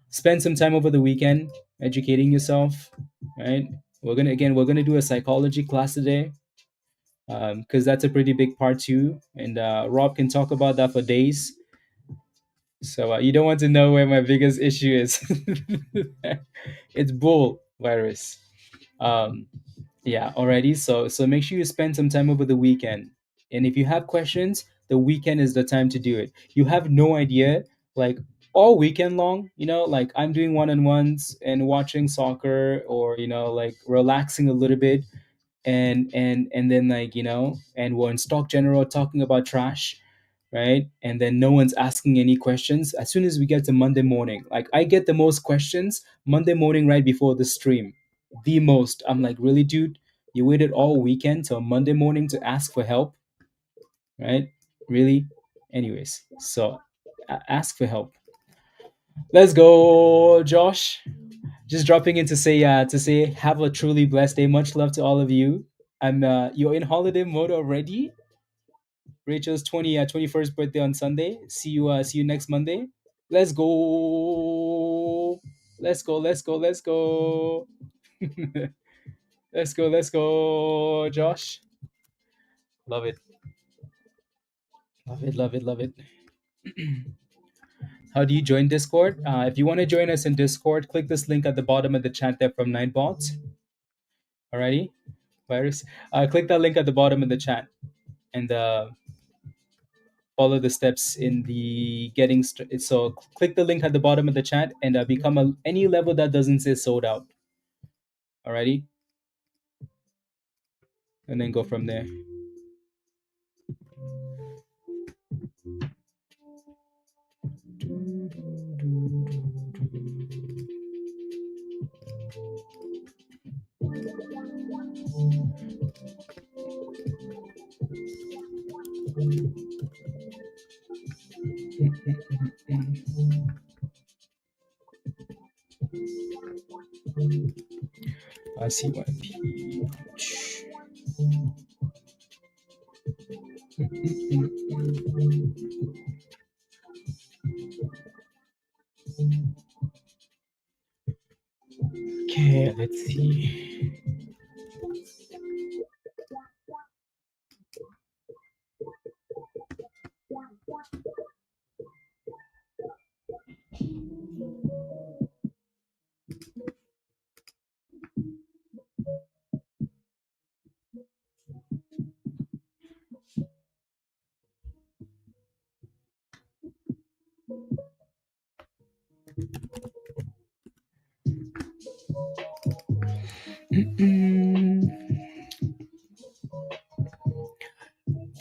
spend some time over the weekend educating yourself, right? We're gonna do a psychology class today, because that's a pretty big part too, and Rob can talk about that for days. So you don't want to know where my biggest issue is. It's bull virus. um yeah, already. So make sure you spend some time over the weekend, and if you have questions, the weekend is the time to do it. You have no idea, like, all weekend long, like I'm doing one-on-ones and watching soccer, or like relaxing a little bit, and then, like, and we're in Stock General talking about trash, right? And then no one's asking any questions. As soon as we get to Monday morning, like, I get the most questions Monday morning right before the stream. The most. I'm like, really, dude? You waited all weekend till Monday morning to ask for help, right? Really? Anyways, so ask for help. Let's go, Josh. Just dropping in to say have a truly blessed day. Much love to all of you. You're in holiday mode already. Rachel's 21st birthday on Sunday. See you next Monday. Let's go. Let's go. Let's go. Let's go. Let's go. Let's go, Josh. Love it. Love it. Love it. Love it. How do you join Discord? If you want to join us in Discord, click this link at the bottom of the chat there from Ninebot. Alrighty, virus. Click that link at the bottom of the chat, and follow the steps in the so click the link at the bottom of the chat, and become any level that doesn't say sold out. Alrighty, and then go from there. CYPH. Okay, let's see.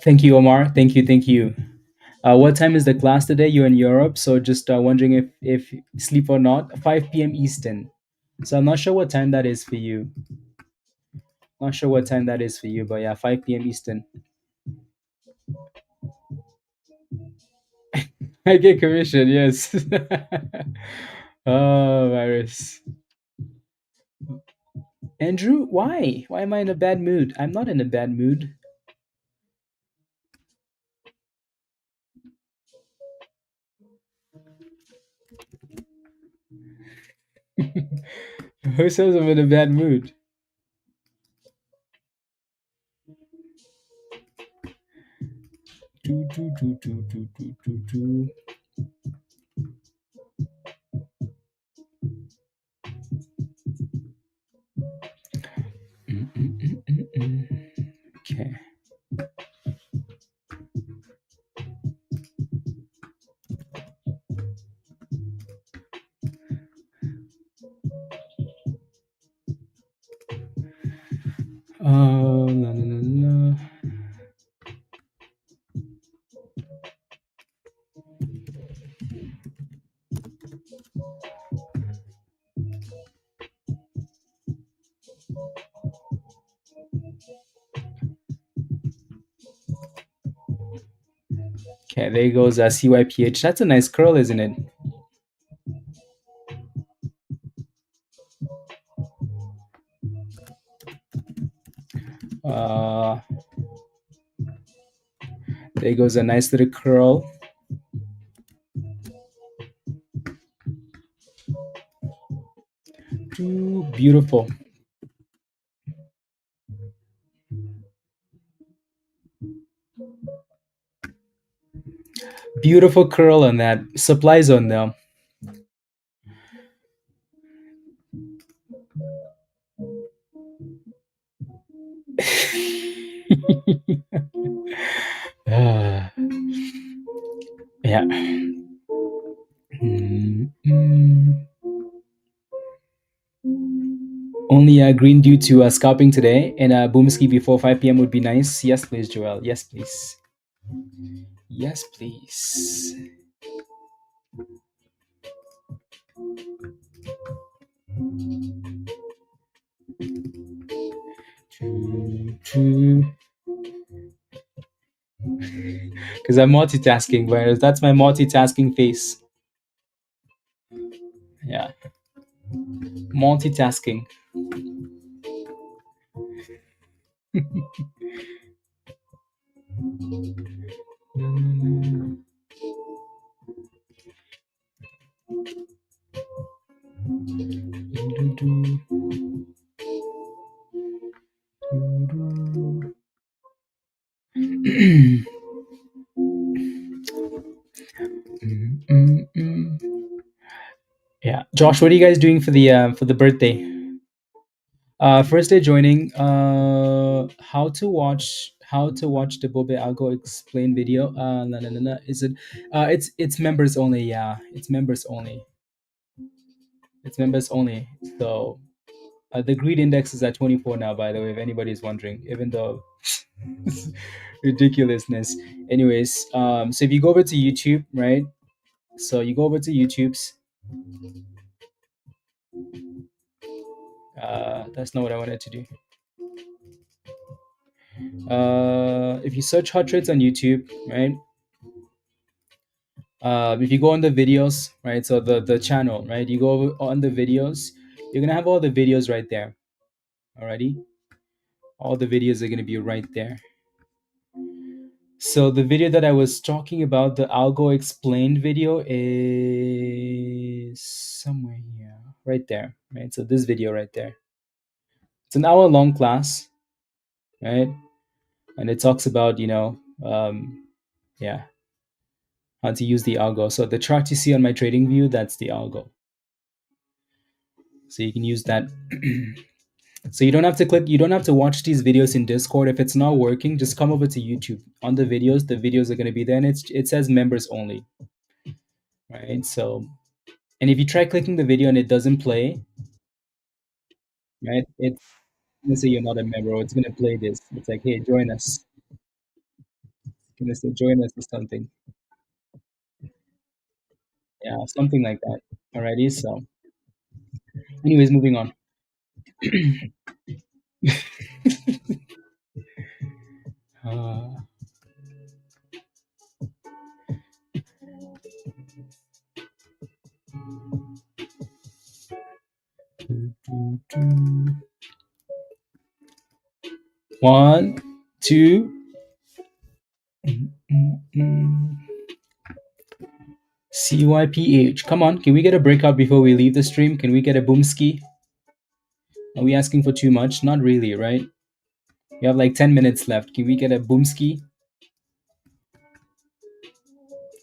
Thank you, Omar. Thank you. Thank you. What time is the class today? You're in Europe, so just wondering if sleep or not. 5 p.m. Eastern. So I'm not sure what time that is for you. Not sure what time that is for you, but yeah, 5 p.m. Eastern. I get commission, yes. Oh, virus. Andrew, why? Why am I in a bad mood? I'm not in a bad mood. Who says I'm in a bad mood? Do, do, do, do, do, do, do, do. Okay. Oh, no, no, no, no. Okay, there goes CYPH. That's a nice curl, isn't it? Uh, there goes a nice little curl. Ooh, beautiful. Beautiful curl on that supply zone now. Yeah. green due to scalping today, and Boomski before 5 p.m. would be nice. Yes, please, Joel. Yes, please. Yes, please. Because I'm multitasking, but that's my multitasking face. Yeah, multitasking. Yeah, Josh, what are you guys doing for the birthday? First day joining. How to watch the Bobe Algo explain video. Is it? It's members only. Yeah, it's members only. It's members only. So the greed index is at 24 now. By the way, if anybody's wondering, even though ridiculousness. Anyways, so if you go over to YouTube, right? So you go over to YouTube's. That's not what I wanted to do. If you search hot trades on YouTube, right? If you go on the videos, right? So the channel, right? You go on the videos, you're gonna have all the videos right there. Alrighty, all the videos are gonna be right there. So the video that I was talking about, the algo explained video, is somewhere here, right there, right? So this video right there. It's an hour-long class, right? And it talks about yeah, how to use the algo. So the chart you see on my TradingView, that's the algo. So you can use that. So you don't have to click, you don't have to watch these videos in Discord. If it's not working, just come over to YouTube. On the videos are going to be there, and it says members only, right? So, and if you try clicking the video and it doesn't play, right? It's going to say you're not a member, or it's going to play this. It's like, hey, join us. It's going to say join us or something. Yeah, something like that. Alrighty. So, anyways, moving on. Uh, One, two. CYPH. Come on, can we get a breakout before we leave the stream? Can we get a boomski? Are we asking for too much? Not really, right? We have like 10 minutes left. Can we get a boomski?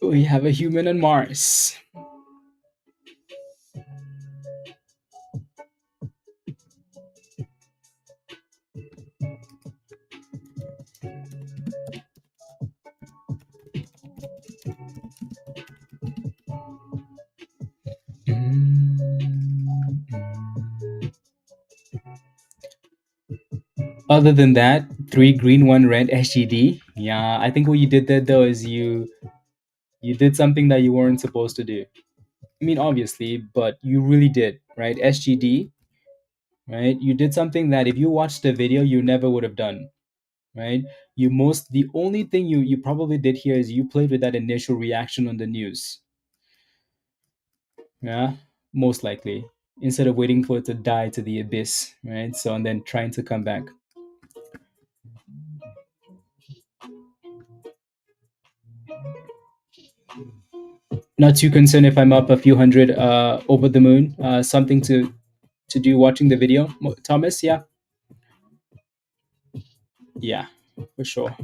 We have a human on Mars. Other than that, 3 green, 1 red SGD. Yeah, I think what you did there though is you did something that you weren't supposed to do. I mean, obviously, but you really did, right? SGD, right? You did something that if you watched the video, you never would have done, right? The only thing you probably did here is you played with that initial reaction on the news. Yeah, most likely, instead of waiting for it to die to the abyss, right? So, and then trying to come back. Not too concerned if I'm up a few hundred over the moon. Something to do watching the video, Thomas. Yeah, yeah, for sure.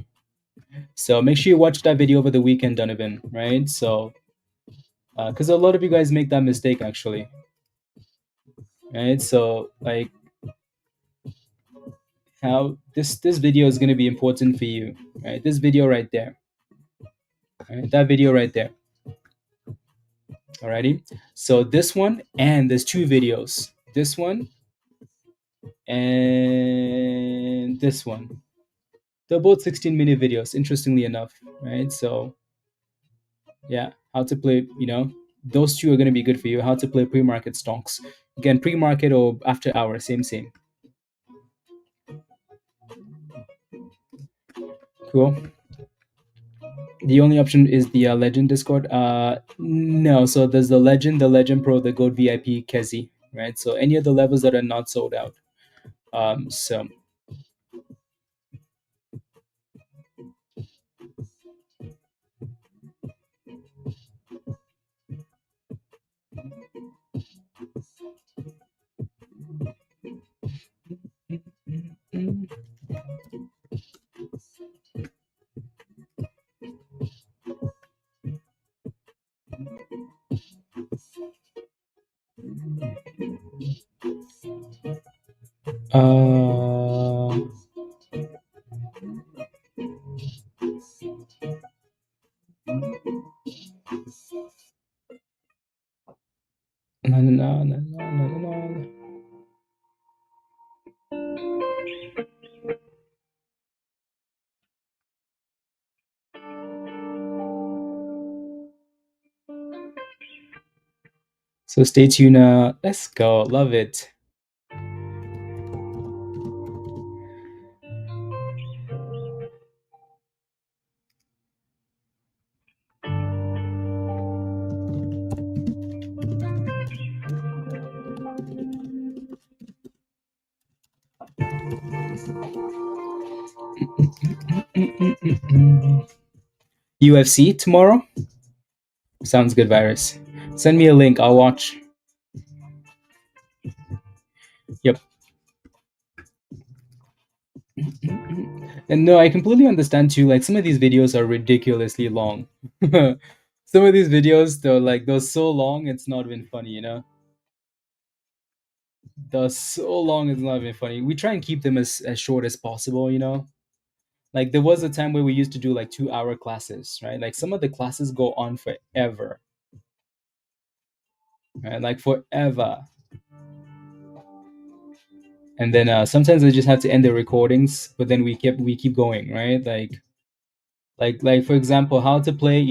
So make sure you watch that video over the weekend, Donovan. Right? So, because a lot of you guys make that mistake actually. Right? So like how this video is going to be important for you, right? This video right there, right? That video right there. Alrighty. So this one, and there's two videos. This one and this one. They're both 16-minute videos, interestingly enough, right? So yeah, how to play, those two are going to be good for you. How to play pre-market stocks. Again, pre-market or after hours, same. Cool. The only option is the Legend Discord. No, so there's the Legend Pro, the Gold VIP, Kezi, right? So any of the levels that are not sold out. So uh, no, no, no, no, no, no, no. So stay tuned. Let's go. Love it. UFC tomorrow? Sounds good, Virus. Send me a link. I'll watch. Yep. And no, I completely understand too. Like some of these videos are ridiculously long. Some of these videos, they're so long, it's not even funny. They're so long, it's not even funny. We try and keep them as short as possible. Like there was a time where we used to do like 2-hour classes, right? Like some of the classes go on forever, right? Like forever. And then sometimes I just have to end the recordings, but then we keep going, right? Like for example, how to play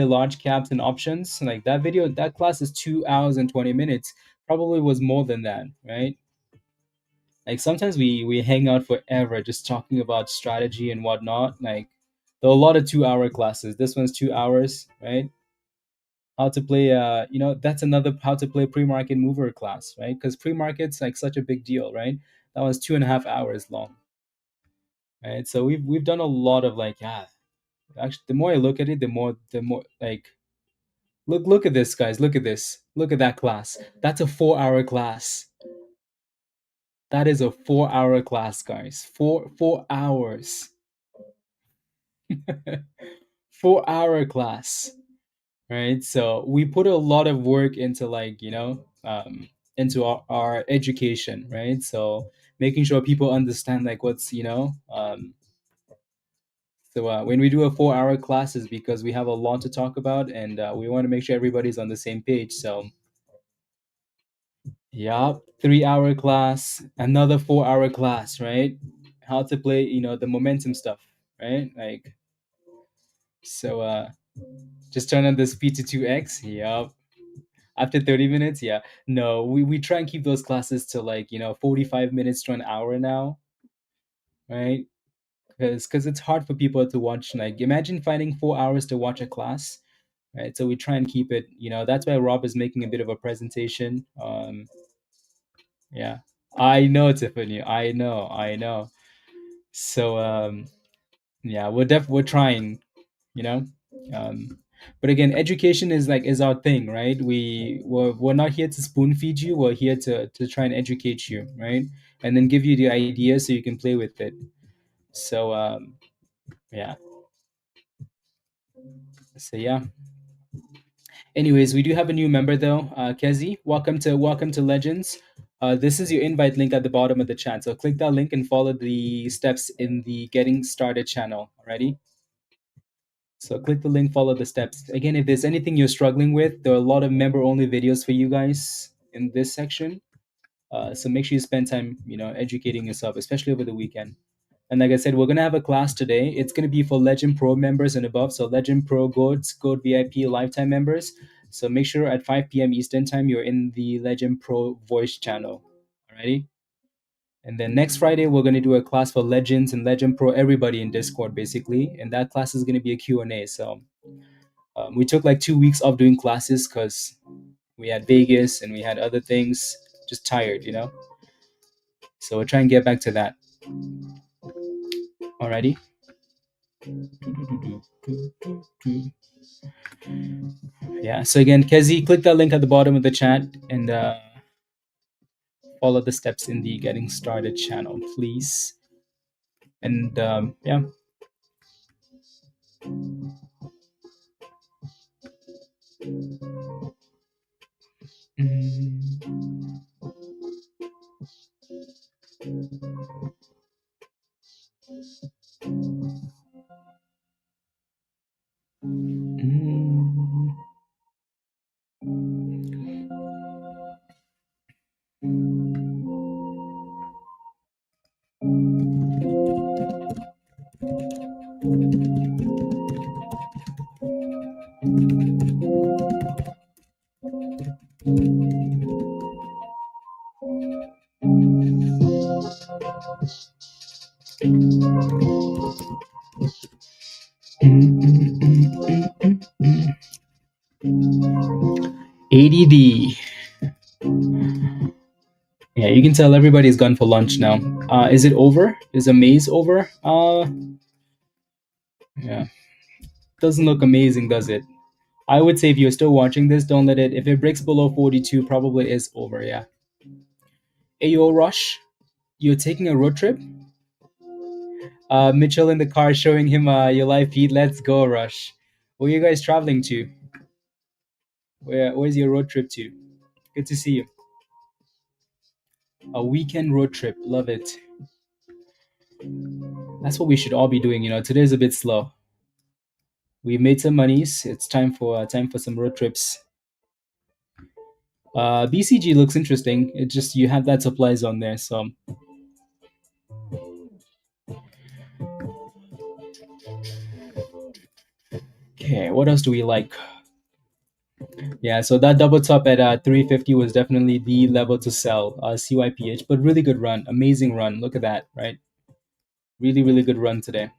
large caps and options. Like that class is 2 hours and 20 minutes. Probably was more than that, right? Like sometimes we hang out forever just talking about strategy and whatnot. Like there are a lot of 2-hour classes. This one's 2 hours, right? How to play that's another how to play pre-market mover class, right? Because pre-market's like such a big deal, right? That was 2.5 hours long. Right. So we've done a lot of like, yeah, actually the more I look at it, the more like look at this, guys. Look at this. Look at that class. That's a 4-hour class. That is a 4-hour class, guys. 4 hours. 4-hour class. Right. So we put a lot of work into like, into our education, right? So making sure people understand like what's, so when we do a 4-hour class is because we have a lot to talk about and we want to make sure everybody's on the same page. So yeah, 3-hour class, another 4-hour class, right? How to play, the momentum stuff, right? Like so just turn on the speed to 2x. Yep. After 30 minutes, yeah. No, we try and keep those classes to like, 45 minutes to an hour now, right? Because it's hard for people to watch. Like imagine finding 4 hours to watch a class, right? So we try and keep it. That's why Rob is making a bit of a presentation. Yeah, I know, Tiffany. I know. So yeah, we're trying. You know, um, but again, education is our thing, right? We're not here to spoon feed you. We're here to try and educate you, right? And then give you the idea so you can play with it. So yeah. So yeah. Anyways, we do have a new member though, Kezi. Welcome to Legends. This is your invite link at the bottom of the chat. So click that link and follow the steps in the Getting Started channel. Alrighty. So click the link, follow the steps. Again, if there's anything you're struggling with, there are a lot of member-only videos for you guys in this section. So make sure you spend time, educating yourself, especially over the weekend. And like I said, we're gonna have a class today. It's gonna be for Legend Pro members and above. So Legend Pro Gold VIP lifetime members. So make sure at 5 p.m. Eastern time you're in the Legend Pro voice channel. Alrighty. And then next Friday we're gonna do a class for Legends and Legend Pro, everybody in Discord basically. And that class is gonna be a Q&A. So we took like 2 weeks off doing classes because we had Vegas and we had other things. Just tired. So we'll try and get back to that. Alrighty. Yeah. So again, Kezi, click that link at the bottom of the chat and follow the steps in the getting started channel, please. And yeah. ADD. Yeah, you can tell everybody's gone for lunch now. Is it over? Is AMZE over? Yeah. Doesn't look amazing, does it? I would say if you're still watching this, don't let it. If it breaks below 42, probably is over. Yeah. Ayo Rush, you're taking a road trip. Mitchell in the car showing him your live feed. Let's go, Rush. Where are you guys traveling to? Where's your road trip to? Good to see you. A weekend road trip. Love it. That's what we should all be doing. Today's a bit slow. We made some monies. It's time for some road trips. BCG looks interesting. It just you have that supply zone there, so. Okay, what else do we like? Yeah, so that double top at 350 was definitely the level to sell CYPH, but really good run, amazing run. Look at that, right? Really, really good run today.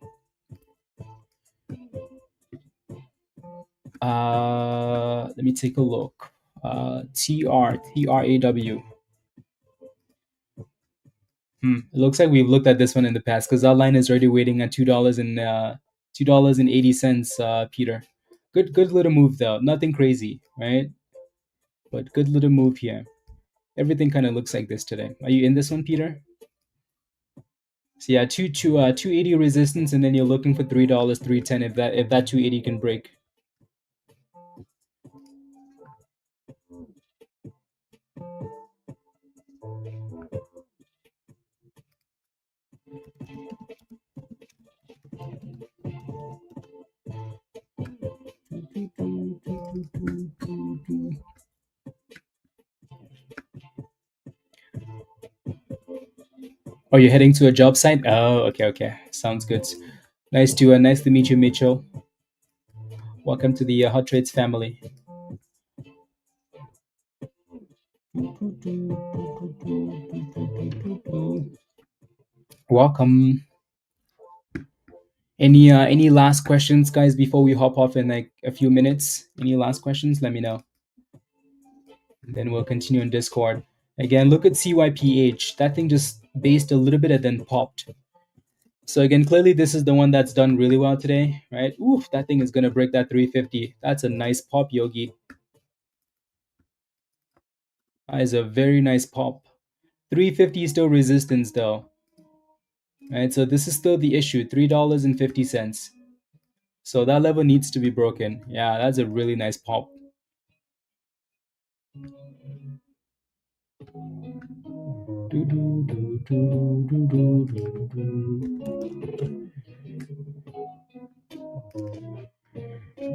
Let me take a look. TRAW. It looks like we've looked at this one in the past because our line is already waiting at $2.80. Peter, good little move though. Nothing crazy, right? But good little move here. Everything kind of looks like this today. Are you in this one, Peter? So yeah, 280 resistance, and then you're looking for $3, 310 if that 280 can break. Oh, you're heading to a job site? Oh, okay. Sounds good. Nice to meet you, Mitchell. Welcome to the Hot Trades family. Welcome. Any last questions, guys, before we hop off in like a few minutes? Any last questions? Let me know. Then we'll continue in Discord. Again, look at CYPH. That thing just based a little bit and then popped. So again, clearly this is the one that's done really well today, right? Oof, that thing is gonna break that 350. That's a nice pop, Yogi. That is a very nice pop. 350 is still resistance though. Right, so this is still the issue, $3.50. So that level needs to be broken. Yeah, that's a really nice pop.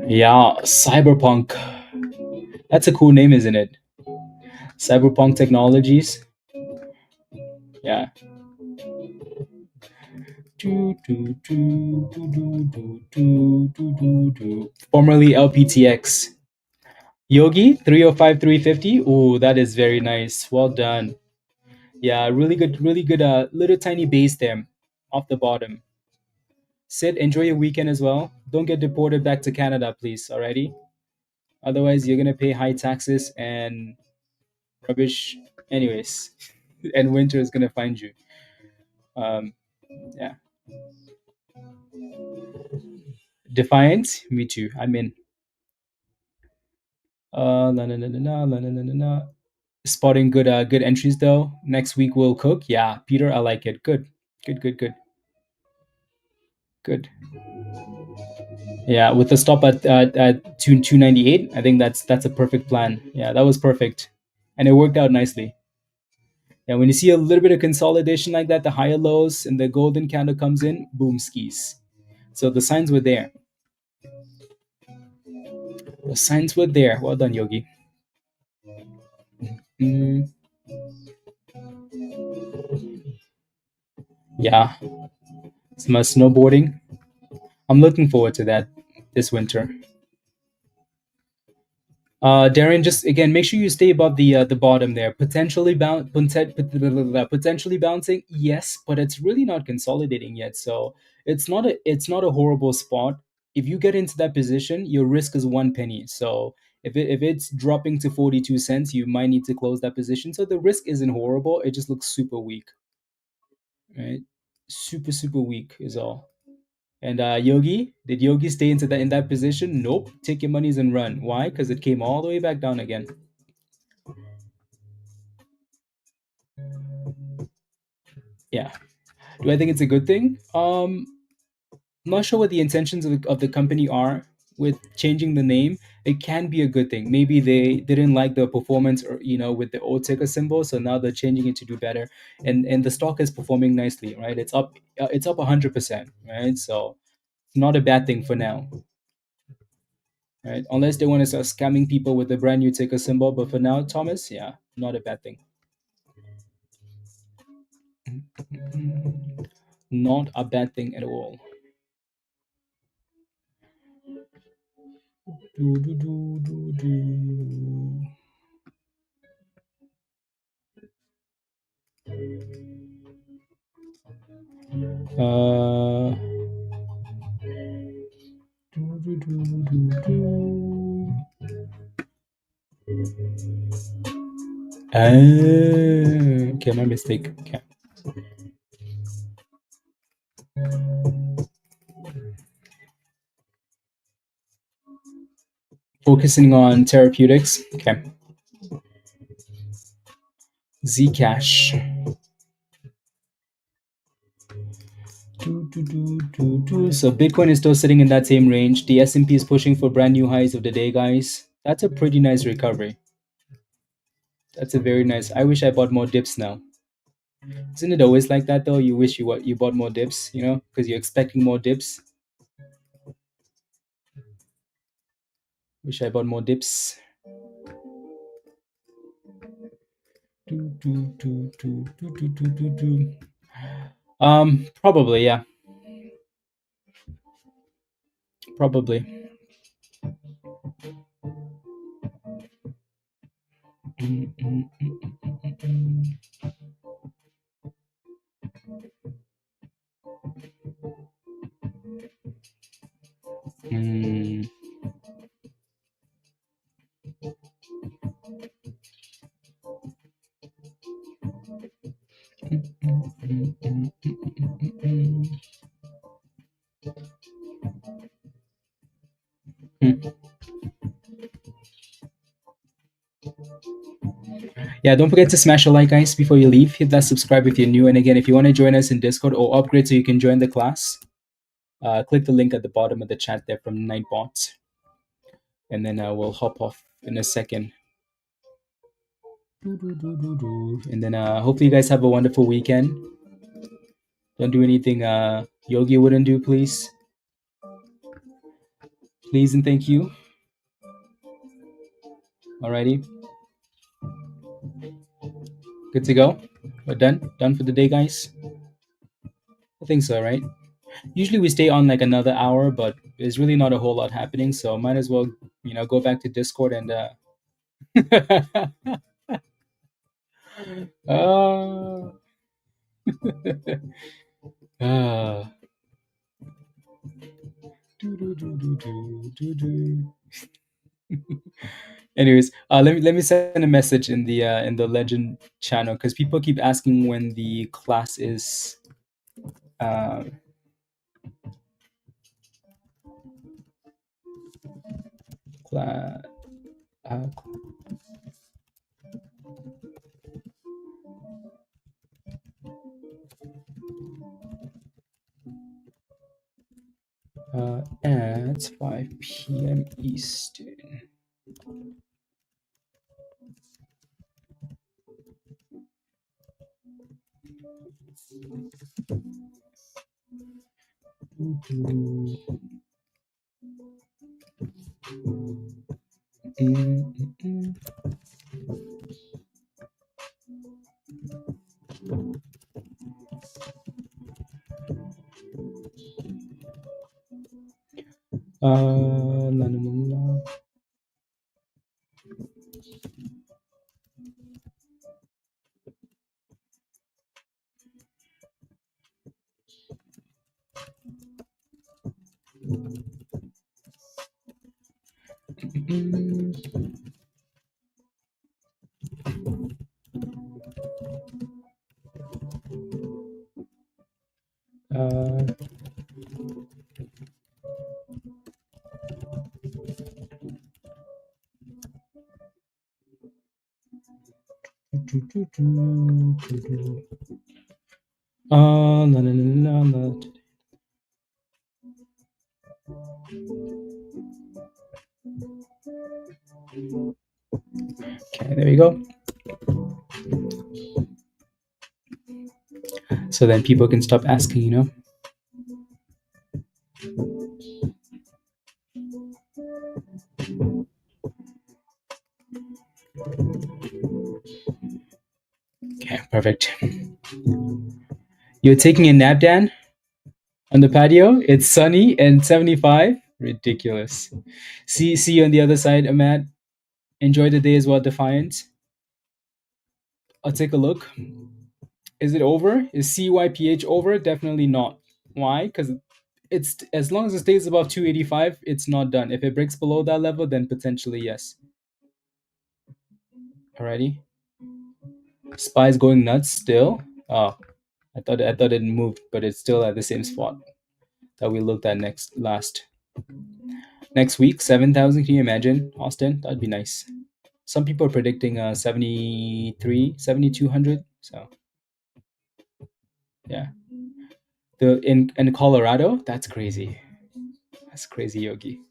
Yeah, Cyberpunk. That's a cool name, isn't it? Cyberpunk Technologies. Yeah. Formerly LPTX. Yogi 305 350. Ooh, that is very nice. Well done. Yeah, really good little tiny base there off the bottom. Sid, enjoy your weekend as well. Don't get deported back to Canada, please. Alrighty. Otherwise, you're gonna pay high taxes and rubbish. Anyways, and winter is gonna find you. Um, yeah. Defiant. Me too. I'm in. La, na, na, na, na, la, na, na, na, na. Spotting good entries though. Next week we'll cook. Yeah, Peter, I like it. Good. Good. Yeah, with the stop at 298, I think that's a perfect plan. Yeah, that was perfect, and it worked out nicely. Yeah, when you see a little bit of consolidation like that, the higher lows and the golden candle comes in, boom skis. So the signs were there. The signs were there. Well done, Yogi. Mm, yeah, some snowboarding. I'm looking forward to that this winter. Darren, just again, make sure you stay above the bottom there. Potentially bouncing, yes, but it's really not consolidating yet. So it's not a horrible spot. If you get into that position, your risk is 1 penny. So if it's dropping to 42 cents, you might need to close that position. So the risk isn't horrible. It just looks super weak, right? Super weak is all. And Yogi, did Yogi stay in that position? Nope. Take your monies and run. Why? Because it came all the way back down again. Yeah. Do I think it's a good thing? I'm not sure what the intentions of the company are with changing the name. It can be a good thing. Maybe they didn't like the performance, or with the old ticker symbol, so now they're changing it to do better. And the stock is performing nicely, right? It's up 100%, right? So it's not a bad thing for now, right? Unless they want to start scamming people with the brand new ticker symbol, but for now, Thomas, yeah, not a bad thing. Not a bad thing at all. Do, do, do, do, do. Uh, do, do, do, do, do. Okay, my mistake. Okay. Focusing on therapeutics. Okay. Zcash. So Bitcoin is still sitting in that same range. The S&P is pushing for brand new highs of the day, guys. That's a pretty nice recovery. That's a very nice. I wish I bought more dips now. Isn't it always like that though? You wish you bought more dips, because you're expecting more dips. Wish I bought more dips. Probably, yeah. Probably. Mm. Yeah, don't forget to smash a like, guys, before you leave. Hit that subscribe if you're new. And again, if you want to join us in Discord or upgrade so you can join the class, click the link at the bottom of the chat there from Nightbot. And then we'll hop off in a second. And then hopefully you guys have a wonderful weekend. Don't do anything Yogi wouldn't do, please. Please and thank you. Alrighty. Good to go. We're done for the day, guys. I think so, right? Usually we stay on like another hour, but there's really not a whole lot happening, so might as well, go back to Discord and uh, uh, anyways, let me send a message in the Legend channel because people keep asking when the class is. Uh, class. Uh, at 5 p.m. Eastern. La, la, la, la. Uh, la, la, la, la. Okay, there we go. So then people can stop asking. Okay, perfect. You're taking a nap, Dan, on the patio. It's sunny and 75. Ridiculous. See you on the other side, Ahmad. Enjoy the day as well, Defiant. I'll take a look. Is it over? Is CYPH over? Definitely not. Why? Because it's as long as it stays above 285, it's not done. If it breaks below that level, then potentially yes. Alrighty. Spy's going nuts still. Oh, I thought it moved, but it's still at the same spot that we looked at next week. 7,000. Can you imagine, Austin? That'd be nice. Some people are predicting 73, 7,200. So yeah, the in Colorado, that's crazy. That's crazy, Yogi.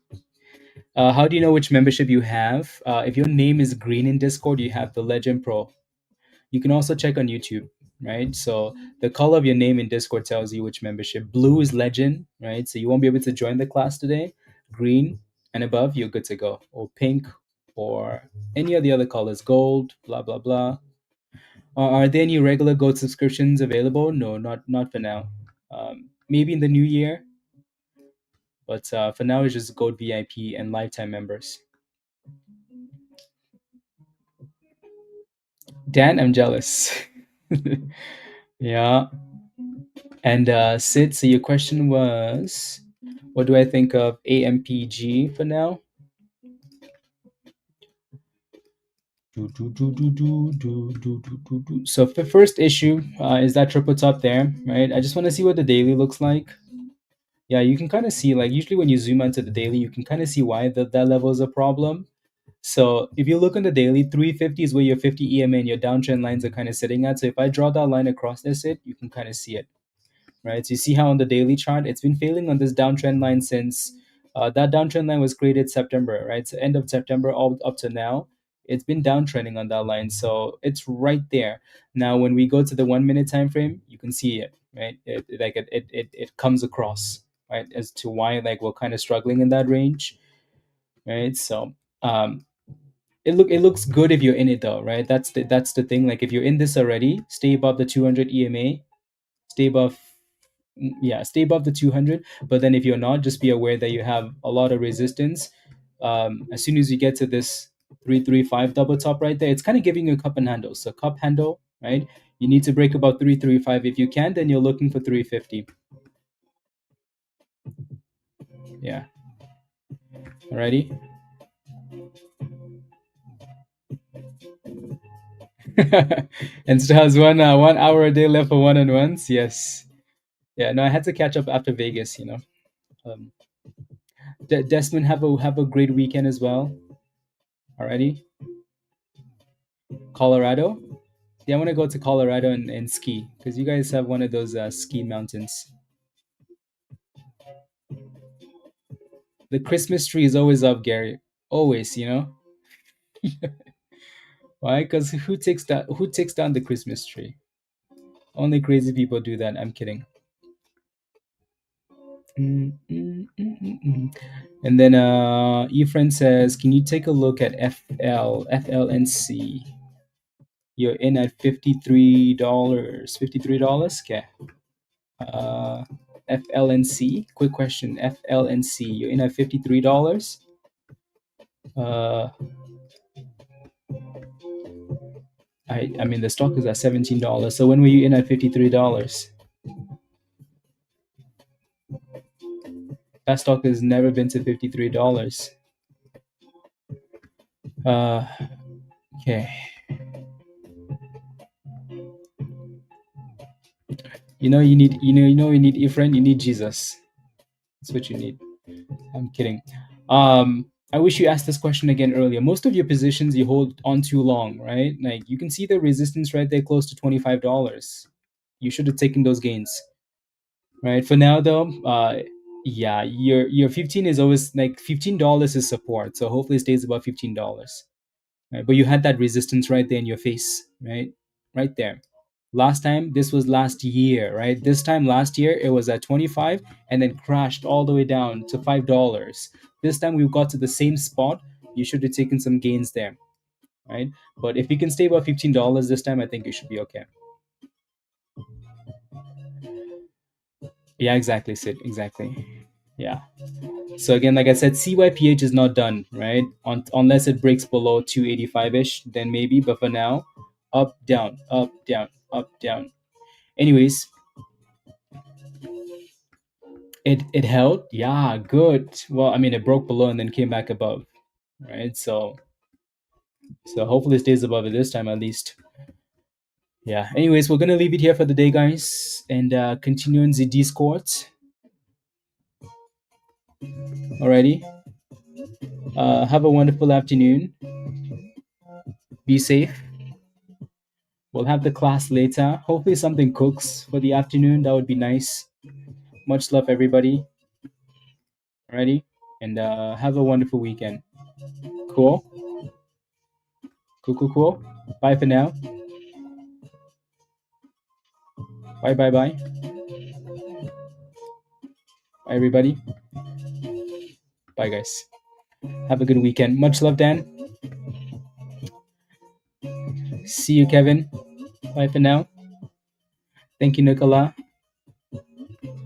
How do you know which membership you have? If your name is green in Discord, you have the Legend Pro. You can also check on YouTube, right? So the color of your name in Discord tells you which membership. Blue is Legend, right? So you won't be able to join the class today. Green and above, you're good to go. Or pink, or any of the other colors, gold, blah blah blah. Are there any regular gold subscriptions available? No, not for now. Maybe in the new year, but for now it's just gold VIP and lifetime members. Dan, I'm jealous. Yeah. And Sid, so your question was, what do I think of AMPG for now? So the first issue is that triple top there, right? I just want to see what the daily looks like. Yeah, you can kind of see, like, usually when you zoom into the daily, you can kind of see why that level is a problem. So if you look on the daily, 350 is where your 50 EMA and your downtrend lines are kind of sitting at. So if I draw that line across this, you can kind of see it, right? So you see how on the daily chart, it's been failing on this downtrend line since that downtrend line was created September, right? So end of September all up to now, it's been downtrending on that line. So it's right there. Now, when we go to the 1 minute time frame, you can see it, right? It comes across, right, as to why like we're kind of struggling in that range, right? So it looks good if you're in it though, right? That's the thing. Like if you're in this already, stay above the 200 EMA, stay above yeah, stay above the 200. But then if you're not, just be aware that you have a lot of resistance. As soon as you get to this 335 double top right there, it's kind of giving you a cup and handle. So cup handle, right? You need to break about 335. If you can, then you're looking for 350. Yeah. Alrighty. And still has 1 hour a day left for one-on-ones. Yes. Yeah. No, I had to catch up after Vegas. Um, Desmond, have a great weekend as well. Alrighty. Colorado. Yeah, I want to go to Colorado and ski because you guys have one of those ski mountains. The Christmas tree is always up, Gary. Always, Why? Because who takes down the Christmas tree? Only crazy people do that. I'm kidding. And then Efren says, can you take a look at FLNC? You're in at $53. $53? Okay. Uh, FLNC. Quick question. FLNC. You're in at $53. Uh, I mean the stock is at $17. So when were you in at $53? That stock has never been to $53. Uh, okay. You need Ephraim. You need Jesus. That's what you need. I'm kidding. I wish you asked this question again earlier. Most of your positions you hold on too long, right? Like you can see the resistance right there, close to $25. You should have taken those gains, right? For now, though, yeah, your 15 is always like $15 is support, so hopefully it stays above $15. Right? But you had that resistance right there in your face, right there. Last time, this was last year, right? This time last year, it was at 25 and then crashed all the way down to $5. This time we've got to the same spot. You should have taken some gains there, right? But if you can stay above $15 this time, I think you should be okay. Yeah, exactly, Sid. Exactly. Yeah. So again, like I said, CYPH is not done, right? Unless it breaks below 285-ish, then maybe. But for now, up, down, up, down, up, down. Anyways, it held. Yeah, good. Well, I mean, it broke below and then came back above, right? So hopefully it stays above it this time at least. Yeah. Anyways, we're gonna leave it here for the day, guys, and continue in the Discord. Alrighty. Have a wonderful afternoon. Be safe. We'll have the class later. Hopefully something cooks for the afternoon. That would be nice. Much love, everybody. Alrighty. And have a wonderful weekend. Cool? Cool, cool, cool. Bye for now. Bye, bye, bye. Bye, everybody. Bye, guys. Have a good weekend. Much love, Dan. See you, Kevin. Bye for now. Thank you, Nicola.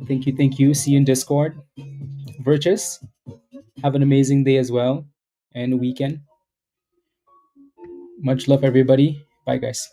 Thank you, thank you. See you in Discord. Virtus, have an amazing day as well and weekend. Much love, everybody. Bye, guys.